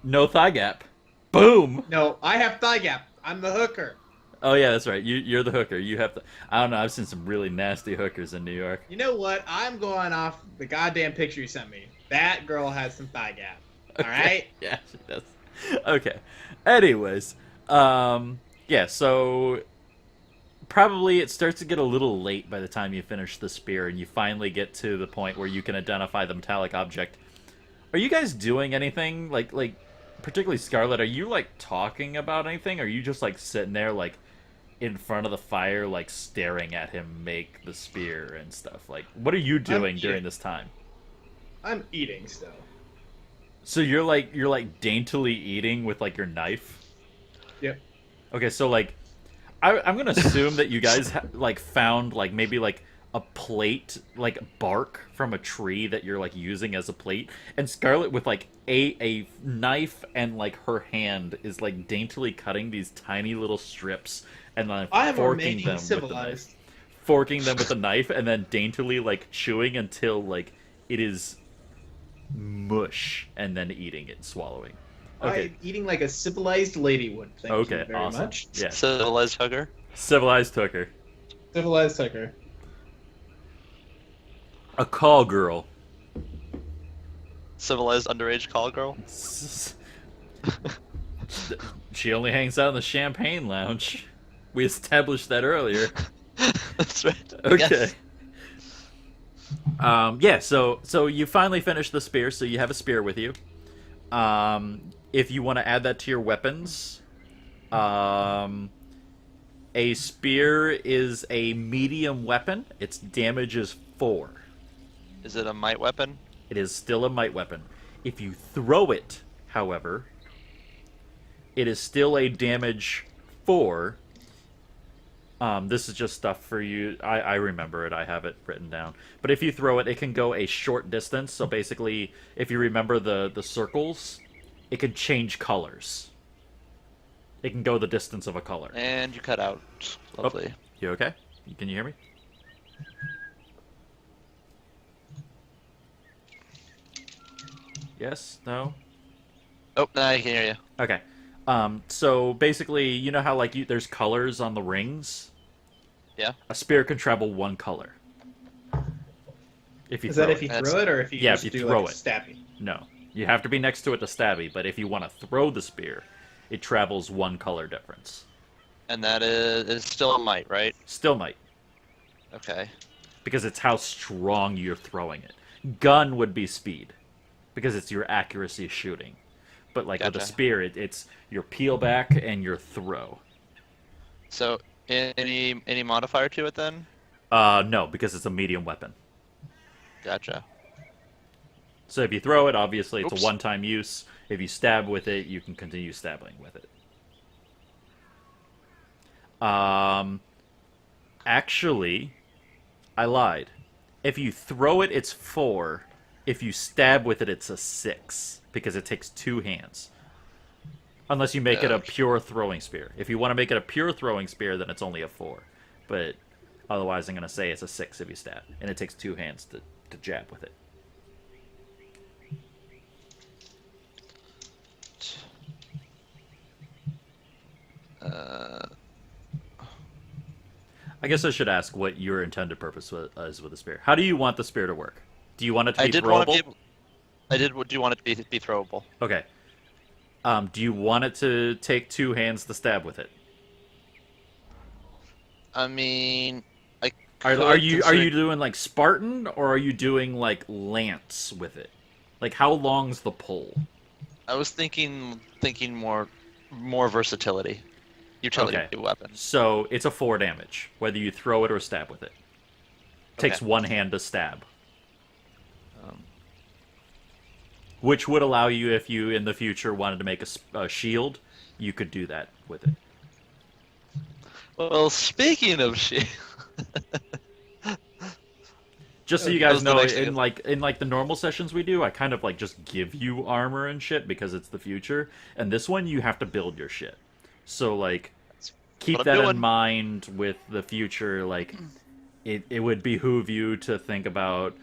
A: No thigh gap. Boom!
B: No, I have thigh gap. I'm the hooker.
A: Oh yeah, that's right. You're the hooker. You have to. I don't know. I've seen some really nasty hookers in New York.
B: You know what? I'm going off the goddamn picture you sent me. That girl has some thigh gap. All right.
A: Yeah, she does. Okay. Anyways, yeah. So probably it starts to get a little late by the time you finish the spear, and you finally get to the point where you can identify the metallic object. Are you guys doing anything like particularly Scarlet? Are you like talking about anything? Or are you just like sitting there like in front of the fire, like staring at him make the spear and stuff? Like, what are you doing during this time?
B: I'm eating still.
A: So you're like daintily eating with like your knife.
B: Yep.
A: Okay, so like, I'm gonna assume that you guys like found like maybe like a plate, like bark from a tree that you're like using as a plate, and Scarlet with like a knife and like her hand is like daintily cutting these tiny little strips and then
B: I am
A: forking
B: remaining
A: them with the knife,
B: civilized.
A: forking them with the knife, and then daintily like chewing until like it is mush, and then eating it, swallowing. Okay.
B: I'm eating like a civilized lady would. Thank you
A: Okay,
B: very
A: awesome.
B: much.
A: Yeah.
C: Civilized hugger.
A: Civilized hooker.
B: Civilized hooker.
A: A call girl.
C: Civilized underage call girl.
A: She only hangs out in the champagne lounge. We established that earlier.
C: That's right.
A: Okay.
C: Yes.
A: Yeah, so you finally finished the spear, so you have a spear with you. If you want to add that to your weapons, a spear is a medium weapon. Its damage is 4.
C: Is it a might weapon?
A: It is still a might weapon. If you throw it, however, it is still a damage 4. This is just stuff for you. I remember it. I have it written down. But if you throw it, it can go a short distance. So basically, if you remember the circles, it can change colors. It can go the distance of a color.
C: And you cut out. Lovely.
A: You okay? Can you hear me? Yes? No?
C: Oh, now I can hear you.
A: Okay. So basically, you know how like there's colors on the rings?
C: Yeah.
A: A spear can travel one color. If you
B: Is
A: throw
B: that if you
A: it.
B: throw it or if you
A: Yeah,
B: just
A: if you
B: do
A: throw
B: like a
A: it.
B: stabby?
A: No. You have to be next to it to stabby, but if you want to throw the spear, it travels one color difference.
C: And that is still a might, right?
A: Still might,
C: Okay.
A: because it's how strong you're throwing it. Gun would be speed, because it's your accuracy shooting. But like with a
C: Gotcha.
A: spear, it's your peel back and your throw.
C: So any modifier to it then?
A: No, because it's a medium weapon.
C: Gotcha.
A: So if you throw it, obviously it's
C: Oops.
A: a one-time use. If you stab with it, you can continue stabbing with it. Actually, I lied. If you throw it, it's 4. If you stab with it, it's a 6, because it takes 2 hands. Unless you make it a
C: Okay.
A: pure throwing spear. If you want to make it a pure throwing spear, then it's only a 4. But otherwise, I'm going to say it's a 6 if you stab. And it takes 2 hands to jab with it. I guess I should ask what your intended purpose is with the spear. How do you want the spear to work? Do you want it to
C: I
A: be
C: did want
A: throwable?
C: to be. I did do want it to be throwable.
A: Okay. Do you want it to take 2 hands to stab with it?
C: I mean, I
A: Are
C: could
A: you
C: consider-
A: doing like Spartan, or are you doing like lance with it? Like how long's the pole?
C: I was thinking more versatility, utility
A: Okay.
C: weapon.
A: So it's a 4 damage, whether you throw it or stab with it. Takes
C: Okay.
A: 1 hand to stab. Which would allow you, if you in the future wanted to make a shield, you could do that with it.
C: Well, speaking of shit,
A: Just so you
C: That
A: guys
C: was the
A: know,
C: next thing.
A: in the normal sessions we do, I kind of like just give you armor and shit because it's the future. And this one, you have to build your shit. So like, keep
C: what I'm
A: that in
C: doing.
A: mind with the future. Like, it would behoove you to think about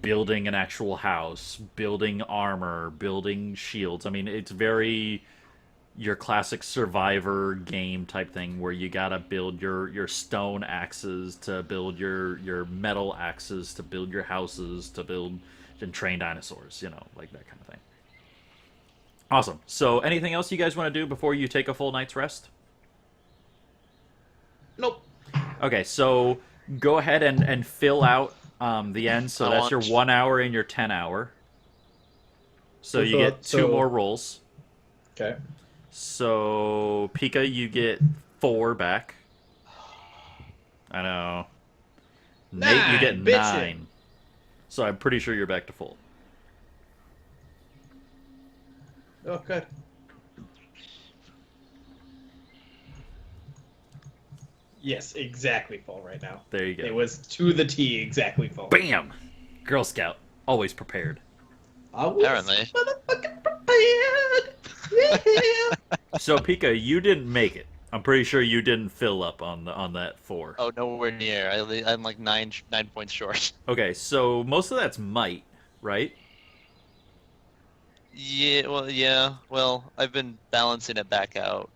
A: building an actual house, building armor, building shields. I mean, it's very your classic survivor game type thing where you gotta build your stone axes to build your metal axes to build your houses to build and train dinosaurs, like that kind of thing. Awesome. So anything else you guys want to do before you take a full night's rest?
B: Nope.
A: Okay, so go ahead and fill out the end. So that's your 1 hour and your 10 hour. So you get two more rolls.
B: Okay.
A: So Pika, you get 4 back. I know. Nate, you get 9. So I'm pretty sure you're back to full.
B: Oh, good. Yes, exactly full right now.
A: There you go.
B: It was to the T exactly full.
A: Bam! Girl Scout, always prepared.
B: I was
C: Apparently.
B: motherfucking prepared. Yeah.
A: So Pika, you didn't make it. I'm pretty sure you didn't fill up on that 4.
C: Oh, nowhere near. I'm like 9 points short.
A: Okay, so most of that's might, right?
C: Yeah. Well, I've been balancing it back out.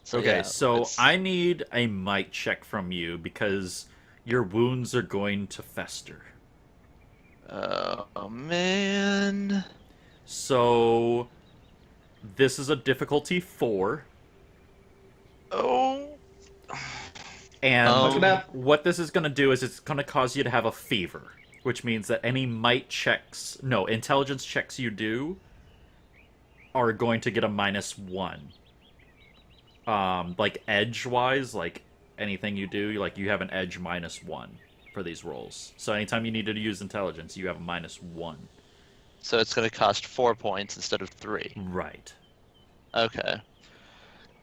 C: So,
A: Okay,
C: yeah,
A: so
C: it's-
A: I need a might check from you because your wounds are going to fester.
C: Oh man.
A: So this is a difficulty 4.
C: Oh.
A: And
C: Look it
B: up.
A: what this is going to do is it's going to cause you to have a fever, which means that any intelligence checks you do are going to get a -1. Like edge-wise, like anything you do, you have an edge -1 for these rolls. So anytime you need to use intelligence, you have a -1.
C: So it's gonna cost 4 points instead of 3.
A: Right.
C: Okay.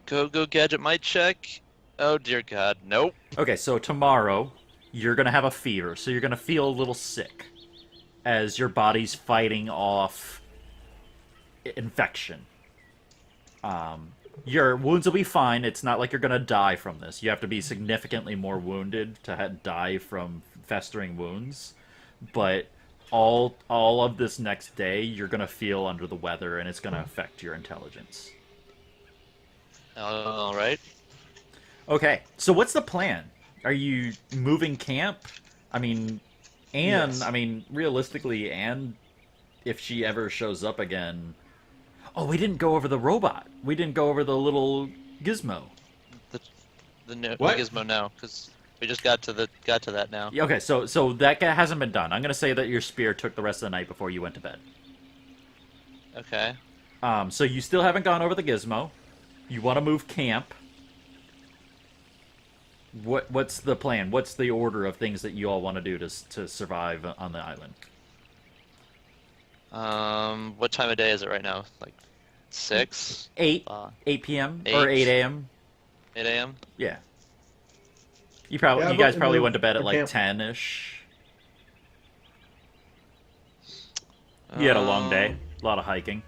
C: Go gadget might check. Oh dear God, nope.
A: Okay, so tomorrow you're gonna have a fever, so you're gonna feel a little sick as your body's fighting off infection. Your wounds will be fine. It's not like you're gonna die from this. You have to be significantly more wounded to die from festering wounds. But all of this next day, you're gonna feel under the weather, and it's gonna affect your intelligence.
C: All right.
A: Okay, so what's the plan? Are you moving camp? I mean,
B: Yes.
A: realistically, and if she ever shows up again. Oh, we didn't go over the robot. We didn't go over the little gizmo.
C: The
B: What?
C: gizmo now, because we just got to that now.
A: Yeah, okay, so that hasn't been done. I'm gonna say that your spear took the rest of the night before you went to bed.
C: Okay.
A: So you still haven't gone over the gizmo. You want to move camp. What's the plan? What's the order of things that you all want to do to survive on the island?
C: What time of day is it right now? Like 6?
A: 8 p.m. or 8
C: 8.
A: a.m.
C: 8 a.m.
A: Yeah. You
B: Yeah,
A: guys
B: but
A: probably
B: we're-
A: went to bed at
B: we
A: like
B: can't-
A: 10-ish. You had a long day, a lot of hiking.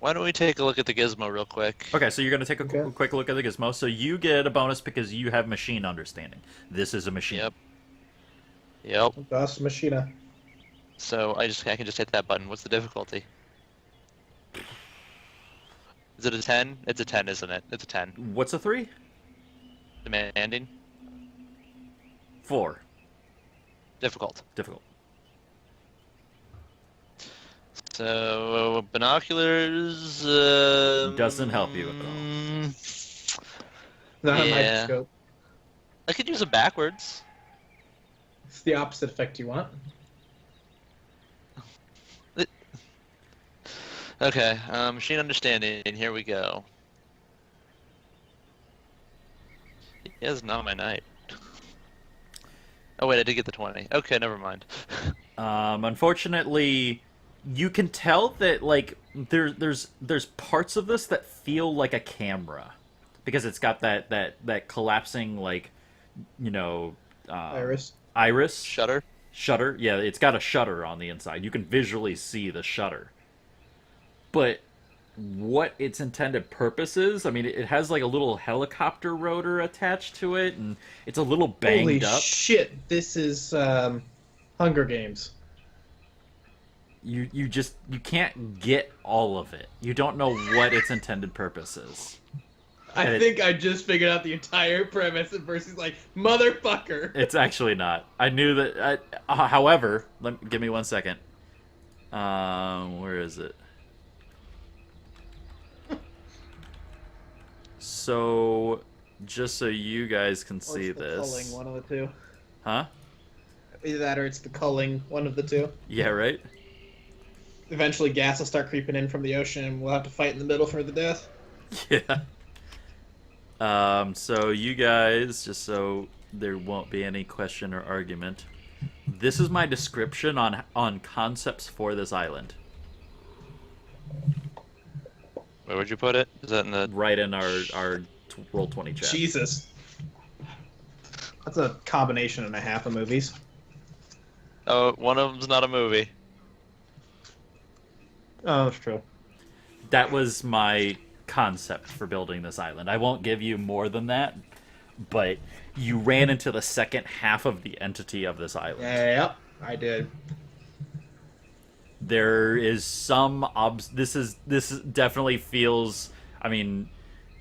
C: Why don't we take a look at the gizmo real quick?
A: Okay, so you're going to take a
B: Okay.
A: quick look at the gizmo. So you get a bonus because you have machine understanding. This is a machine.
C: Yep.
B: Das Machina.
C: So I can just hit that button. What's the difficulty? Is it a 10? It's a 10, isn't it? It's a 10.
A: What's a 3?
C: Demanding.
A: 4.
C: Difficult.
A: Difficult.
C: So binoculars.
A: Doesn't help you at all.
B: Not a
C: Yeah.
B: microscope.
C: I could use it backwards.
B: It's the opposite effect you want.
C: Okay, machine understanding. Here we go. Yeah, it's not my night. Oh wait, I did get the 20. Okay, never mind.
A: Unfortunately, you can tell that there's parts of this that feel like a camera because it's got that collapsing
B: Iris.
A: iris
C: Shutter.
A: shutter. Yeah, it's got a shutter on the inside. You can visually see the shutter. But what its intended purpose is, it has like a little helicopter rotor attached to it, and it's a little banged
B: Holy
A: up.
B: shit! This is Hunger Games.
A: you can't get all of it. You don't know what its intended purpose is.
B: I think I just figured out the entire premise, and Percy's like, motherfucker.
A: It's actually not. I knew that. However, give me 1 second. Where is it? So, just so you guys can see
B: it's the
A: this.
B: culling, one of the two.
A: Huh?
B: Either that or it's the culling, one of the two.
A: Yeah, right?
B: Eventually gas will start creeping in from the ocean, and we'll have to fight in the middle for the death.
A: Yeah. So you guys, just so there won't be any question or argument, this is my description on concepts for this island.
C: Where would you put it? Is that in the...
A: Right in our Roll20 chat.
B: Jesus. That's a combination and a half of movies.
C: Oh, one of them's not a movie.
B: Oh, that's true.
A: That was my concept for building this island. I won't give you more than that, but you ran into the second half of the entity of this island.
B: Yep, I did.
A: There is some this definitely feels, I mean,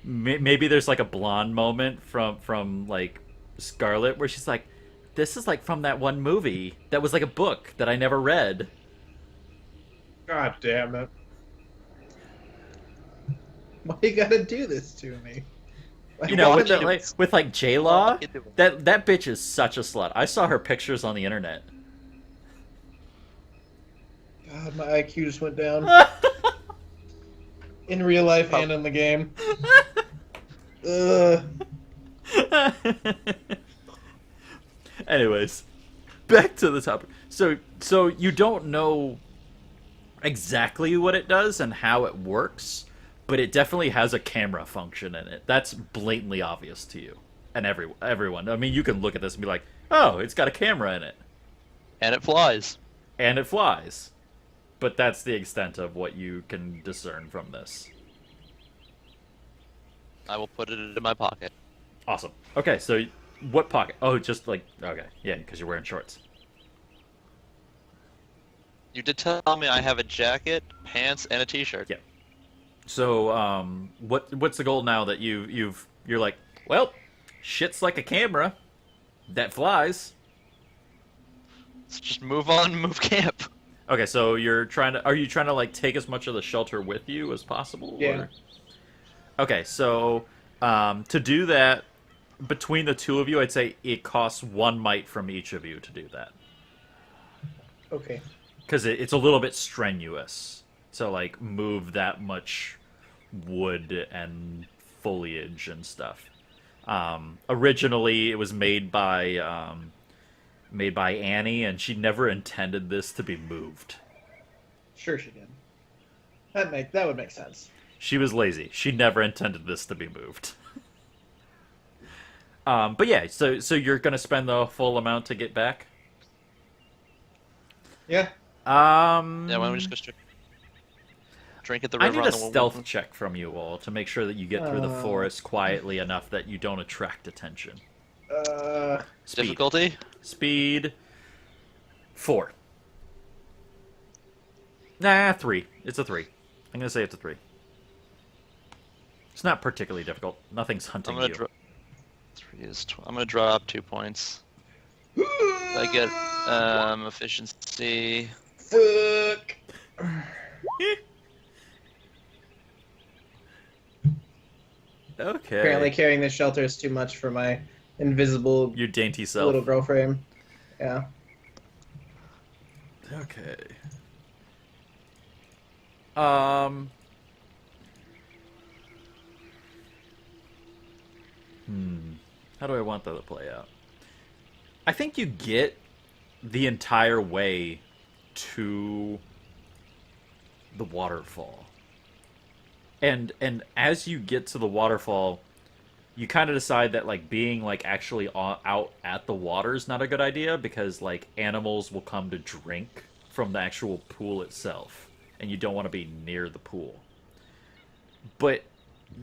A: maybe there's like a blonde moment from like Scarlet where she's like, this is like from that one movie that was like a book that I never read.
B: God damn it. Why you gotta do this to me?
A: You know, with,
C: Watch it.
A: with like J-Law,
C: Watch it.
A: that bitch is such a slut. I saw her pictures on the internet.
B: God, my IQ just went down. In real life and in the game.
A: Anyways, back to the topic. So you don't know exactly what it does and how it works, but it definitely has a camera function in it. That's blatantly obvious to you and everyone. I mean, you can look at this and be like, "Oh, it's got a camera in it."
C: And it flies.
A: And it flies. But that's the extent of what you can discern from this.
C: I will put it in my pocket.
A: Awesome. Okay, so what pocket? Oh, just like, okay. Yeah, because you're wearing shorts.
C: You did tell me I have a jacket, pants, and a t-shirt.
A: Yeah. So, what's the goal now that you're like, well, shit's like a camera that flies.
C: Let's just move on, move camp.
A: Okay, so are you trying to like take as much of the shelter with you as possible?
B: Yeah.
A: Or? Okay, so to do that, between the two of you, I'd say it costs 1 might from each of you to do that.
B: Okay.
A: Because it's a little bit strenuous to like move that much wood and foliage and stuff. Originally, it was made by Annie, and she never intended this to be moved.
B: Sure she did. That would make sense.
A: She was lazy. She never intended this to be moved. But yeah, so you're gonna spend the full amount to get back?
B: Yeah.
C: Yeah, why don't we just go straight? Drink at the
A: I
C: river
A: need
C: on
A: a
C: the
A: stealth check from you all to make sure that you get through the
B: Oh.
A: forest quietly enough that you don't attract attention. Speed.
C: Difficulty?
A: Speed 4. Nah, 3. It's a 3. I'm gonna say it's a 3. It's not particularly difficult. Nothing's hunting
C: I'm gonna
A: you.
C: I'm gonna drop 2 points. I get efficiency.
B: Fuck.
A: Okay.
B: Apparently carrying this shelter is too much for my invisible
A: Your dainty self.
B: little girl frame. Yeah.
A: Okay. How do I want that to play out? I think you get the entire way to the waterfall. And as you get to the waterfall, you kind of decide that like being like actually out at the water is not a good idea because like animals will come to drink from the actual pool itself, and you don't want to be near the pool. But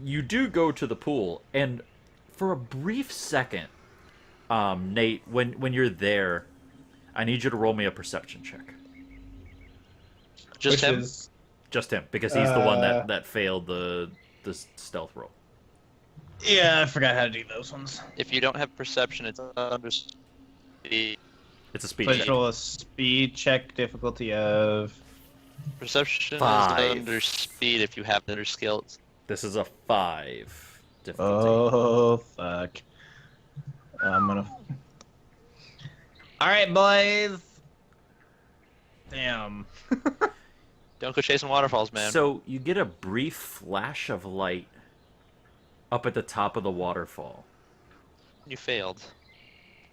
A: you do go to the pool, and for a brief second, Nate, when you're there, I need you to roll me a perception check.
C: Just
B: which
C: him?
B: is
A: Just him, because he's the one
B: Uh,
A: that failed the stealth roll.
D: Yeah, I forgot how to do those ones.
C: If you don't have perception, it's under speed.
A: It's a speed
D: Please
A: check.
D: roll a speed check difficulty of.
C: Perception is
A: 5.
C: under speed if you have it under skills.
A: This is a 5 difficulty.
D: Oh fuck! I'm gonna. All right, boys. Damn.
C: Don't go chasing waterfalls, man.
A: So you get a brief flash of light up at the top of the waterfall,
C: You failed.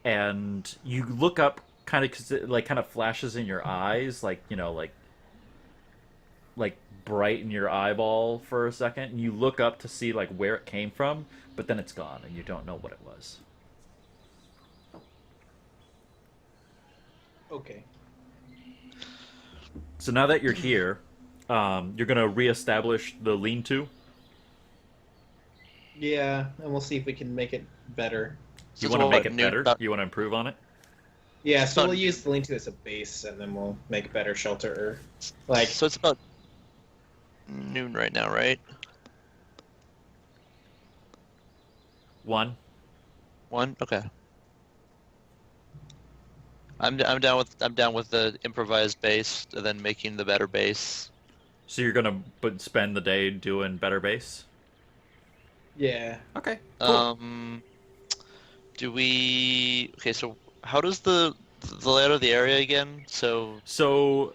A: and you look up, kind of, because it like kind of flashes in your eyes, like like bright in your eyeball for a second, and you look up to see like where it came from, but then it's gone, and you don't know what it was.
B: okay.
A: So now that you're here, you're gonna reestablish the lean-to.
B: Yeah, and we'll see if we can make it better.
A: You
C: So
A: want to
C: what,
A: make it
C: noon
A: better?
C: about-
A: You want to improve on it?
B: Yeah, so
C: Fun.
B: we'll use the lean-to as a base, and then we'll make better shelter. Or, like,
C: So it's about noon right now, right?
A: 1.
C: 1? Okay. I'm down with the improvised base, and then making the better base.
A: So you're gonna spend the day doing better base?
B: yeah.
A: Okay. Cool.
C: Do we? Okay, so how does the layout of the area again?
A: So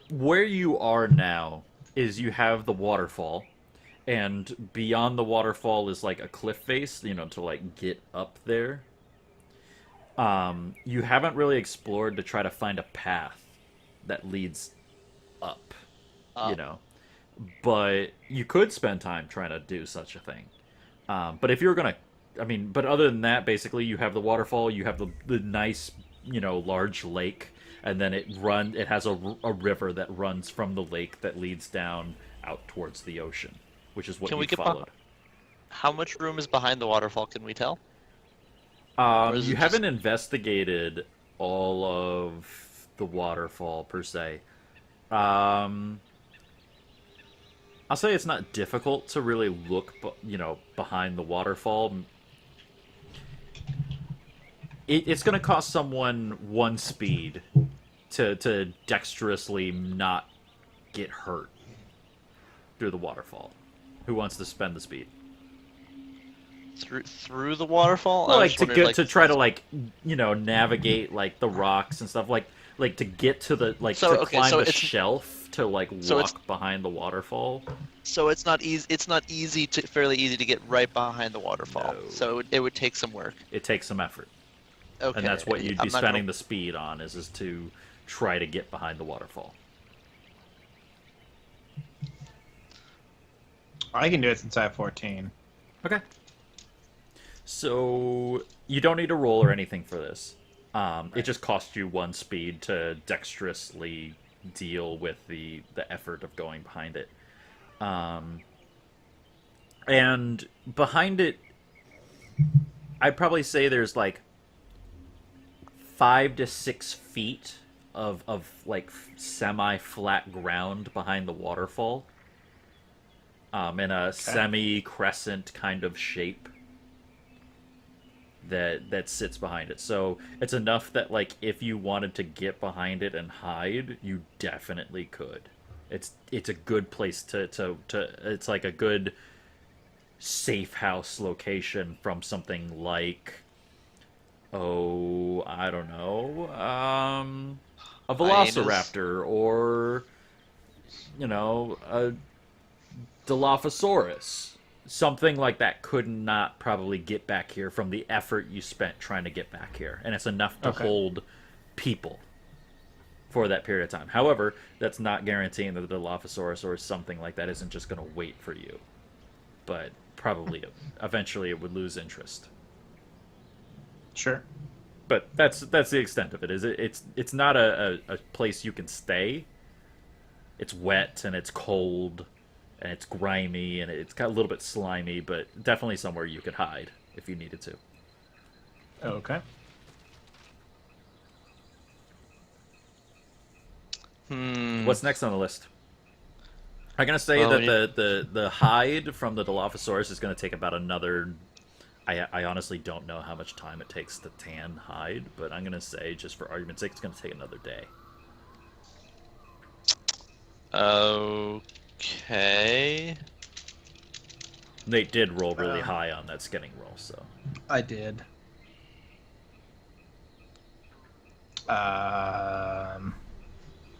A: where you are now is you have the waterfall, and beyond the waterfall is like a cliff face, to like get up there. You haven't really explored to try to find a path that leads up, but you could spend time trying to do such a thing. But if you're gonna, but other than that, basically you have the waterfall, you have the nice, large lake, and then it has a river that runs from the lake that leads down out towards the ocean, which is what
C: Can
A: you
C: we get
A: followed.
C: How much room is behind the waterfall? Can we tell? Or is
A: You
C: it
A: haven't investigated all of the waterfall per se. I'll say it's not difficult to really look, behind the waterfall. It's going to cost someone 1 speed to dexterously not get hurt through the waterfall. Who wants to spend the speed?
C: Through the waterfall?
A: Well,
C: I
A: like
C: just
A: to
C: wondered,
A: get to try to navigate like the rocks and stuff, like to get to the to climb the shelf to walk behind the waterfall.
C: So it's not easy. It's not fairly easy to get right behind the waterfall.
A: No.
C: So it would take some work.
A: It takes some effort,
C: Okay.
A: and that's what you'd be
C: I'm not
A: spending
C: gonna-
A: the speed on is to try to get behind the waterfall.
D: I can do it since I have 14.
A: Okay. So you don't need to roll or anything for this. It just costs you 1 speed to dexterously deal with the effort of going behind it. And behind it, I'd probably say there's like 5 to 6 feet of like semi-flat ground behind the waterfall. In a semi-crescent kind of shape that sits behind it. So it's enough that like if you wanted to get behind it and hide, you definitely could. It's a good place to it's like a good safe house location from something like I don't know, a velociraptor or a Dilophosaurus. Something like that could not probably get back here from the effort you spent trying to get back here. And it's enough to hold people for that period of time. However, that's not guaranteeing that the Dilophosaurus or something like that isn't just going to wait for you. But probably eventually it would lose interest.
D: Sure.
A: But that's the extent of it. It's not a place you can stay. It's wet and it's cold. And it's grimy, and it's got a little bit slimy, but definitely somewhere you could hide if you needed to.
D: Okay.
A: What's next on the list? I'm gonna say
C: Well,
A: that the hide from the Dilophosaurus is gonna take about another. I honestly don't know how much time it takes to tan hide, but I'm gonna say, just for argument's sake, it's gonna take another day.
C: Okay.
A: Nate did roll really high on that skinning roll, so.
D: I did.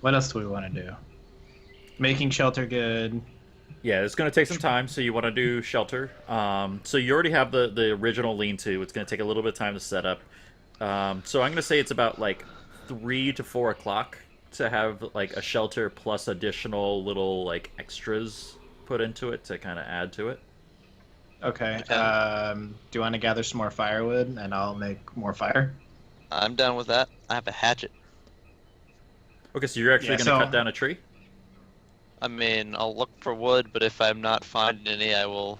D: What else do we want to do? Making shelter good.
A: Yeah, it's going to take some time, so you want to do shelter. So you already have the original lean-to. It's going to take a little bit of time to set up. So I'm going to say it's about like 3 to 4 o'clock to have like a shelter plus additional little like extras put into it to kind of add to it.
D: Okay.
C: Okay.
D: Do you want to gather some more firewood and I'll make more fire?
C: I'm down with that. I have a hatchet.
A: Okay, so you're actually
D: Yeah,
A: going to
D: so-
A: cut down a tree?
C: I mean, I'll look for wood, but if I'm not finding any, I will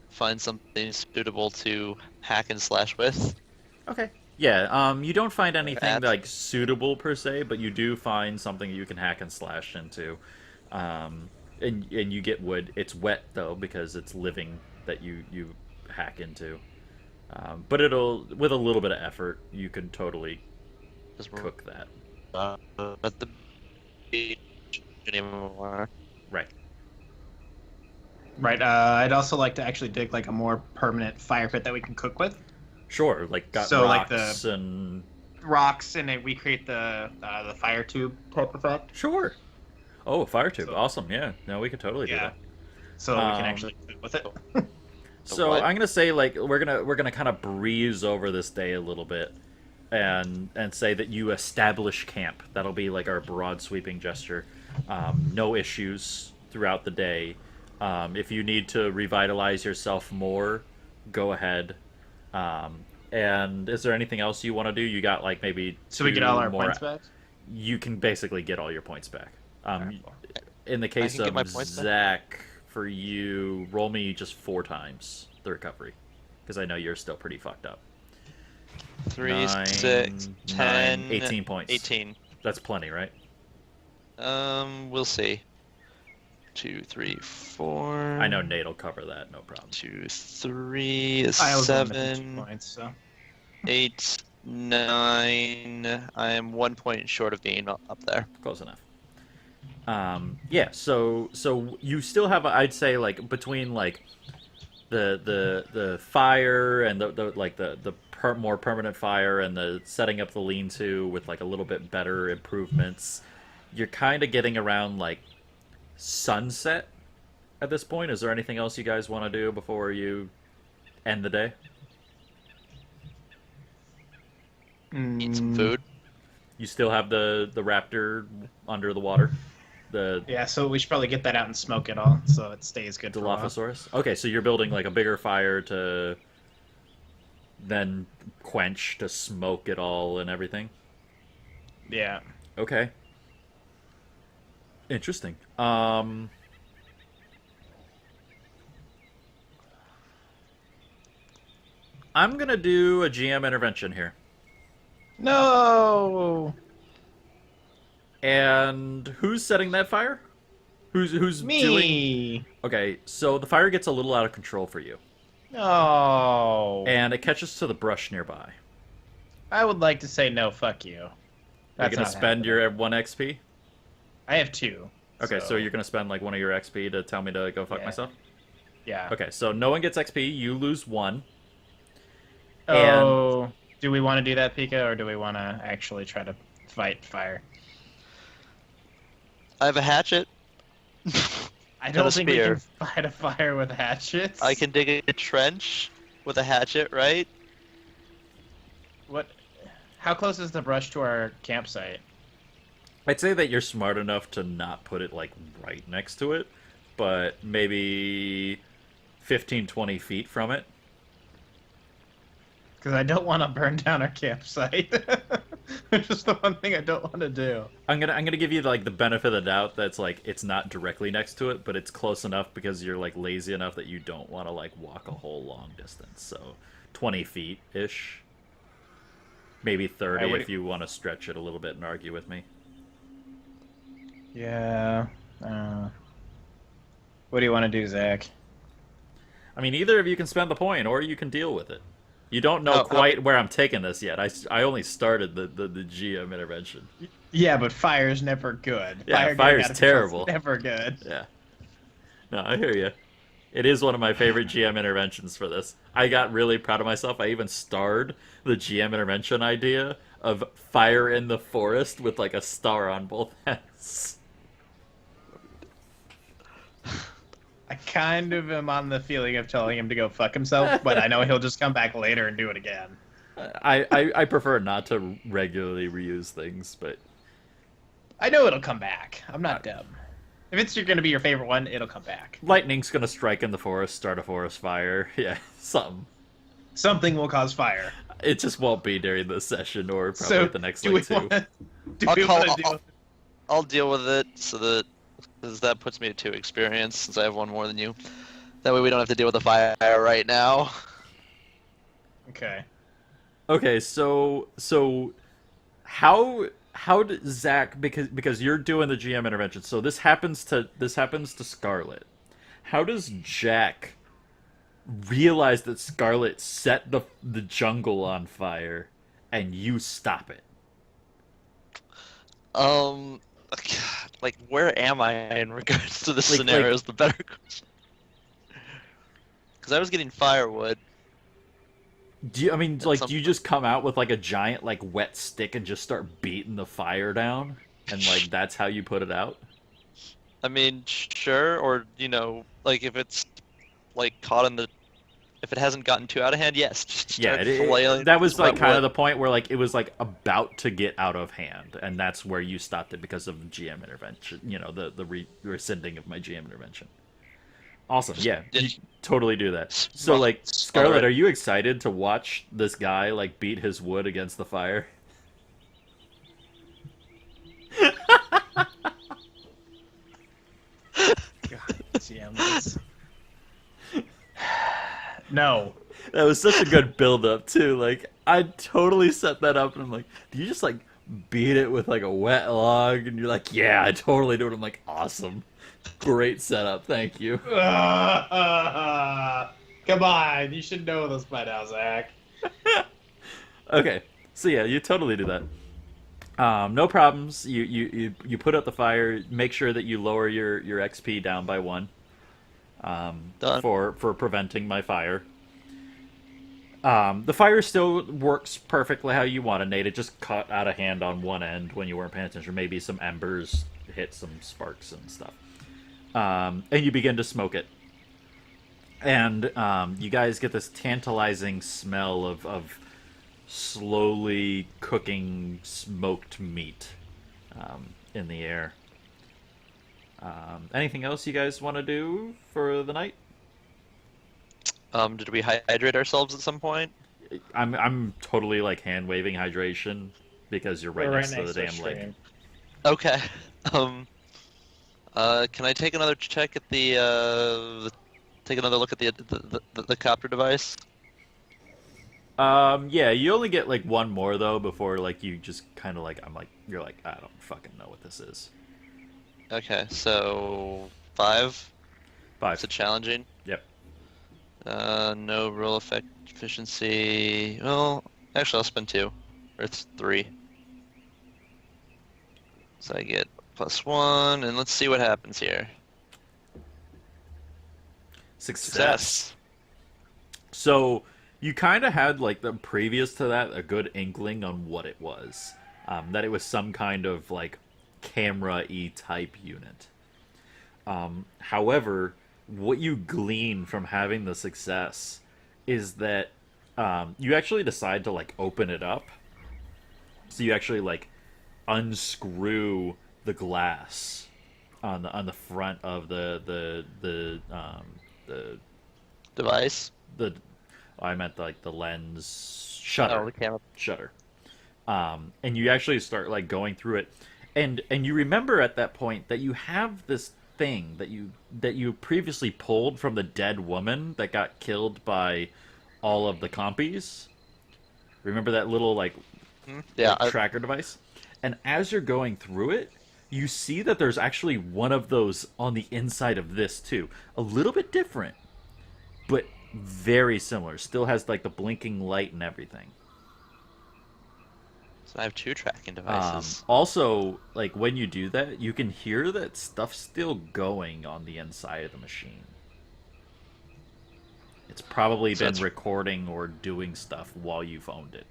C: find something suitable to hack and slash with.
A: Okay. Yeah, you don't find anything
C: Add.
A: like suitable per se, but you do find something you can hack and slash into. And you get wood. It's wet though because it's living that you hack into. But it'll, with a little bit of effort, you can totally
C: Because we're
A: cook that.
C: at the beach anymore.
A: Right.
D: Right. I'd also like to actually dig like a more permanent fire pit that we can cook with.
A: Sure, like got
D: So, like,
A: rocks and
D: Rocks, and we create the fire tube type effect.
A: sure. Oh, a fire tube,
D: So-
A: awesome. Yeah, no, we could totally do
D: Yeah.
A: that.
D: So we can
A: Um,
D: actually cook with it.
A: So
C: what?
A: I'm gonna say like we're gonna kind of breeze over this day a little bit, and say that you establish camp. That'll be like our broad sweeping gesture. No issues throughout the day. If you need to revitalize yourself more, go ahead. And is there anything else you want to do? You got like maybe
D: So we get all our
A: more-
D: points back.
A: You can basically get all your points back.
D: Alright.
A: In the case
C: can get
A: of
C: my points back?
A: Zach, for you, roll me just 4 times the recovery, because I know you're still pretty fucked up.
C: 3,
A: 9,
C: 6, 10,
A: 18 points.
C: 18.
A: That's plenty, right?
C: We'll see. 2, 3, 4.
A: I know Nate'll cover that, no problem.
C: 2, 3,
D: I was on the 2
C: 7,
D: points, so
C: 8, 9. I am 1 point short of being up there.
A: Close enough. Yeah, so you still have, I'd say, like between like the fire and the more permanent fire and the setting up the lean-to with like a little bit better improvements, you're kind of getting around like sunset at this point. Is there anything else you guys want to do before you end the day?
C: Eat some food.
A: You still have the raptor under the water, the
D: Yeah, so we should probably get that out and smoke it all, so it stays good for a while.
A: Dilophosaurus. Okay, so you're building like a bigger fire to then quench, to smoke it all and everything.
D: Yeah.
A: Okay. Interesting. I'm gonna do a GM intervention here.
D: No.
A: And who's setting that fire? Who's doing?
D: Me.
A: Okay, so the fire gets a little out of control for you,
D: No.
A: and it catches to the brush nearby.
D: I would like to say no. Fuck you.
A: You're
D: That's
A: gonna
D: not
A: spend
D: happening.
A: your 1 XP.
D: I have 2.
A: Okay, so you're gonna spend like 1 of your XP to tell me to go fuck
D: Yeah.
A: myself.
D: Yeah.
A: Okay, so no one gets XP. You lose 1.
D: Oh. Do we want to do that, Pika, or do we want to actually try to fight fire?
C: I have a hatchet.
D: I
C: Got
D: don't
C: a
D: think we
C: spear.
D: can fight a fire with hatchets.
C: I can dig a trench with a hatchet, right?
D: What? How close is the brush to our campsite?
A: I'd say that you're smart enough to not put it like right next to it, but maybe 15, 20 feet from it.
D: Because I don't want to burn down our campsite. It's just the one thing I don't want to do.
A: I'm gonna give you like the benefit of the doubt that's like it's not directly next to it, but it's close enough because you're like lazy enough that you don't want to like walk a whole long distance. So 20 feet ish, maybe 30
D: would-
A: if you want to stretch it a little bit and argue with me.
D: Yeah. What do you want to do, Zach?
A: I mean, either of you can spend the point, or you can deal with it. You don't know
C: No,
A: quite where I'm taking this yet. I only started the GM intervention.
D: Yeah, but fire's never good.
A: Yeah,
D: Fire
A: fire's
D: getting out of control's
A: terrible.
D: Never good.
A: Yeah. No, I hear you. It is one of my favorite GM interventions for this. I got really proud of myself. I even starred the GM intervention idea of fire in the forest with like a star on both ends.
D: I kind of am on the feeling of telling him to go fuck himself, but I know he'll just come back later and do it again.
A: I prefer not to regularly reuse things, but
D: I know it'll come back. I'm not dumb. If it's going to be your favorite one, it'll come back.
A: lightning's gonna strike in the forest, start a forest fire. Yeah, something.
D: Something will cause fire.
A: It just won't be during this session or probably
D: So
A: the next
D: do we
A: like two.
D: want to
C: I'll
D: do?
C: call- I'll deal with it so that because that puts me at 2 experience since I have 1 more than you. That way we don't have to deal with the fire right now.
D: Okay.
A: Okay, so how did Zach, because you're doing the GM intervention, so this happens to Scarlet. How does Jack realize that Scarlet set the jungle on fire and you stop it?
C: Like where am I in regards to the
A: Like-
C: scenarios? The better question. Because I was getting firewood.
A: Do you, I mean,
C: At
A: like,
C: some
A: do you just come out with like a giant like wet stick and just start beating the fire down, and like that's how you put it out?
C: I mean, sure, or like if it's like caught in the, if it hasn't gotten too out of hand, yes, just
A: Yeah,
C: start flailing
A: that was like
C: wet
A: kind of
C: wood.
A: the point where like it was like about to get out of hand, and that's where you stopped it because of the GM intervention. The rescinding of my GM intervention. Awesome, yeah, you
C: Did-
A: totally do that. So
C: Well,
A: like, Scarlet,
C: alright.
A: are you excited to watch this guy like beat his wood against the fire?
D: God damn this. No.
A: That was such a good build up too. Like I totally set that up, and I'm like, do you just like beat it with like a wet log? And you're like, yeah, I totally do it. I'm like, awesome, great setup, thank you.
B: Come on, you should know this by now, Zach.
A: Okay, so yeah, you totally do that. No problems. You put out the fire. Make sure that you lower your XP down by 1.
C: Done.
A: For preventing my fire. The fire still works perfectly how you want it, Nate. It just caught out of hand on one end when you weren't paying attention. Maybe some embers hit some sparks and stuff. And you begin to smoke it. And you guys get this tantalizing smell of slowly cooking smoked meat in the air. Anything else you guys want to do for the night?
C: Did we hydrate ourselves at some point?
A: I'm totally like hand waving hydration because you're right
B: We're
A: next to the damn lake.
B: stream.
C: Okay. Can I take another check at take another look at the copter device?
A: Yeah, you only get like one more though before like you just kind of like you're like I don't fucking know what this is.
C: Okay, so 5.
A: 5.
C: Is it challenging?
A: Yep.
C: No roll effect efficiency. Well, actually, I'll spend 2. Or it's 3. So I get +1, and let's see what happens here.
A: Success. So you kind of had like the previous to that a good inkling on what it was. That it was some kind of like camera-y type unit. However, what you glean from having the success is that you actually decide to like open it up. So you actually like unscrew the glass on the front of the
C: Device?
A: I meant like the lens shutter.
C: Oh, the camera.
A: Shutter. And you actually start like going through it, and you remember at that point that you have this thing that you previously pulled from the dead woman that got killed by all of the compies. Remember that little like
C: Yeah,
A: tracker device? And as you're going through it, You see that there's actually one of those on the inside of this too. A little bit different, but very similar. Still has like the blinking light and everything.
C: So I have 2 tracking devices.
A: Also, like when you do that, you can hear that stuff still going on the inside of the machine. It's probably
C: So
A: been
C: it's
A: recording or doing stuff while you've owned it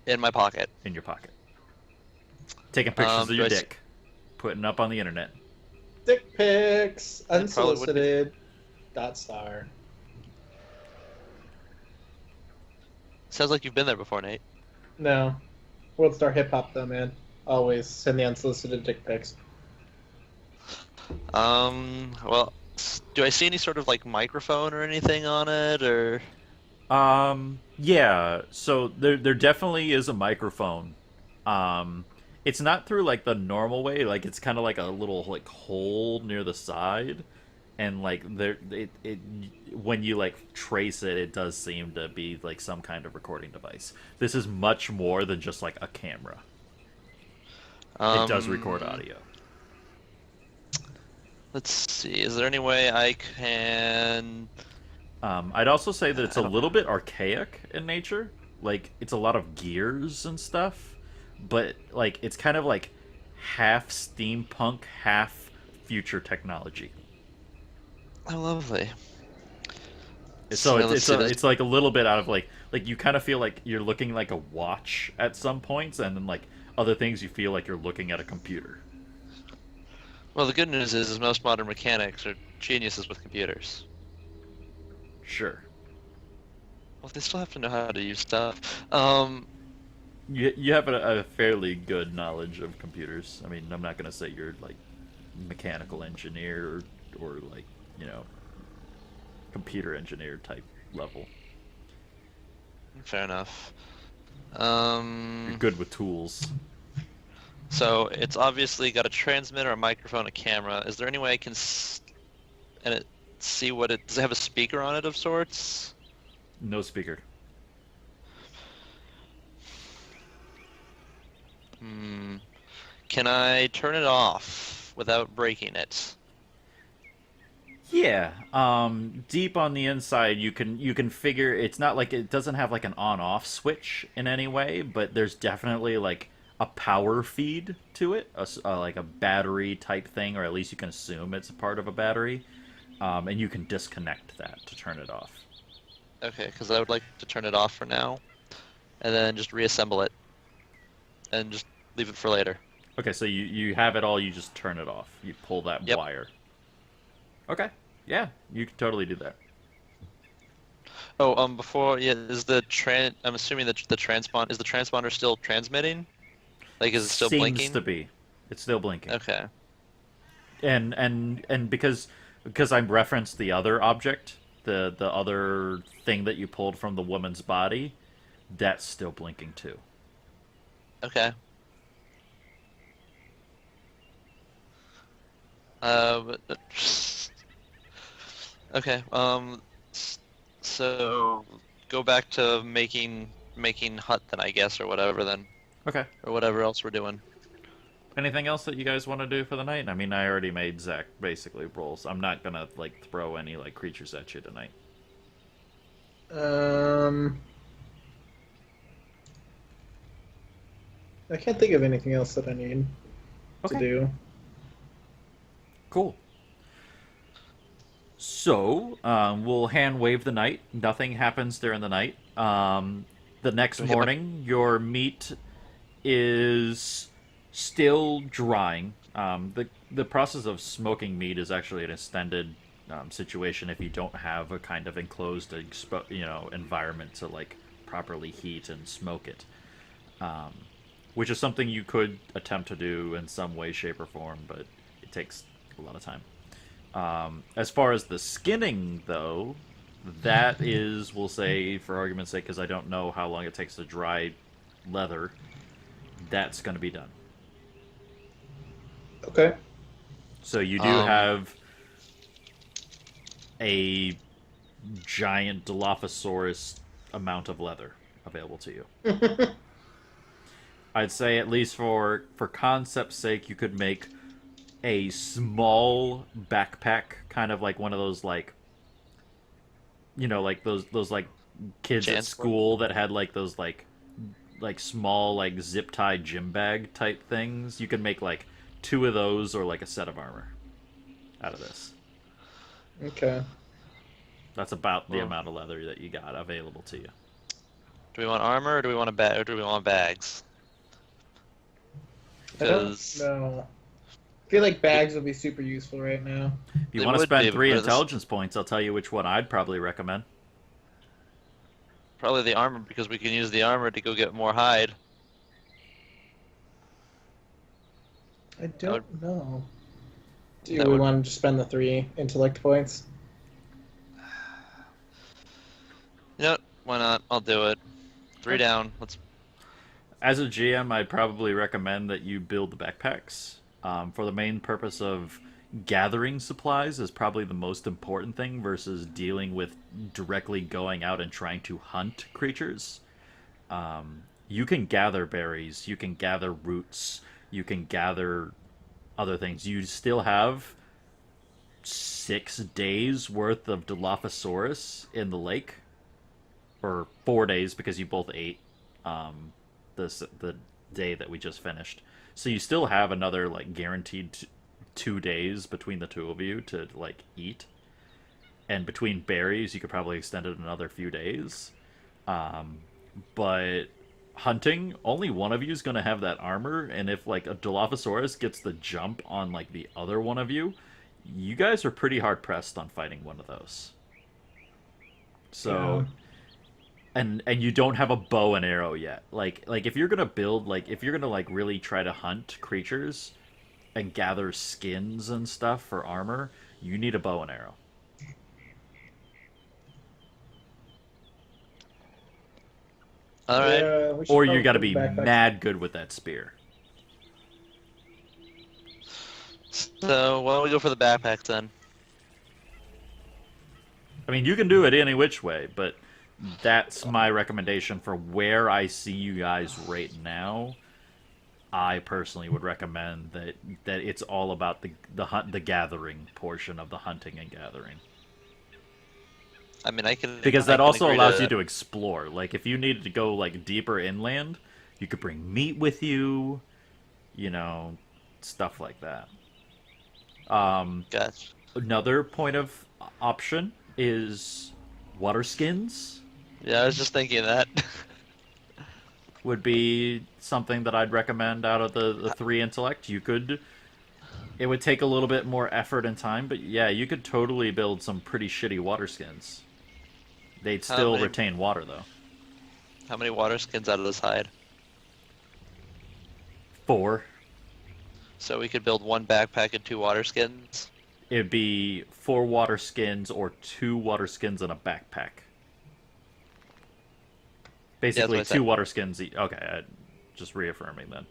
C: in my pocket.
A: in your pocket. Taking pictures of
C: do
A: your
C: I s-
A: dick, putting up on the internet.
B: Dick pics,
C: probably wouldn't be-
B: unsolicited. Dot star.
C: Sounds like you've been there before, Nate.
B: No. World Star Hip Hop though, man. Always send the unsolicited dick pics.
C: Well, do I see any sort of like microphone or anything on it, or?
A: Yeah. So there definitely is a microphone. It's not through like the normal way. Like it's kind of like a little like hole near the side, and like it when you like trace it, it does seem to be like some kind of recording device. This is much more than just like a camera. It does record audio.
C: Let's see. Is there any way I can?
A: I'd also say that it's a little bit archaic in nature. Like it's a lot of gears and stuff, but like it's kind of like half steampunk, half future technology.
C: Oh, lovely.
A: So
C: let's see,
A: it's like a little bit out of like you kind of feel like you're looking like a watch at some points, and then like other things you feel like you're looking at a computer.
C: Well, the good news is most modern mechanics are geniuses with computers.
A: Sure.
C: Well, they still have to know how to use stuff.
A: You have a fairly good knowledge of computers. I mean, I'm not gonna say you're like mechanical engineer or like computer engineer type level.
C: Fair enough.
A: You're good with tools.
C: So it's obviously got a transmitter, a microphone, a camera. Is there any way I can see what it does? It have a speaker on it of sorts?
A: No speaker.
C: Can I turn it off without breaking it?
A: Yeah. Deep on the inside, you can figure it's not like it doesn't have like an on-off switch in any way, but there's definitely like a power feed to it, like a battery type thing, or at least you can assume it's a part of a battery, and you can disconnect that to turn it off.
C: Okay, because I would like to turn it off for now, and then just reassemble it, and just leave it for later.
A: Okay, so you have it all, you just turn it off. You pull that
C: Yep.
A: wire. Okay, yeah, you can totally do that.
C: Oh, I'm assuming that is the transponder still transmitting? Like, is it still
A: Seems
C: blinking?
A: to be. It's still blinking.
C: Okay.
A: And because I referenced the other object, the other thing that you pulled from the woman's body, that's still blinking too.
C: Okay. Okay. So go back to making hut then, I guess, or whatever then,
A: Okay.
C: or whatever else we're doing.
A: Anything else that you guys want to do for the night? I mean, I already made Zach basically rolls. I'm not gonna like throw any like creatures at you tonight.
B: I can't think of anything else that I need to do.
A: Cool. So, we'll hand wave the night. Nothing happens during the night. The next
C: Okay,
A: morning, your meat is still drying. The process of smoking meat is actually an extended situation if you don't have a kind of enclosed environment to like properly heat and smoke it. Which is something you could attempt to do in some way, shape, or form, but it takes a lot of time. As far as the skinning, though, that is, we'll say, for argument's sake, because I don't know how long it takes to dry leather, that's going to be done.
B: Okay.
A: So you do have a giant Dilophosaurus amount of leather available to you. I'd say at least for concept's sake, you could make a small backpack, kind of like one of those like like those like kids at
C: Jansport?
A: school that had like those like small like zip tie gym bag type things. You can make like two of those or like a set of armor out of this.
B: Okay.
A: That's about the
C: Well,
A: amount of leather that you got available to you.
C: do we want armor or do we want a bag or do we want bags?
B: I don't
C: 'Cause
B: know. I feel like bags would be super useful right now.
A: If you
C: They
A: want to
C: would
A: spend
C: be,
A: three
C: but this-
A: intelligence points, I'll tell you which one I'd probably recommend.
C: probably the armor because we can use the armor to go get more hide.
B: I don't know. Do
C: That
B: we
C: would-
B: want to just spend the 3 intellect points?
C: You know what? Why not? I'll do it. 3 down. Let's.
A: As a GM, I'd probably recommend that you build the backpacks. For the main purpose of gathering supplies is probably the most important thing versus dealing with directly going out and trying to hunt creatures. You can gather berries, you can gather roots, you can gather other things. You still have 6 days worth of Dilophosaurus in the lake, or 4 days because you both ate the day that we just finished. So you still have another like guaranteed 2 days between the two of you to like eat, and between berries you could probably extend it another few days. But hunting, only one of you is going to have that armor, and if like a Dilophosaurus gets the jump on like the other one of you, you guys are pretty hard pressed on fighting one of those. So and you don't have a bow and arrow yet. Like if you're gonna build if you're gonna like really try to hunt creatures and gather skins and stuff for armor, you need a bow and arrow.
C: All right.
B: Yeah, we should
A: Or
B: probably
A: you got to
B: put
A: be
B: the backpacks-
A: mad good with that spear.
C: So why don't we go for the backpacks then?
A: I mean, you can do it any which way, but that's my recommendation for where I see you guys right now. I personally would recommend that it's all about the gathering portion of the hunting and gathering.
C: I mean, I can.
A: Because
C: I
A: that
C: can
A: also
C: agree
A: allows
C: to
A: you
C: that.
A: to explore. Like, if you needed to go, like, deeper inland, you could bring meat with you, stuff like that.
C: Gotcha.
A: Another point of option is water skins
C: Yeah, I was just thinking that.
A: would be something that I'd recommend out of the 3 intellect. It would take a little bit more effort and time, but yeah, you could totally build some pretty shitty water skins. They'd
C: How
A: still
C: many-
A: retain water, though.
C: How many water skins out of this hide?
A: 4.
C: So we could build 1 backpack and 2 water skins.
A: It'd be 4 water skins or 2 water skins and a backpack. Basically,
C: what I said.
A: 2 water skins. Okay, just reaffirming then.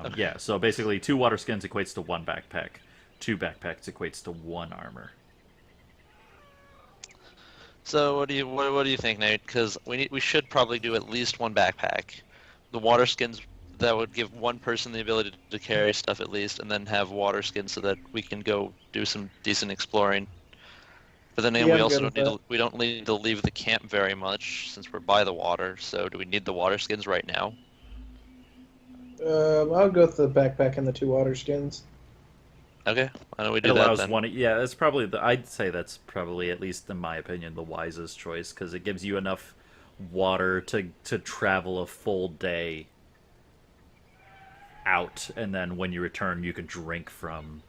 C: Okay.
A: Yeah, so basically 2 water skins equates to 1 backpack. 2 backpacks equates to 1 armor.
C: So what do you think, Nate? Because we should probably do at least 1 backpack. The water skins, that would give 1 person the ability to carry stuff at least, and then have water skins so that we can go do some decent exploring. But then again,
B: Yeah,
C: we
B: I'm
C: also
B: good
C: don't
B: with
C: need we don't need to leave the camp very much since we're by the water. So do we need the water skins right now?
B: I'll go with the backpack and the 2 water skins.
C: Okay, why don't we
A: It
C: do that
A: allows
C: then?
A: one. Yeah, that's probably I'd say that's probably, at least in my opinion, the wisest choice, because it gives you enough water to travel a full day out, and then when you return, you can drink from,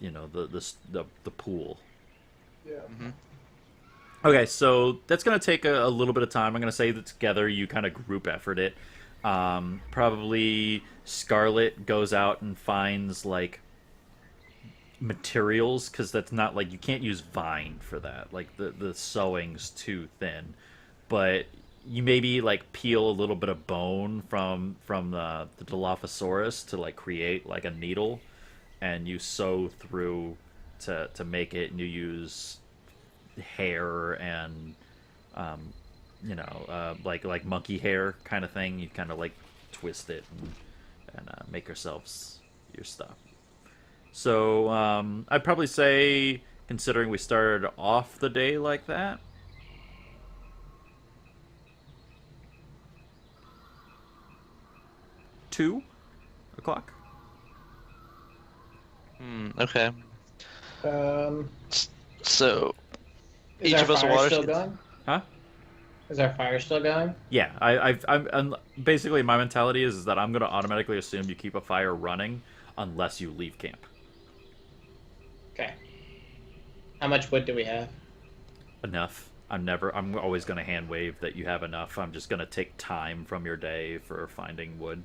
A: the pool.
B: Yeah.
A: Okay, so that's gonna take a little bit of time. I'm gonna say that together you kind of group effort it. Probably Scarlet goes out and finds like materials, because that's not like, you can't use vine for that. Like the sewing's too thin, but you maybe like peel a little bit of bone from the Dilophosaurus to like create like a needle, and you sew through to make it, and you use hair and like monkey hair kind of thing. You kind of like twist it and make yourselves your stuff. So I'd probably say, considering we started off the day like that, 2 o'clock.
C: Okay.
B: Um,
C: So
B: is
C: each
B: our
C: of us
B: fire
C: water
B: still
C: skins.
B: going?
A: Huh?
B: Is our fire still going?
A: Yeah, I'm basically my mentality is that I'm gonna automatically assume you keep a fire running unless you leave camp.
B: Okay. How much wood do we have?
A: Enough. I'm always gonna hand wave that you have enough. I'm just gonna take time from your day for finding wood.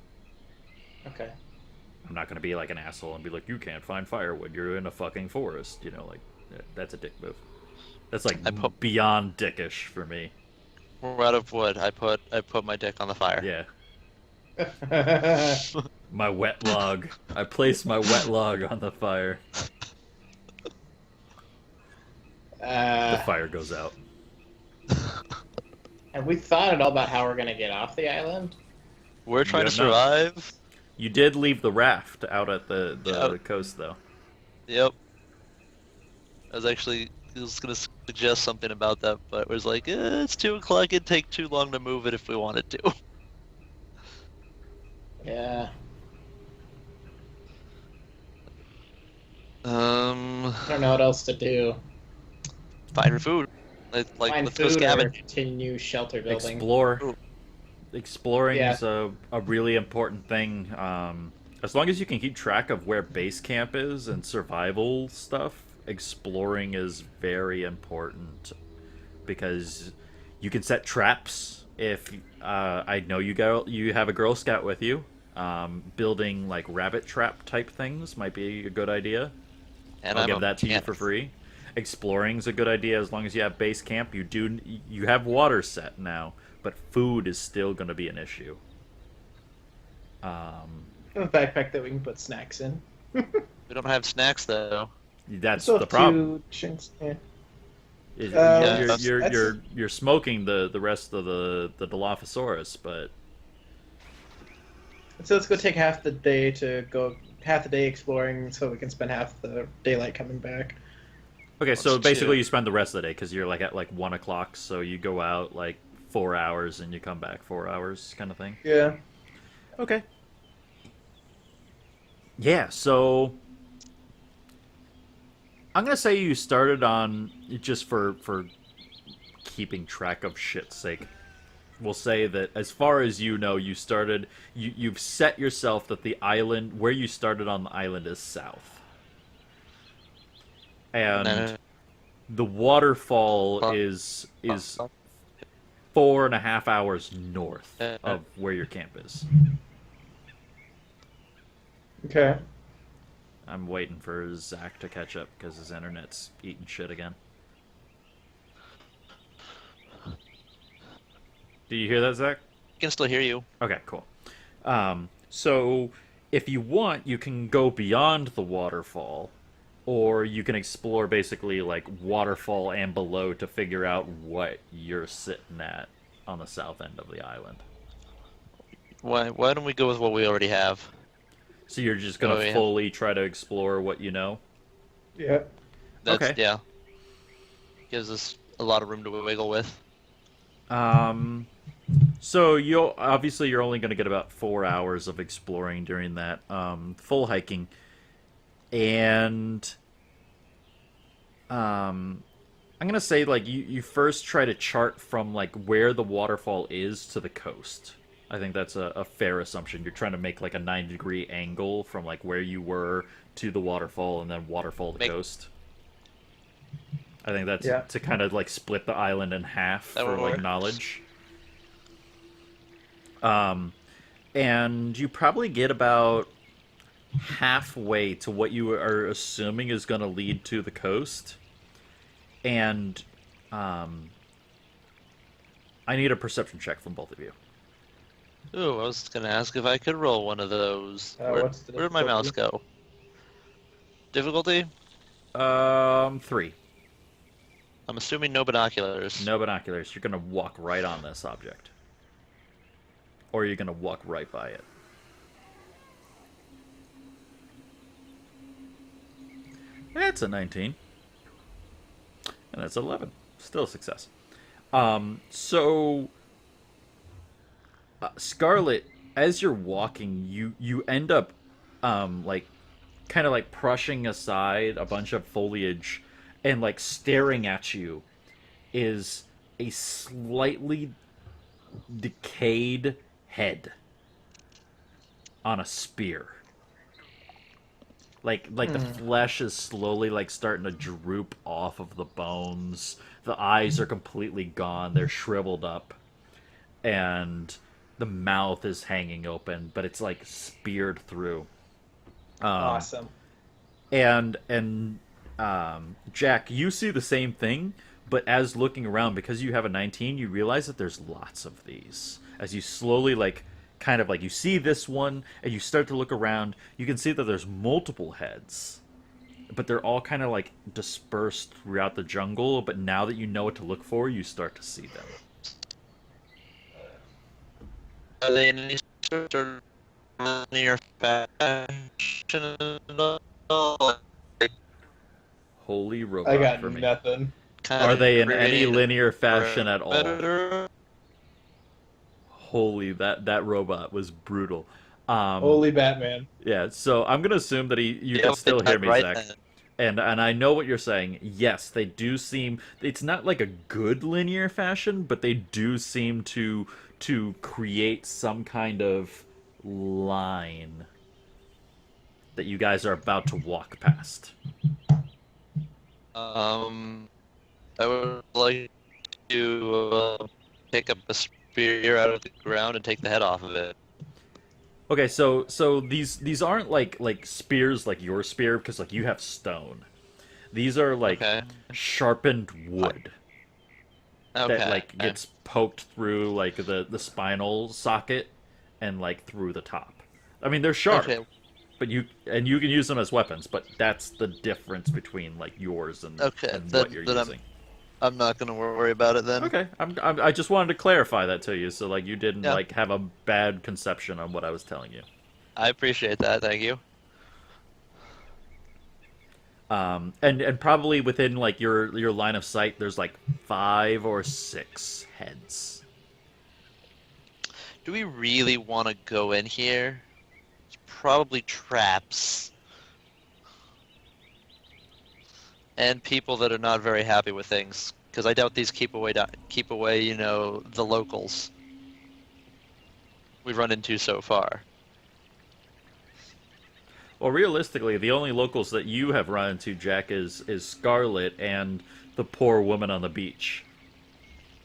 B: Okay.
A: I'm not gonna be like an asshole and be like, you can't find firewood. You're in a fucking forest. You know, like that's a dick move. That's like beyond dickish for me.
C: We're out of wood. I put my dick on the fire.
A: Yeah. My wet log. I placed my wet log on the fire. The fire goes out.
B: Have we thought at all about how we're gonna get off the island?
C: We're trying to
A: have not.
C: survive.
A: You did leave the raft out at the
C: Yep.
A: coast, though.
C: Yep. I was gonna suggest something about that, but it was like, it's 2 o'clock. It'd take too long to move it if we wanted to.
B: Yeah.
C: Um,
B: I don't know what else to do.
C: find food. Like
B: Find
C: let's go
B: food or
C: scavenge.
B: continue shelter building.
A: Explore.
C: Ooh.
A: Exploring
B: Yeah.
A: is a really important thing. As long as you can keep track of where base camp is and survival stuff, exploring is very important because you can set traps. If I know you have a Girl Scout with you, building like rabbit trap type things might be a good idea.
C: And
A: I'll
C: I'm
A: give
C: a
A: that to you
C: mechanic.
A: for free. Exploring's a good idea as long as you have base camp. You have water set now, but food is still going to be an issue.
B: A backpack that we can put snacks in.
C: We don't have snacks though.
A: That's
B: Still
A: the
B: have
A: problem.
B: 2 chinks. Yeah.
A: You're smoking the rest of the Dilophosaurus, but
B: So let's go take half the day exploring, so we can spend half the daylight coming back.
A: okay. So
C: Let's
A: basically,
C: do-
A: you spend the rest of the day because you're like at like 1 o'clock. So you go out like 4 hours and you come back 4 hours, kind of thing.
B: Yeah.
A: Okay. Yeah, so I'm gonna say you started on just for keeping track of shit's sake. We'll say that as far as you know, you've set yourself that the island where you started on the island is south, and the waterfall is 4.5 hours north of where your camp is.
B: Okay.
A: I'm waiting for Zach to catch up because his internet's eating shit again. Do you hear that, Zach?
C: I can still hear you.
A: Okay, cool. So if you want, you can go beyond the waterfall, or you can explore basically like waterfall and below to figure out what you're sitting at on the south end of the island.
C: Why don't we go with what we already have?
A: So you're just gonna
C: Oh, yeah.
A: fully try to explore what you know?
B: Yeah.
C: That's
A: Okay.
C: yeah. Gives us a lot of room to wiggle with.
A: So you're only going to get about 4 hours of exploring during that full hiking, and I'm gonna say like you first try to chart from like where the waterfall is to the coast. I think that's a fair assumption. You're trying to make like a 90-degree angle from like where you were to the waterfall and then waterfall to coast. I think that's to kind of like split the island in half
C: That
A: for
C: would
A: like
C: work.
A: knowledge. And you probably get about halfway to what you are assuming is going to lead to the coast. And I need a perception check from both of you.
C: Ooh, I was gonna ask if I could roll one of those.
B: What's the
C: Where'd my mouse go? Difficulty?
A: 3.
C: I'm assuming no binoculars.
A: No binoculars. You're going to walk right on this object. or are you gonna walk right by it? That's a 19. And that's 11. Still a success. So, Scarlet, as you're walking, you end up, like, kind of like brushing aside a bunch of foliage, and like staring at you is a slightly decayed head on a spear. Like the flesh is slowly like starting to droop off of the bones. The eyes are completely gone. They're shriveled up. And the mouth is hanging open, but it's like speared through.
B: Awesome.
A: And Jack, you see the same thing, but as looking around, because you have a 19, you realize that there's lots of these. As you slowly like kind of like you see this one and you start to look around, you can see that there's multiple heads, but they're all kind of like dispersed throughout the jungle. But now that you know what to look for, you start to see them.
C: Are they in any sort of linear fashion at all?
A: Holy robot
B: I got
A: for me.
B: nothing.
A: Are they in any
C: Created
A: linear fashion at all?
C: predator?
A: Holy, that robot was brutal.
B: Holy Batman.
A: Yeah, so I'm gonna assume that you
C: Yeah,
A: can still hear me,
C: right
A: Zach.
C: then.
A: And I know what you're saying. Yes, they do seem. It's not like a good linear fashion, but they do seem to create some kind of line that you guys are about to walk past.
C: I would like to pick up a spear out of the ground and take the head off of it.
A: Okay, so these aren't like spears like your spear, because like you have stone. These are like
C: Okay.
A: sharpened wood
C: Okay.
A: that like gets poked through like the spinal socket and like through the top. I mean, they're sharp,
C: Okay.
A: but you can use them as weapons. But that's the difference between like yours and,
C: Okay,
A: and
C: then-
A: what you're
C: then
A: using.
C: I'm not gonna worry about it then.
A: Okay, I just wanted to clarify that to you, so like you didn't
C: Yeah.
A: like have a bad conception on what I was telling you.
C: I appreciate that. Thank you.
A: And probably within like your line of sight, there's like 5 or 6 heads.
C: Do we really want to go in here? It's probably traps. And people that are not very happy with things, because I doubt these keep away, you know, the locals we've run into so far.
A: Well, realistically, the only locals that you have run into, Jack, is Scarlet and the poor woman on the beach.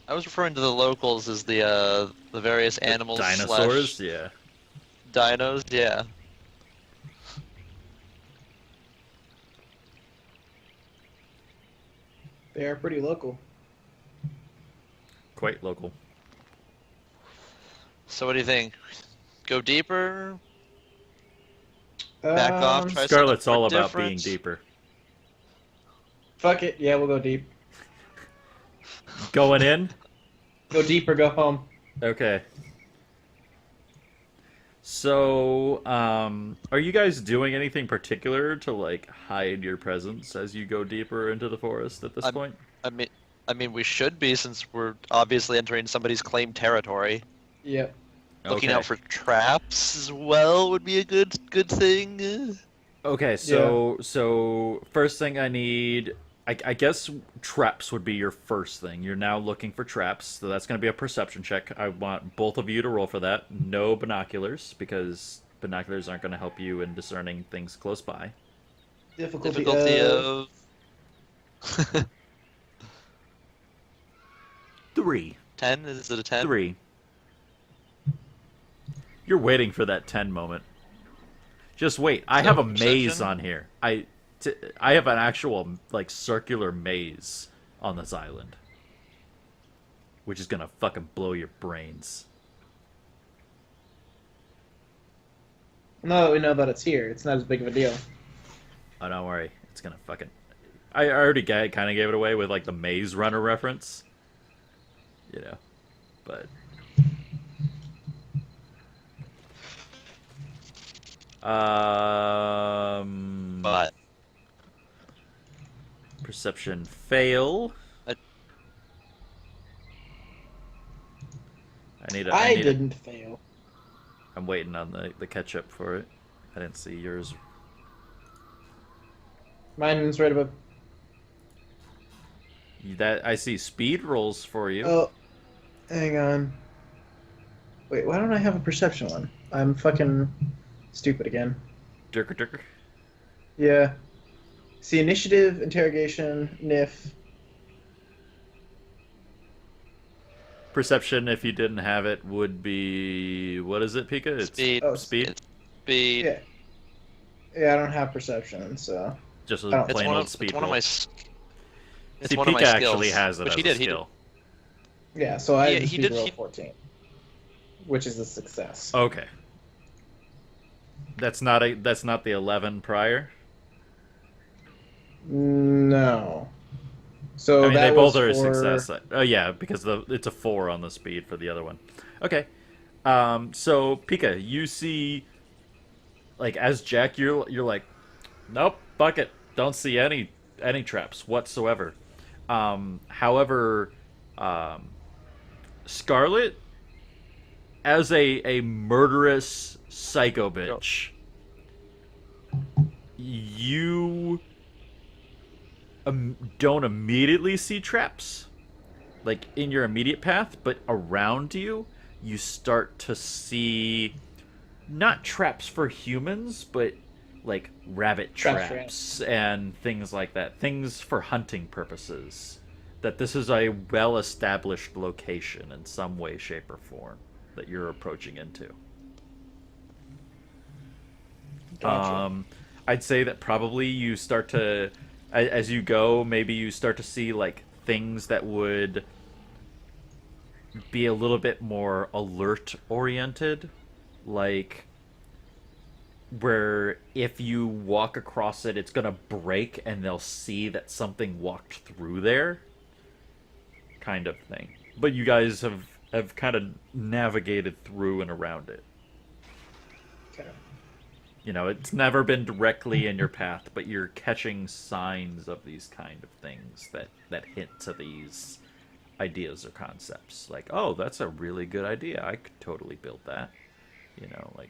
C: I was referring to the locals as the various animals,
A: Dinosaurs,
C: slash
A: yeah.
C: dinos. Yeah.
B: They are pretty local.
A: Quite local.
C: So what do you think? Go deeper? Back off? Try
A: Scarlet's
C: something
A: all
C: more
A: about being
C: different?
A: deeper.
B: Fuck it. Yeah, we'll go deep.
A: Going in?
B: Go deep or go home.
A: Okay. So, are you guys doing anything particular to like hide your presence as you go deeper into the forest at this point?
C: I mean, we should be, since we're obviously entering somebody's claimed territory.
B: Yep.
C: Looking
A: Okay.
C: out for traps as well would be a good thing.
A: Okay, so first thing I need, I guess traps would be your first thing. You're now looking for traps, so that's going to be a perception check. I want both of you to roll for that. No binoculars, because binoculars aren't going to help you in discerning things close by.
C: Difficulty of
A: 3.
C: 10? Is it a 10?
A: 3. You're waiting for that 10 moment. Just wait. I have a maze
C: perception?
A: on here. I have an actual like circular maze on this island, which is gonna fucking blow your brains.
B: No, we know that it's here. It's not as big of a deal.
A: Oh, don't worry. It's gonna fucking. I already kind of gave it away with like the Maze Runner reference. You know, but
C: But
A: Perception fail.
C: I-
B: I didn't fail.
A: I'm waiting on the catch up for it. I didn't see yours.
B: Mine's right above.
A: That I see speed rolls for you.
B: Oh, hang on. Wait, why don't I have a perception one? I'm fucking stupid again.
A: Dirker dirker.
B: Yeah. See, initiative, interrogation, NIF.
A: Perception, if you didn't have it, would be what is it, Pika? It's
C: speed.
B: Oh,
A: speed.
C: Speed.
B: Yeah. Yeah, I don't have perception, so.
A: Just a
B: I don't-
A: plain old speed
C: It's one of
A: roll.
C: my.
A: See,
C: It's one of
A: Pika
C: my skills,
A: actually has it
C: which
A: as
C: he
A: a
C: did.
A: skill.
B: Yeah, so I
C: Yeah,
B: have a
C: he
B: speed
C: did-
B: roll
C: he-
B: of 14. Which is a success.
A: Okay. That's not the 11 prior.
B: No. So
A: I mean,
B: that
A: they both
B: was
A: are a
B: for...
A: success. Oh yeah, because it's a 4 on the speed for the other one. Okay. So Pika, you see, like as Jack, you're like, nope, bucket. Don't see any traps whatsoever. However, Scarlet, as a murderous psycho bitch, you don't immediately see traps, like in your immediate path, but around you, you start to see not traps for humans, but like rabbit traps and things like that, things for hunting purposes. That this is a well-established location in some way, shape, or form that you're approaching into.
B: Gotcha.
A: I'd say that probably you start to, as you go, maybe you start to see like things that would be a little bit more alert oriented, like where if you walk across it, it's gonna break and they'll see that something walked through there, kind of thing. But you guys have kind of navigated through and around it.
B: Okay.
A: You know, it's never been directly in your path, but you're catching signs of these kind of things that hint to these ideas or concepts. Like, oh, that's a really good idea. I could totally build that. You know, like,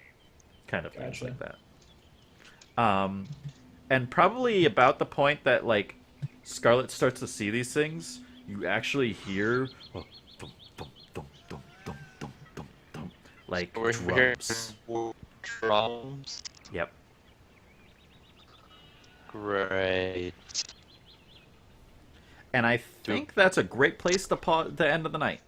A: kind of things
B: Gotcha.
A: like that. And probably about the point that, like, Scarlet starts to see these things, you actually hear, oh, thump, thump, thump, thump, thump, thump, thump, thump, like
C: We're hearing
A: drums.
C: drums.
A: Yep.
C: Great.
A: And I think that's a great place to end of the night.